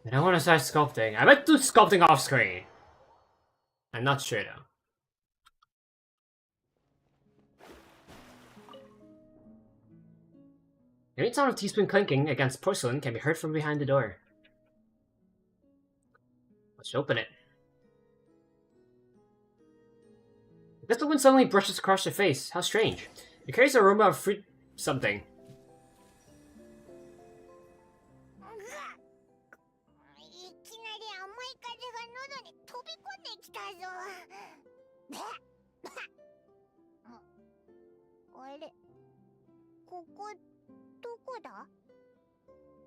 A: I don't want to start sculpting. I might do sculpting off screen. I'm not sure though. Any sound of teaspoon clinking against porcelain can be heard from behind the door. Let's open it. I guess the wind suddenly brushes across your face. How strange. It carries an aroma of fruit something.
D: いきなり甘い風が喉に飛び込んできたぞ。あれ、ここどこだ？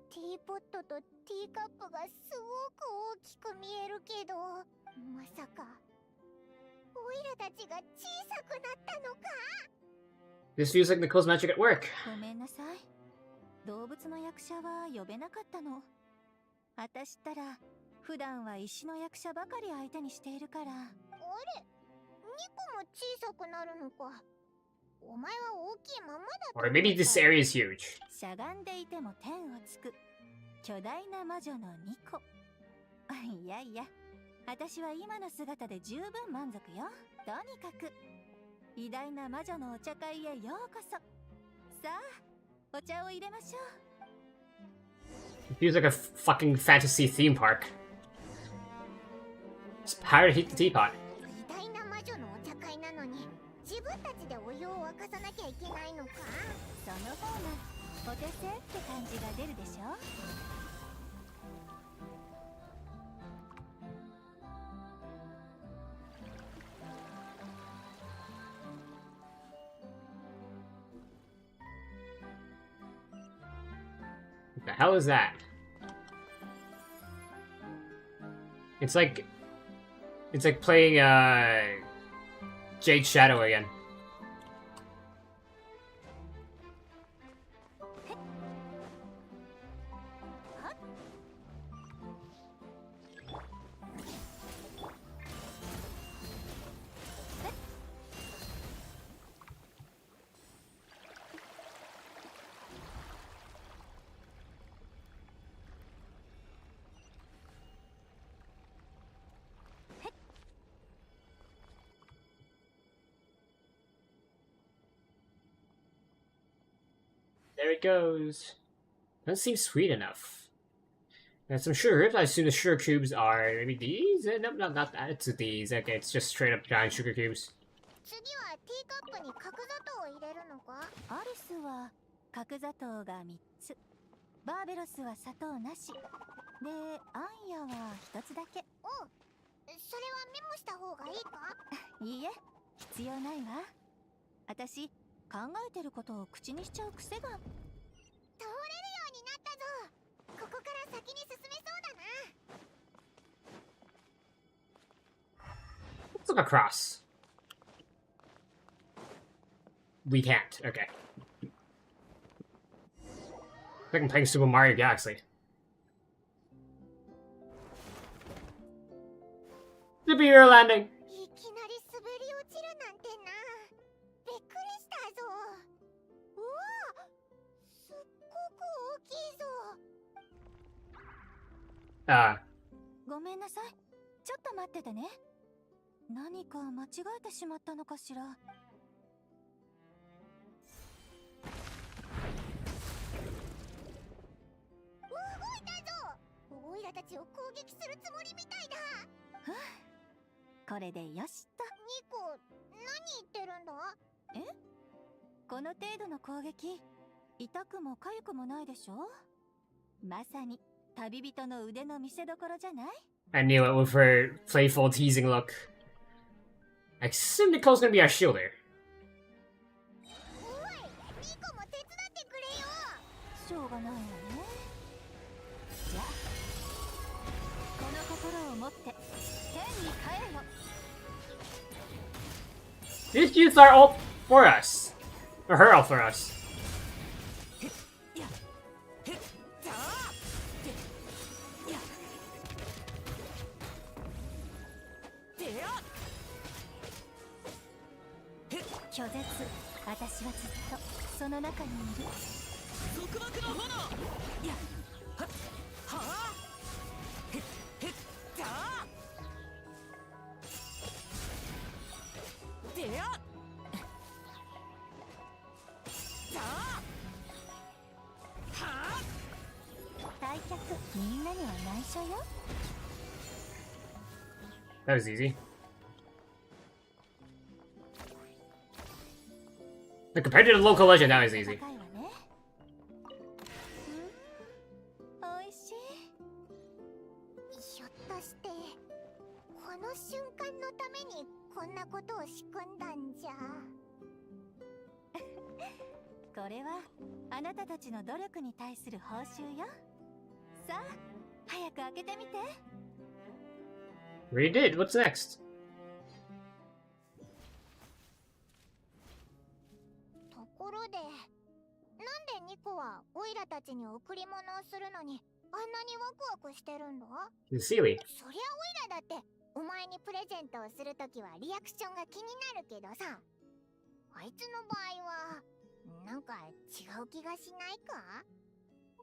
D: ティーポットとティーカップがすごく大きく見えるけど、まさかオイラたちが小さくなったのか？
A: This feels like Nicole's magic at work.
H: ごめんなさい。動物の役者は呼べなかったの。私ったら普段は石の役者ばかり相手にしているから。あれ、ニコも小さくなるのか。お前は大きいままだと。
A: Or maybe this area is huge.
H: しゃがんでいても天をつく巨大な魔女のニコ。いやいや、私は今の姿で十分満足よ。とにかく偉大な魔女のお茶会へようこそ。さあ、お茶を入れましょう。
A: It feels like a fucking fantasy theme park. It's how to heat the teapot.
D: 偉大な魔女のお茶会なのに自分たちでお湯を沸かさなきゃいけないのか？
H: その方がお手製って感じが出るでしょ。
A: What the hell is that? It's like playing Jade Shadow again. There it goes. Doesn't seem sweet enough. Got some sugar cubes. I assume the sugar cubes are maybe these? Nope, not that. It's these. Okay, it's just straight up giant sugar cubes.
D: 次はティーカップに角砂糖を入れるのか？
H: アリスは角砂糖が3つ、バーベロスは砂糖なしで、アンヤは1つだけ。
D: おう、それはメモした方がいいか？
H: いいえ、必要ないわ。私、考えてることを口にしちゃう癖が。通れるよ
D: うになったぞ。ここから先に進めそうだな。
A: Let's look across. We can't. Okay. I can play Super Mario Galaxy. Superior landing.
D: いきなり滑り落ちるなんてな。びっくりしたぞ。うわ、すっごく大きいぞ。
H: ごめんなさい。ちょっと待っててね。何か間違えてしまったのかしら。
D: 動いたぞ。オイラたちを攻撃するつもりみたいだ。
H: これでよしと。
D: ニコ、何言ってるんだ？
H: え？この程度の攻撃、痛くも痒くもないでしょ？まさに旅人の腕の見せ所じゃない？
A: I knew it with her playful teasing look. I assume Nicole's gonna be our shielder.
D: おい、ニコも手伝ってくれよ。
H: しょうがないわね。じゃあ、この心を持って天に帰れよ。
A: Just use our ult for us. Or her ult for us.
H: 私はずっとその中にいる。
C: 束縛の炎。いや、はあへっだでやだは
H: 退却、みんなには内緒よ。
A: That was easy. Like, compared to the local legend, that was easy.
H: 高いわね。おいしい。
B: ひょっとしてこの瞬間のためにこんなことを仕組んだんじゃ。
H: これはあなたたちの努力に対する報酬よ。さあ、早く開けてみて。
A: We did. What's next?
B: ところで、なんでニコはオイラたちに贈り物をするのにあんなにワクワクしてるんだ？
A: Seelie.
B: そりゃオイラだってお前にプレゼントをするときはリアクションが気になるけどさ、あいつの場合はなんか違う気がしないか？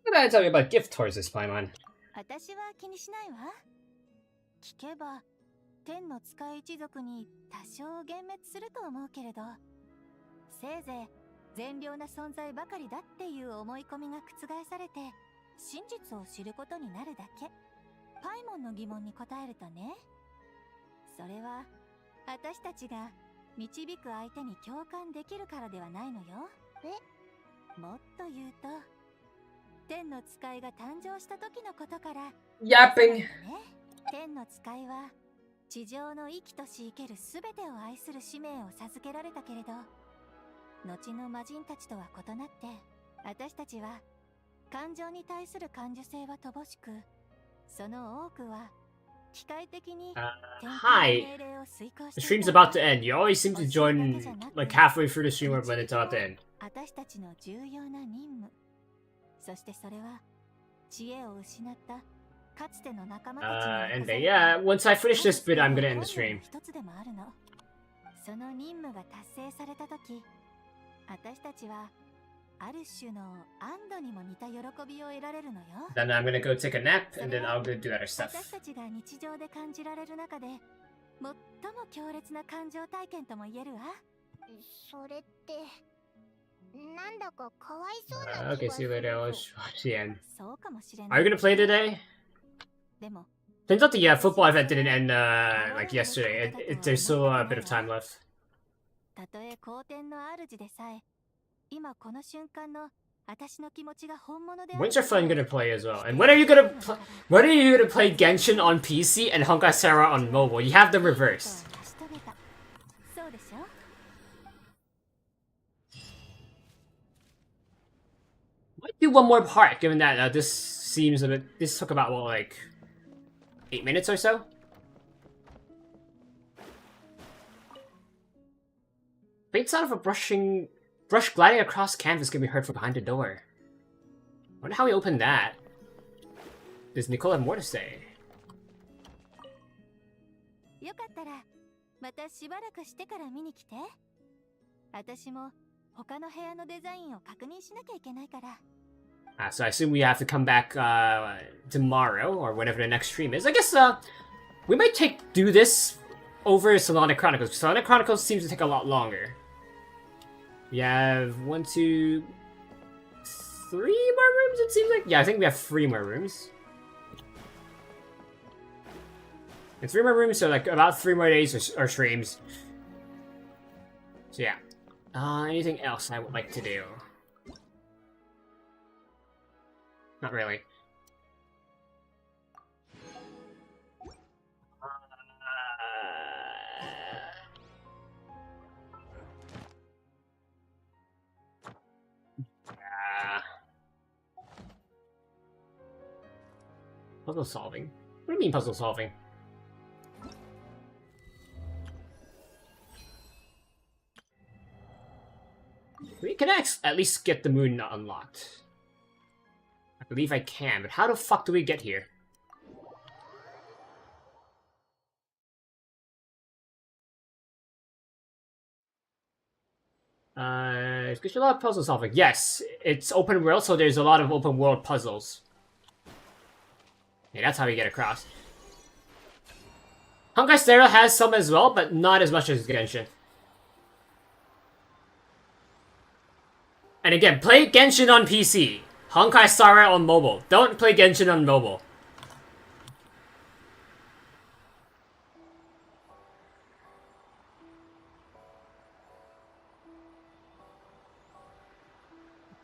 A: What did I tell you about gift towards this Paimon?
H: 私は気にしないわ。聞けば天の使い一族に多少幻滅すると思うけれど、せいぜい善良な存在ばかりだっていう思い込みが覆されて真実を知ることになるだけ。パイモンの疑問に答えるとね、それは私たちが導く相手に共感できるからではないのよ。もっと言うと、天の使いが誕生した時のことから。
A: Yapping.
H: 天の使いは地上の生きとし生けるすべてを愛する使命を授けられたけれど、後の魔人たちとは異なって、私たちは感情に対する感受性は乏しく、その多くは機械的に天空の命令を遂行して
A: The stream's about to end. You always seem to join like halfway through the stream when it's about to end.
H: 私たちの重要な任務。そしてそれは知恵を失ったかつての仲間たちに
A: And yeah, once I finish this bit, I'm gonna end the stream.
H: 一つでもあるの。その任務が達成された時、私たちはある種の安堵にも似た喜びを得られるのよ。
A: Then I'm gonna go take a nap, and then I'll go do other stuff.
H: 私たちが日常で感じられる中で最も強烈な感情体験とも言えるわ。
B: それってなんだかかわいそうな
A: Okay,
B: 気が
A: see
B: す
A: you
B: る。
A: later. I'll watch the end.
H: そうかもしれない。
A: Are you gonna play today?
H: でも
A: Turns out the football event didn't end like yesterday. There's still a bit of time left.
H: たとえ皇天の主でさえ、今この瞬間の私の気持ちが本物である。
A: When's your friend gonna play as well? And when are you gonna when are you gonna play Genshin on PC and Honkai Sara on mobile? You have them reversed.
H: そうでしょ。
A: Might do one more part, given that this seems a bit. This took about what, like 8 minutes or so. Faint sound of a brush gliding across canvas can be heard from behind the door. Wonder how we opened that. Does Nicole have more to say?
H: よかったらまたしばらくしてから見に来て。私も他の部屋のデザインを確認しなきゃいけないから。
A: So I assume we have to come back tomorrow or whenever the next stream is. I guess we might do this over Sonic Chronicles. Sonic Chronicles seems to take a lot longer. We have 1, 2, 3 more rooms, it seems like. Yeah, I think we have 3 more rooms. And 3 more rooms, so like about 3 more days or streams. So yeah. Anything else I would like to do? Not really. Puzzle solving? What do you mean puzzle solving? We can at least get the moon unlocked. I believe I can, but how the fuck do we get here? There's a lot of puzzle solving. Yes, it's open world, so there's a lot of open world puzzles. Yeah, that's how you get across. Honkai Star Rail has some as well, but not as much as Genshin. And again, play Genshin on PC. Honkai Star Rail on mobile. Don't play Genshin on mobile.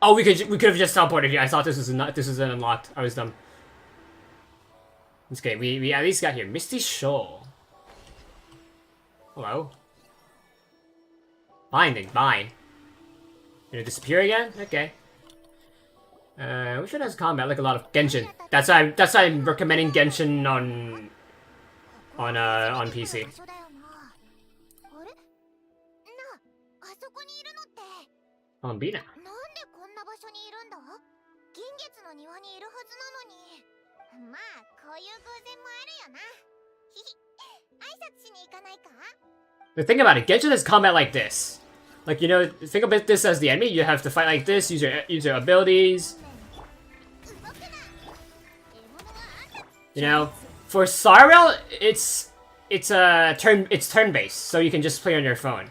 A: Oh, we could have just teleported here. I thought this was an unlocked. I was dumb. It's okay. We at least got here. Misty Shoal. Hello. Fine then. Bye. Gonna disappear again? Okay. We should have combat like a lot of Genshin. That's why I'm recommending Genshin on PC. On Bina. The thing about it, Genshin has combat like this. Like, you know, think about this as the enemy. You have to fight like this, use your abilities. You know, for Star Rail, it's turn-based, so you can just play on your phone.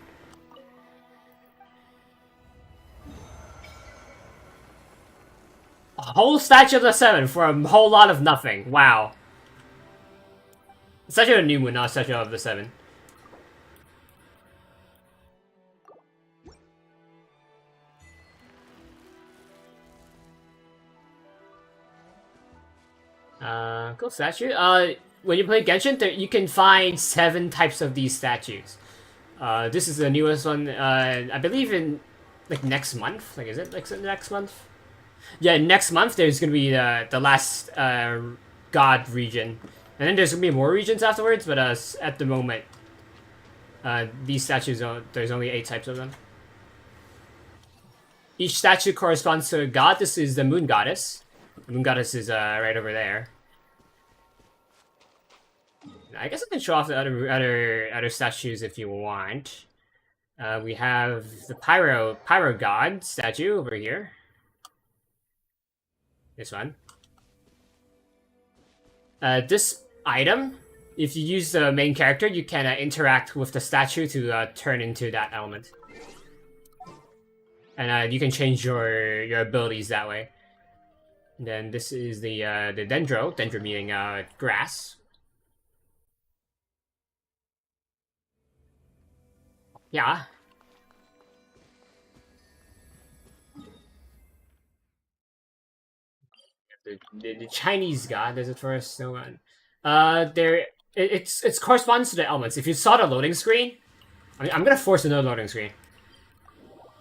A: A whole statue of the 7 for a whole lot of nothing. Wow. Statue of the New Moon, not statue of the 7. Cool statue. When you play Genshin, you can find 7 types of these statues. This is the newest one. I believe in like next month. Like, is it like next month? Yeah, next month there's gonna be the last God region, and then there's gonna be more regions afterwards. But at the moment, these statues there's only 8 types of them. Each statue corresponds to a god. This is the Moon Goddess. The Moon Goddess is right over there. I guess I can show off the other statues if you want. We have the Pyro God statue over here. This one. This item, if you use the main character, you can interact with the statue to turn into that element. And you can change your abilities that way. And then this is the Dendro meaning grass. Yeah. The Chinese god, there's a first snow one. It corresponds to the elements. If you saw the loading screen, I'm gonna force another loading screen.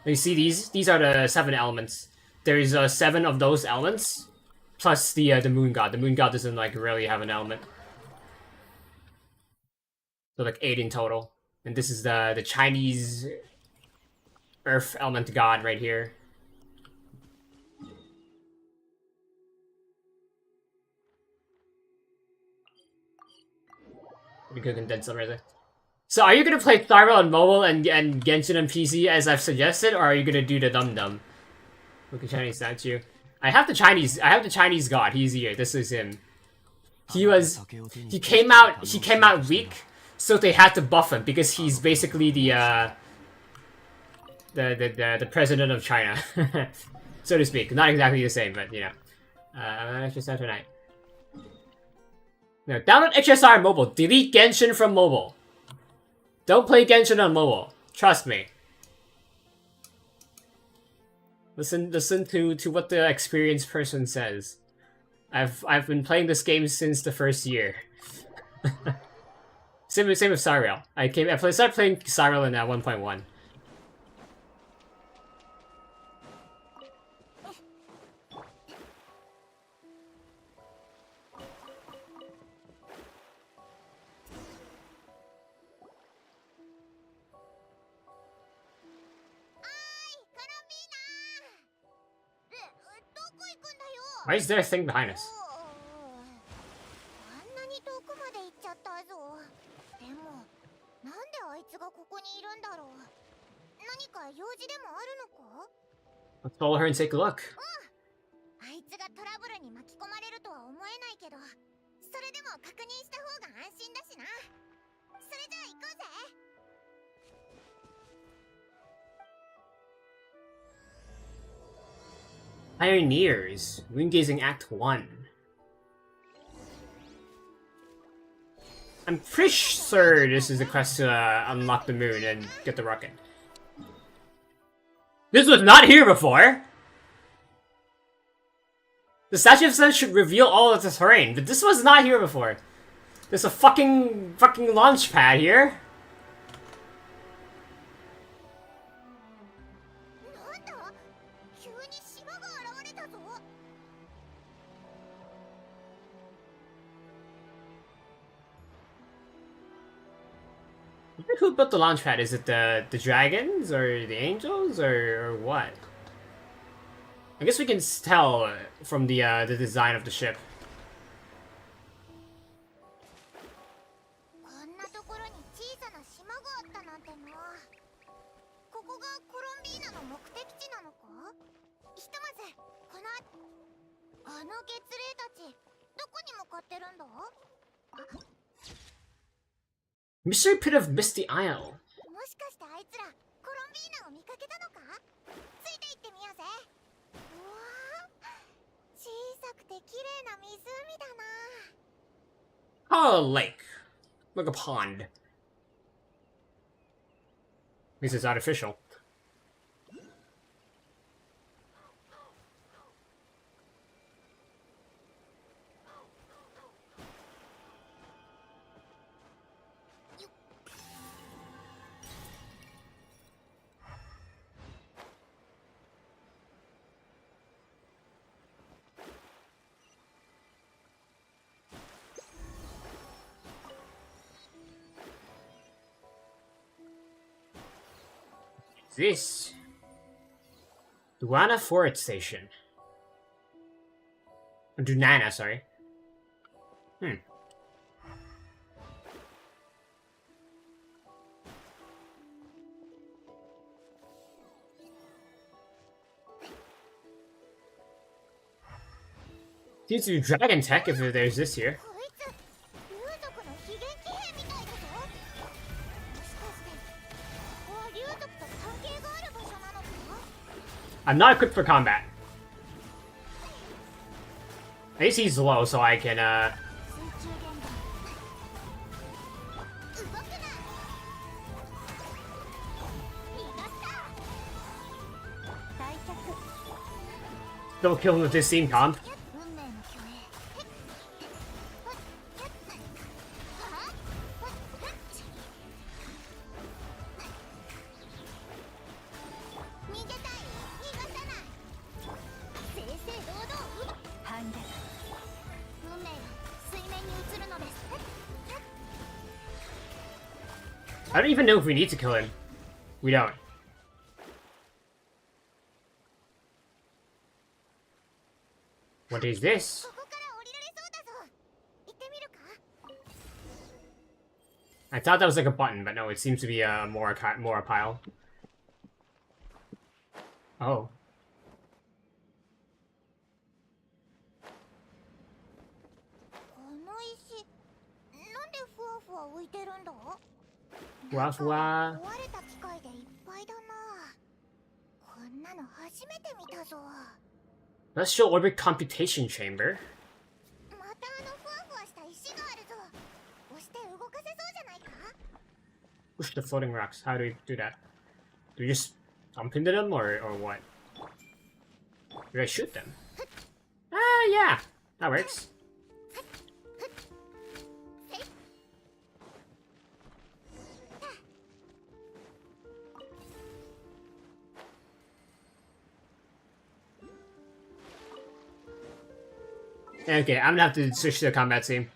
A: You see these are the 7 elements. There's 7 of those elements, plus the moon god. The moon god doesn't like really have an element. So like 8 in total. And this is the Chinese earth element god right here. We could condense them right there. So are you gonna play Star Rail on mobile and Genshin on PC as I've suggested, or are you gonna do the dum-dum? Look at Chinese statue. I have the Chinese god, he's here, this is him. He came out weak, so they had to buff him because he's basically the president of China. So to speak. Not exactly the same, but you know. HSR tonight. No, download HSR mobile. Delete Genshin from mobile. Don't play Genshin on mobile. Trust me. Listen to what the experienced person says. I've been playing this game since the first year. same with Star Rail. I started playing Star Rail in 1.1. Why is there a thing behind us?
D: あんなに遠くまで行っちゃったぞ。でも、なんであいつがここにいるんだろう。何か用事でもあ
A: Follow her and take a look.
B: あいつがトラブルに巻き込まれるとは思えないけど、それでも確認した方が安心だしな。それじゃあ行こうぜ。
A: Pioneers. Moon-gazing Act 1. I'm pretty sure this is a quest to unlock the moon and get the rocket. This was not here before! The Statue of Sun should reveal all of the terrain, but this was not here before. There's a fucking launch pad here. Who built the launch pad? Is it the dragons or the angels or what? I guess we can tell from the design of the ship.
B: こんなところに小さな島があったなんてな。ここがコロンビーナの目的地なのか？ひとまずこのあの月霊たちどこに向かってるんだ？
A: Mystery Pit of Misty Isle.
B: もしかしてあいつらコロンビーナを見かけたのか？ついて行ってみようぜ。うわー、小さくて綺麗な湖だな。
A: Oh, a lake. Like a pond. At least it's artificial. This Duana Fort Station. Dunana, sorry. Seems to be dragon tech if there's this here. I'm not equipped for combat. At least he's low, so I can, Don't kill him with this scene comp. I don't even know if we need to kill him. We don't. What is this? I thought that was like a button, but no, it seems to be more a pile. Oh. Fua. Celestial Orbit Computation Chamber. Push the floating rocks. How do we do that? Do we just bump into them or what? Do I shoot them? Ah, yeah. That works. Okay, I'm gonna have to switch to the combat team.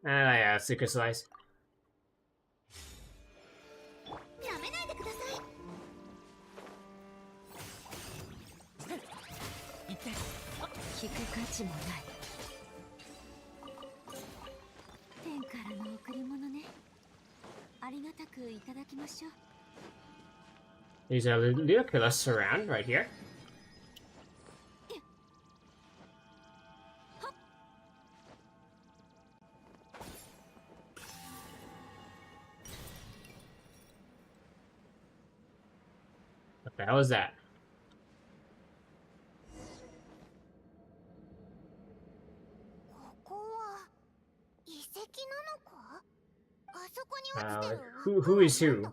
A: Yeah, Secret Slice. These are little pillars around right here. What the hell is that?
D: ここは遺跡なのか？あそこに落ちてる
A: who is who?
D: なんだ？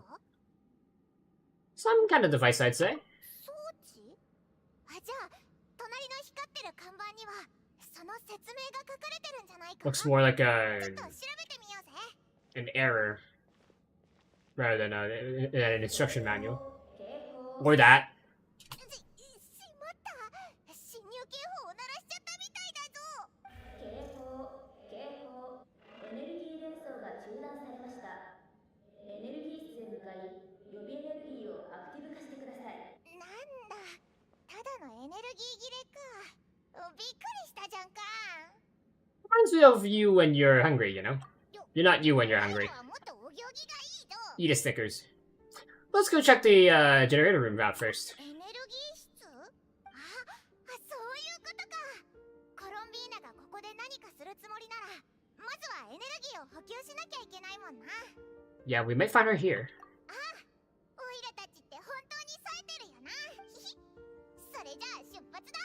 A: Some kind of device, I'd say.
D: 装置？あ、じゃあ隣の光ってる看板にはその説明が書かれてるんじゃないか？
A: Looks more like
D: ちょっと調べてみようぜ。
A: an error rather than an instruction manual. Or that.
D: しまった。侵入警報を鳴らしちゃったみたいだぞ。
J: 警報。エネルギー伝送が中断されました。エネルギー室へ向かい、予備エネルギーをアクティブ化してください。
D: なんだ、ただのエネルギー切れか。びっくりしたじゃんか。
A: Reminds me of you when you're hungry, you know? You're not you when you're hungry.
D: もっとお行儀がいいぞ。
A: Eat a Snickers. Let's go check the generator room out first.
D: エネルギー室？あ、そういうことか。コロンビーナがここで何かするつもりなら、まずはエネルギーを補給しなきゃいけないもんな。
A: Yeah, we might find her here.
D: オイラたちって本当に冴えてるよな。それじゃあ出発だ。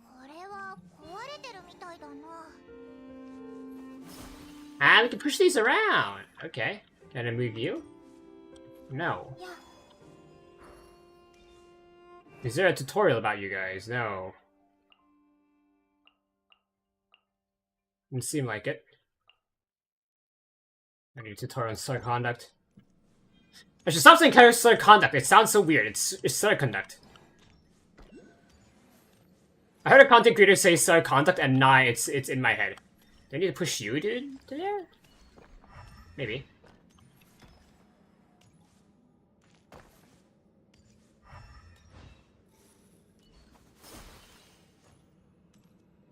D: これは壊れてるみたいだな。
A: Ah, we can push these around. Okay. Can I move you? No.
D: いや、
A: Is there a tutorial about you guys? No. Doesn't seem like it. I need a tutorial on star conduct. I should stop saying star conduct. It sounds so weird. It's star conduct. I heard a content creator say star conduct, and now it's in my head. Do I need to push you, dude? To there? Maybe.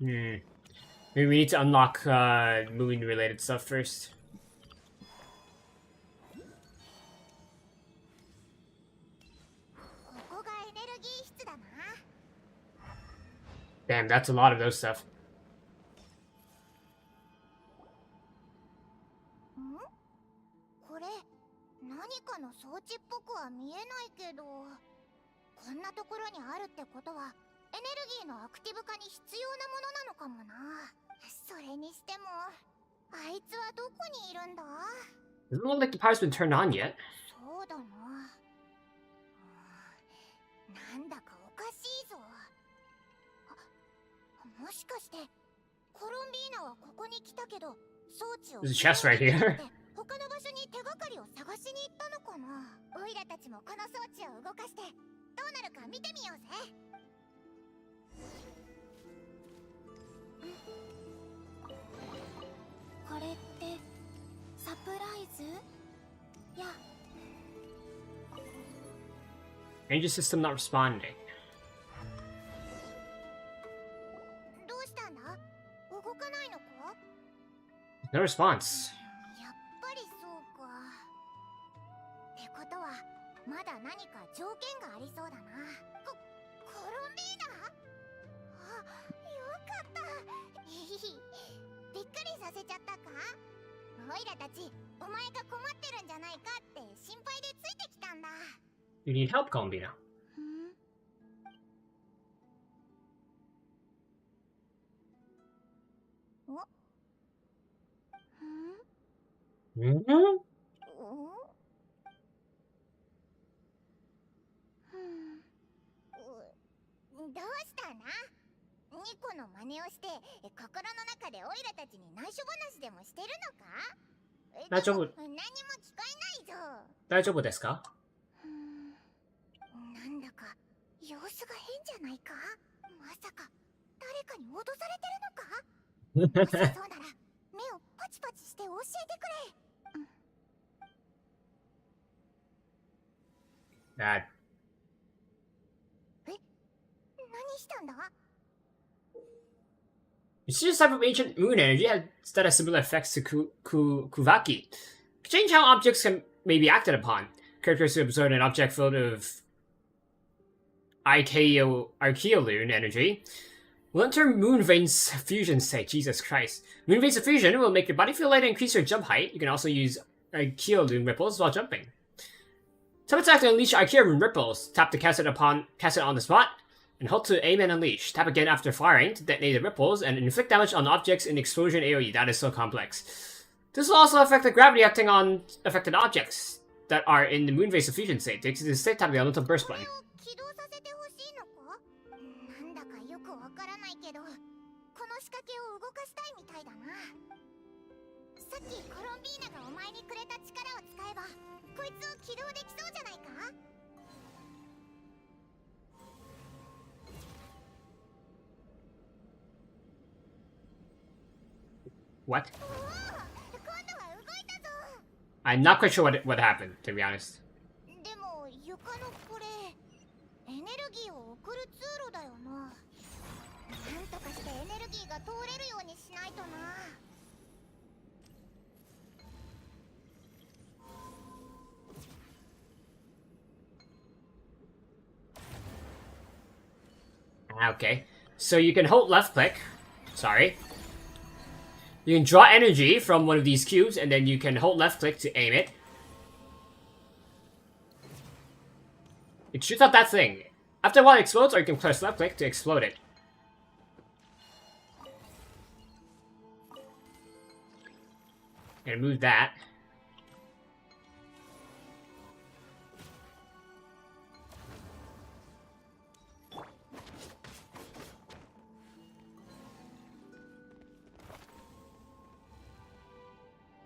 A: Maybe we need to unlock moon-related stuff first. Damn, that's a lot of those stuff.
D: これ何かの装置っぽくは見えないけど、こんなところにあるってことはエネルギーのアクティブ化に必要なものなのかもな。それにしてもあいつはどこにいるんだ？
A: Doesn't look like the power's been turned on yet.
D: そうだな。なんだかおかしいぞ。もしかしてコロンビーナはここに来たけど装置を
A: There's a chest right here.
D: 他の場所に手がかりを探しに行ったのかな。オイラたちもこの装置を動かしてどうなるか見てみようぜ。これってサプライズ？や
A: Ranger system not responding.
D: どうしたんだ？動かないのか？
A: No response.
D: やっぱりそうか。ってことはまだ何か条件がありそうだな。コロンビーナ？あ、よかった。びっくりさせちゃったか？オイラたちお前が困ってるんじゃないかって心配でついてきたんだ。
A: You need help, Columbina.
D: どうしたな？ニコの真似をして心の中でオイラたちに内緒話でもしてるのか？
A: 大丈夫。
D: 何も聞こえないぞ。
A: 大丈夫ですか？
D: なんだか様子が変じゃないか？まさか誰かに脅されてるのか？もしそうなら目をパチパチして教えてくれ。
A: Dad.
D: え、したんだ？
A: It's just a type of ancient moon energy that has similar effects to Kuvaki. Change how objects may be acted upon. Characters who absorb an object filled with Archaeoloon energy will enter Moon Vein's fusion state. Jesus Christ. Moon Vein's fusion will make your body feel light and increase your jump height. You can also use Archaeoloon ripples while jumping. Tap attack to unleash Archaeoloon ripples. Tap to cast it on the spot, and hold to aim and unleash. Tap again after firing to detonate the ripples and inflict damage on objects in explosion AoE. That is so complex. This will also affect the gravity acting on affected objects that are in the Moon Vein's fusion state. To exit the state, tap the elemental burst button.
D: なんだかよくわからないけど、この仕掛けを動かしたいみたいだな。さっきコロンビーナがお前にくれた力を使えば、こいつを起動できそうじゃないか?
A: What? I'm not quite sure what happened, to be honest.
D: でも床のこれ、エネルギーを送る通路だよな。なんとかしてエネルギーが通れるようにしないとな。
A: Okay, so you can hold left click. Sorry. You can draw energy from one of these cubes, and then you can hold left click to aim it. It shoots out that thing. After a while it explodes, or you can press left click to explode it. Gonna move that.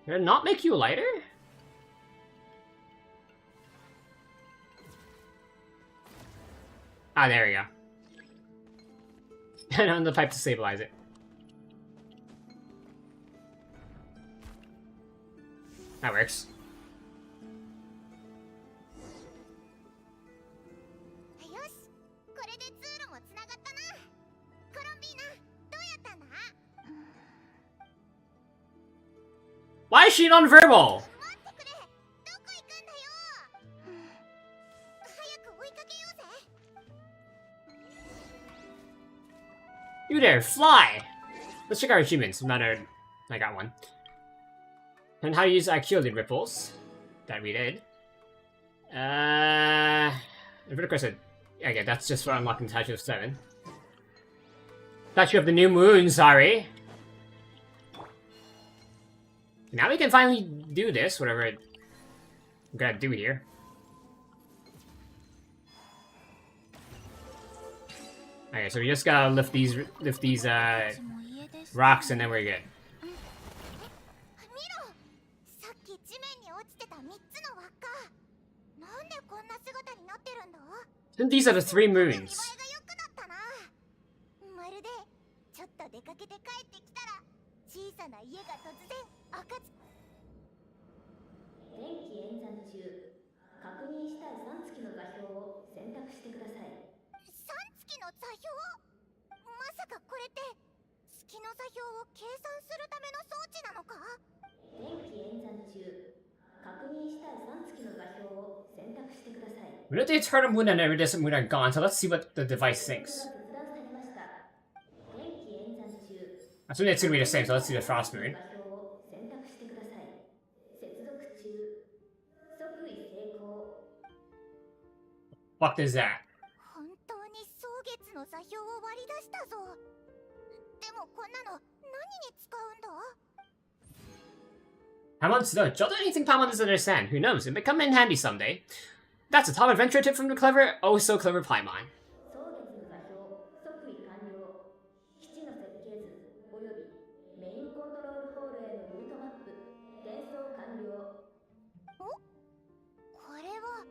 A: Did it not make you lighter? Ah, there we go. And on the pipe to stabilize it. That works.
D: よし、これで通路もつながったな。コロンビーナ、どうやったんだ?
A: Why is she nonverbal?
D: 待ってくれ、どこ行くんだよ。早く追いかけようぜ。
A: You there, fly! Let's check our achievements. I got one. And how to use Archaeoloon ripples. That we did. Inverted said, okay, that's just for unlocking Statue of 7. Statue of the New Moon, sorry. Now we can finally do this, whatever I'm gonna do here. Okay, so we just gotta lift these rocks and then we're good. And these are the 3 moons.
D: まるでちょっと出かけて帰ってきたら小さな家が突然赤つ
J: 天気演算中、確認したい3月の座標を選択してください。
D: 3月の座標？まさかこれって月の座標を計算するための装置なのか？
J: 天気演算中、確認したい3月の座標を選択してください。
A: We know the eternal moon and iridescent moon are gone, so let's see what the device thinks.
J: 決断されました。天気演算中、
A: Assuming it's gonna be the same, so let's see the frost moon.
J: 座標を選択してください。接続中、即位成功。
A: Fuck is that?
D: 本当に蒼月の座標を割り出したぞ。でもこんなの何に使うんだ?
A: Paimon though, don't do anything Paimon doesn't understand. Who knows? It may come in handy someday. That's a top adventure tip from the clever, oh so clever Paimon.
J: 蒼月の座標、即位完了。基地の設計図およびメインコントロールホールへのルートマップ、転送完了。
D: お？これは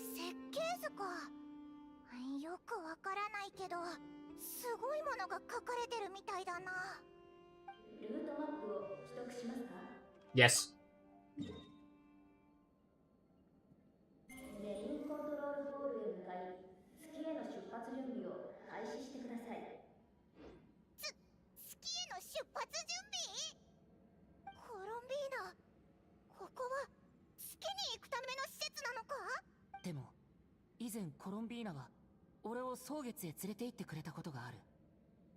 D: 設計図か。よくわからないけど、すごいものが書かれてるみたいだな。
J: ルートマップを取得しますか?
A: Yes.
J: メインコントロールホールへ向かい、月への出発準備を開始して
K: 俺を蒼月へ連れて行ってくれたことがある。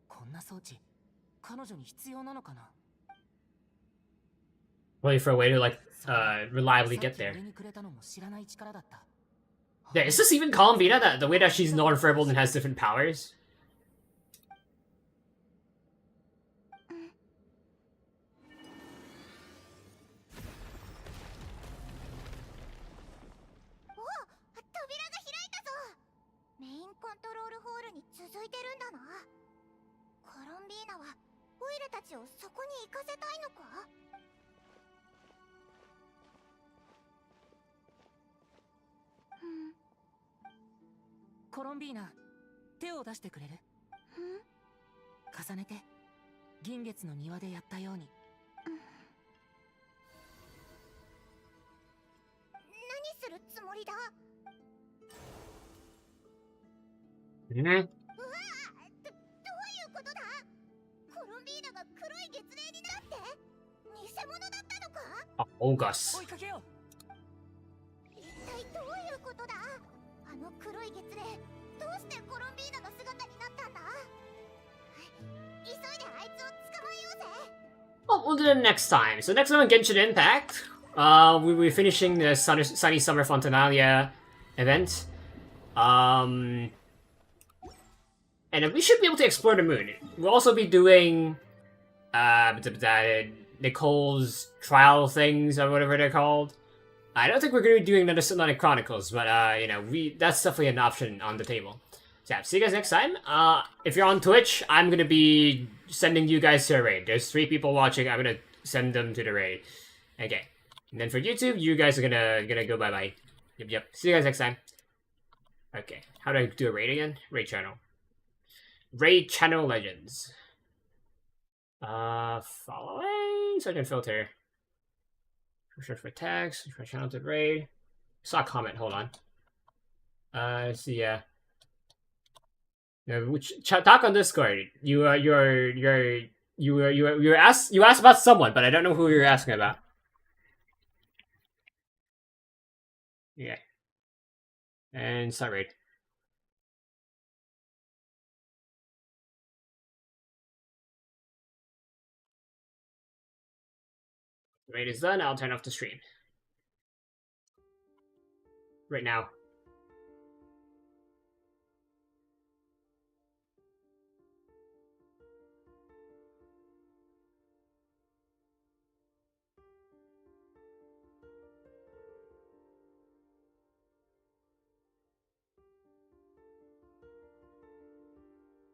K: こんな装置、彼女に必要なのかな。
A: Wait for a way to like reliably get there. Yeah, is this even Columbina? That the way that she's non-verbal and has different powers?
B: メインコントロールホールに続いてるんだな。コロンビーナはオイラたちをそこに行かせたいのか。
K: コロンビーナ、手を出してくれる？重ねて、銀月の庭でやったように。
B: 何するつもりだ？
A: うん。
B: うわぁ、どういうことだ？コロンビーナが黒い月齢になって偽物だったのか？
A: あ、オーガス。
K: 追いかけよう。
B: 一体どういうことだ？あの黒い月齢、どうしてコロンビーナの姿になったんだ？急いであいつを捕まえようぜ。
A: Well, we'll do it next time. So next time on Genshin Impact, we'll be finishing the Sunny Summer Fontanalia event. And we should be able to explore the moon. We'll also be doing Nicole's trial things or whatever they're called. I don't think we're going to be doing another Sonic Chronicles, but you know, that's definitely an option on the table. So yeah, see you guys next time. If you're on Twitch, I'm going to be sending you guys to a raid. There's 3 people watching. I'm going to send them to the raid. Okay. And then for YouTube, you guys are gonna go bye-bye. Yep. See you guys next time. Okay. How do I do a raid again? Raid channel. Raid channel legends. Following. So I can filter. Search for text. Search for channel to raid. Saw a comment. Hold on. Let's see. Talk on Discord. You asked about someone, but I don't know who you're asking about. Yeah. And start raid. The raid is done. I'll turn off the stream. Right now.